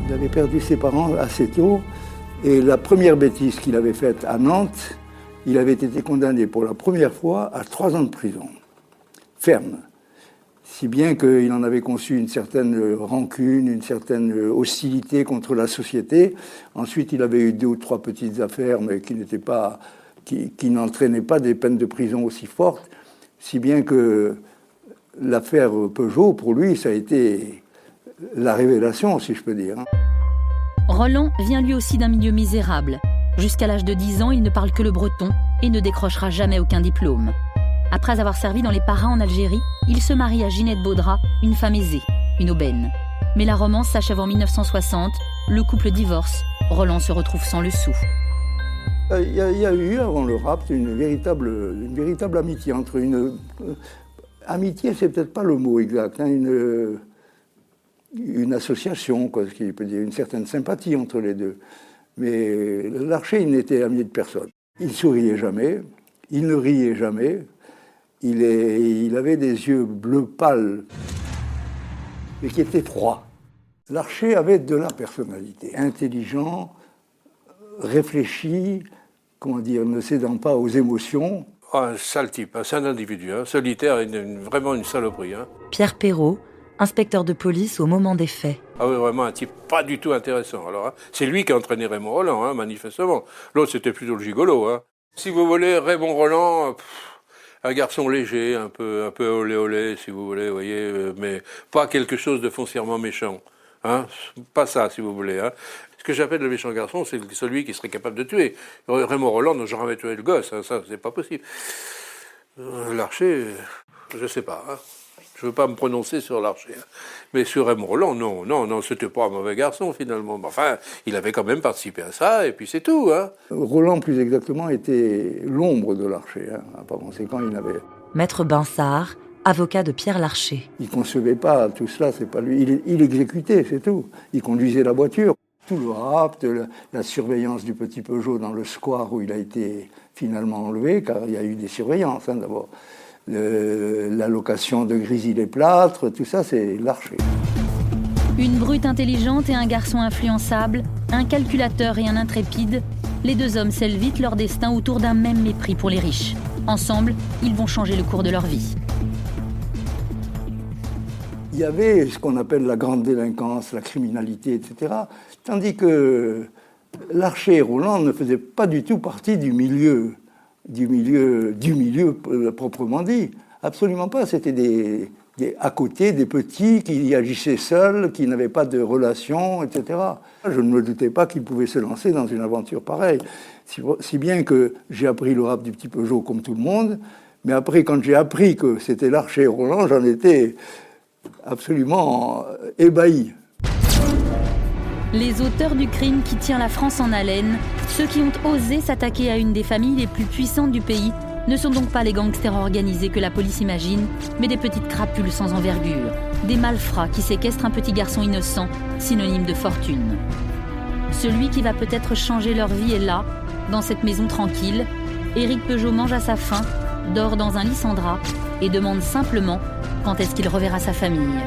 Il avait perdu ses parents assez tôt et la première bêtise qu'il avait faite à Nantes, il avait été condamné pour la première fois à 3 ans de prison, ferme. Si bien qu'il en avait conçu une certaine rancune, une certaine hostilité contre la société. Ensuite, il avait eu 2 ou 3 petites affaires, mais qui n'entraînaient pas des peines de prison aussi fortes, si bien que l'affaire Peugeot, pour lui, ça a été la révélation, si je peux dire. Roland vient lui aussi d'un milieu misérable. Jusqu'à l'âge de 10 ans, il ne parle que le breton et ne décrochera jamais aucun diplôme. Après avoir servi dans les paras en Algérie, il se marie à Ginette Baudrat, une femme aisée, une aubaine. Mais la romance s'achève en 1960, le couple divorce, Roland se retrouve sans le sou. Il y a eu, avant le Rapt, une véritable amitié entre amitié, c'est peut-être pas le mot exact, hein, une association, quoi, ce qui peut dire une certaine sympathie entre les deux. Mais Larcher, il n'était ami de personne. Il souriait jamais, il ne riait jamais, il avait des yeux bleus pâles, mais qui étaient froids. Larcher avait de la personnalité, intelligent, réfléchi, comment dire, ne cédant pas aux émotions. Oh, un sale type, c'est un individu, hein, solitaire, vraiment une saloperie. Hein. Pierre Perrault, inspecteur de police au moment des faits. Ah oui, vraiment un type pas du tout intéressant. Alors, hein, c'est lui qui a entraîné Raymond Roland, hein, manifestement. L'autre, c'était plutôt le gigolo. Hein. Si vous voulez, Raymond Roland, un garçon léger, un peu olé, si vous voulez, voyez, mais pas quelque chose de foncièrement méchant. Hein, pas ça, si vous voulez. Hein. Ce que j'appelle le méchant garçon, c'est celui qui serait capable de tuer. Raymond Roland n'a jamais tué le gosse, hein, ça, c'est pas possible. Larcher, je sais pas. Hein. Je ne veux pas me prononcer sur Larcher. Hein. Mais sur Raymond Roland, non, c'était pas un mauvais garçon, finalement. Enfin, il avait quand même participé à ça, et puis c'est tout. Hein. Roland, plus exactement, était l'ombre de Larcher. Hein. Par conséquent, il n'avait... Maître Binsart, avocat de Pierre Larcher. Il ne concevait pas tout cela, c'est pas lui. Il exécutait, c'est tout. Il conduisait la voiture. Tout le Rapt, la surveillance du petit Peugeot dans le square où il a été finalement enlevé, car il y a eu des surveillances, hein, d'abord. La location de Grésy-les-Plâtres, tout ça, c'est Larcher. Une brute intelligente et un garçon influençable, un calculateur et un intrépide, les deux hommes scellent vite leur destin autour d'un même mépris pour les riches. Ensemble, ils vont changer le cours de leur vie. Il y avait ce qu'on appelle la grande délinquance, la criminalité, etc. Tandis que Larcher et Roland ne faisaient pas du tout partie du milieu proprement dit. Absolument pas. C'était à côté des petits qui agissaient seuls, qui n'avaient pas de relations, etc. Je ne me doutais pas qu'ils pouvaient se lancer dans une aventure pareille. Si bien que j'ai appris le Rapt du petit Peugeot comme tout le monde, mais après, quand j'ai appris que c'était Larcher et Roland, j'en étais absolument ébahi. Les auteurs du crime qui tient la France en haleine, ceux qui ont osé s'attaquer à une des familles les plus puissantes du pays, ne sont donc pas les gangsters organisés que la police imagine, mais des petites crapules sans envergure, des malfrats qui séquestrent un petit garçon innocent, synonyme de fortune. Celui qui va peut-être changer leur vie est là, dans cette maison tranquille. Éric Peugeot mange à sa faim, dort dans un lit sans drap et demande simplement quand est-ce qu'il reverra sa famille.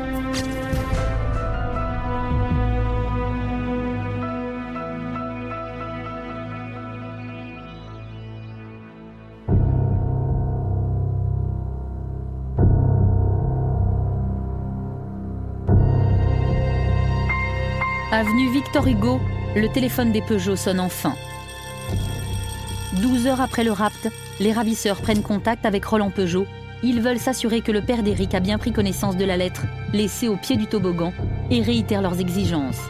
Avenue Victor Hugo, le téléphone des Peugeot sonne enfin. 12 heures après le rapt, les ravisseurs prennent contact avec Roland Peugeot. Ils veulent s'assurer que le père d'Éric a bien pris connaissance de la lettre laissée au pied du toboggan et réitèrent leurs exigences.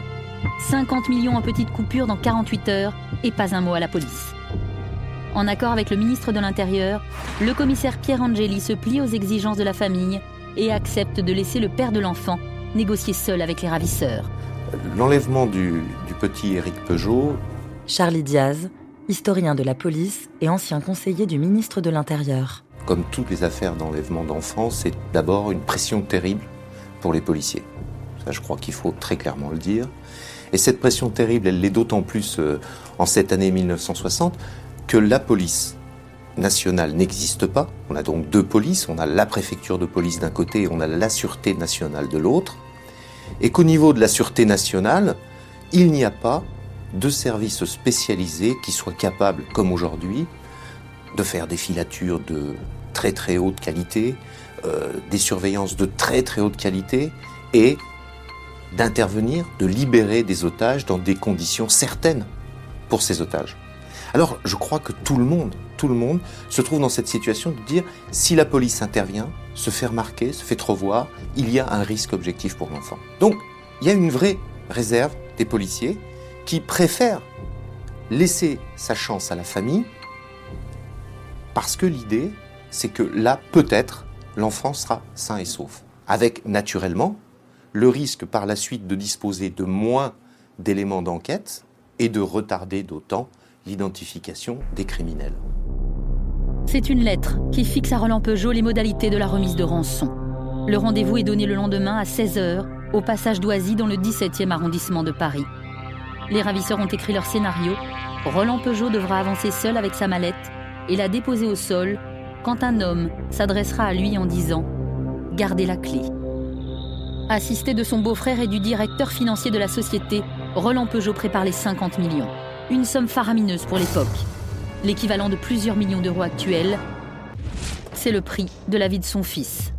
50 millions en petites coupures dans 48 heures et pas un mot à la police. En accord avec le ministre de l'Intérieur, le commissaire Pierre Angeli se plie aux exigences de la famille et accepte de laisser le père de l'enfant négocier seul avec les ravisseurs. L'enlèvement du petit Éric Peugeot. Charlie Diaz, historien de la police et ancien conseiller du ministre de l'Intérieur. Comme toutes les affaires d'enlèvement d'enfants, c'est d'abord une pression terrible pour les policiers. Ça, je crois qu'il faut très clairement le dire. Et cette pression terrible, elle l'est d'autant plus en cette année 1960 que la police nationale n'existe pas. On a donc deux polices, on a la préfecture de police d'un côté et on a la sûreté nationale de l'autre. Et qu'au niveau de la sûreté nationale, il n'y a pas de service spécialisé qui soit capable, comme aujourd'hui, de faire des filatures de très très haute qualité, des surveillances de très très haute qualité et d'intervenir, de libérer des otages dans des conditions certaines pour ces otages. Alors je crois que tout le monde se trouve dans cette situation de dire si la police intervient, se fait remarquer, se fait trop voir, il y a un risque objectif pour l'enfant. Donc il y a une vraie réserve des policiers qui préfèrent laisser sa chance à la famille parce que l'idée, c'est que là, peut-être, l'enfant sera sain et sauf. Avec, naturellement, le risque par la suite de disposer de moins d'éléments d'enquête et de retarder d'autant l'identification des criminels. C'est une lettre qui fixe à Roland Peugeot les modalités de la remise de rançon. Le rendez-vous est donné le lendemain à 16h au passage d'Oisy dans le 17e arrondissement de Paris. Les ravisseurs ont écrit leur scénario. Roland Peugeot devra avancer seul avec sa mallette et la déposer au sol quand un homme s'adressera à lui en disant « Gardez la clé ». Assisté de son beau-frère et du directeur financier de la société, Roland Peugeot prépare les 50 millions. Une somme faramineuse pour l'époque. L'équivalent de plusieurs millions d'euros actuels. C'est le prix de la vie de son fils.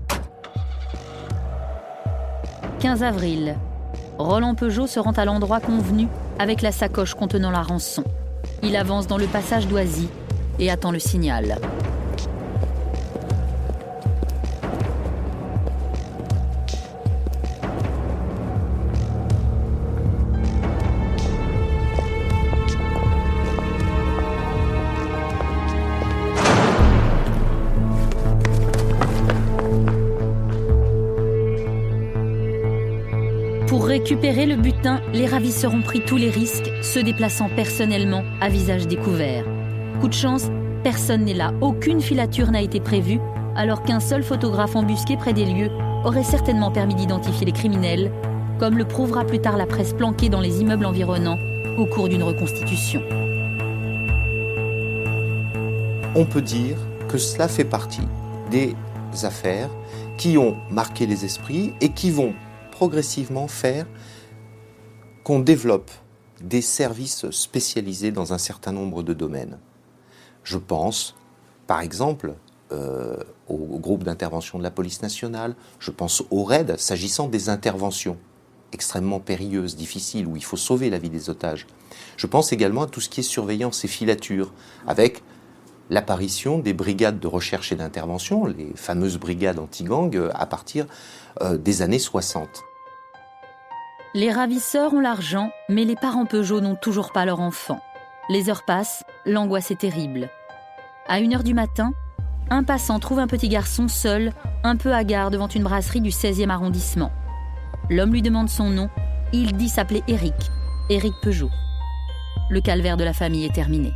15 avril. Roland Peugeot se rend à l'endroit convenu avec la sacoche contenant la rançon. Il avance dans le passage d'Oisy et attend le signal. Pour récupérer le butin, les ravisseurs ont pris tous les risques, se déplaçant personnellement à visage découvert. Coup de chance, personne n'est là, aucune filature n'a été prévue, alors qu'un seul photographe embusqué près des lieux aurait certainement permis d'identifier les criminels, comme le prouvera plus tard la presse planquée dans les immeubles environnants au cours d'une reconstitution. On peut dire que cela fait partie des affaires qui ont marqué les esprits et qui vont progressivement faire qu'on développe des services spécialisés dans un certain nombre de domaines. Je pense, par exemple, au groupe d'intervention de la police nationale, je pense au RAID, s'agissant des interventions extrêmement périlleuses, difficiles, où il faut sauver la vie des otages. Je pense également à tout ce qui est surveillance et filature, avec l'apparition des brigades de recherche et d'intervention, les fameuses brigades anti-gang, à partir des années 60. Les ravisseurs ont l'argent, mais les parents Peugeot n'ont toujours pas leur enfant. Les heures passent, l'angoisse est terrible. À 1h du matin, un passant trouve un petit garçon seul, un peu hagard devant une brasserie du 16e arrondissement. L'homme lui demande son nom, il dit s'appeler Éric Peugeot. Le calvaire de la famille est terminé.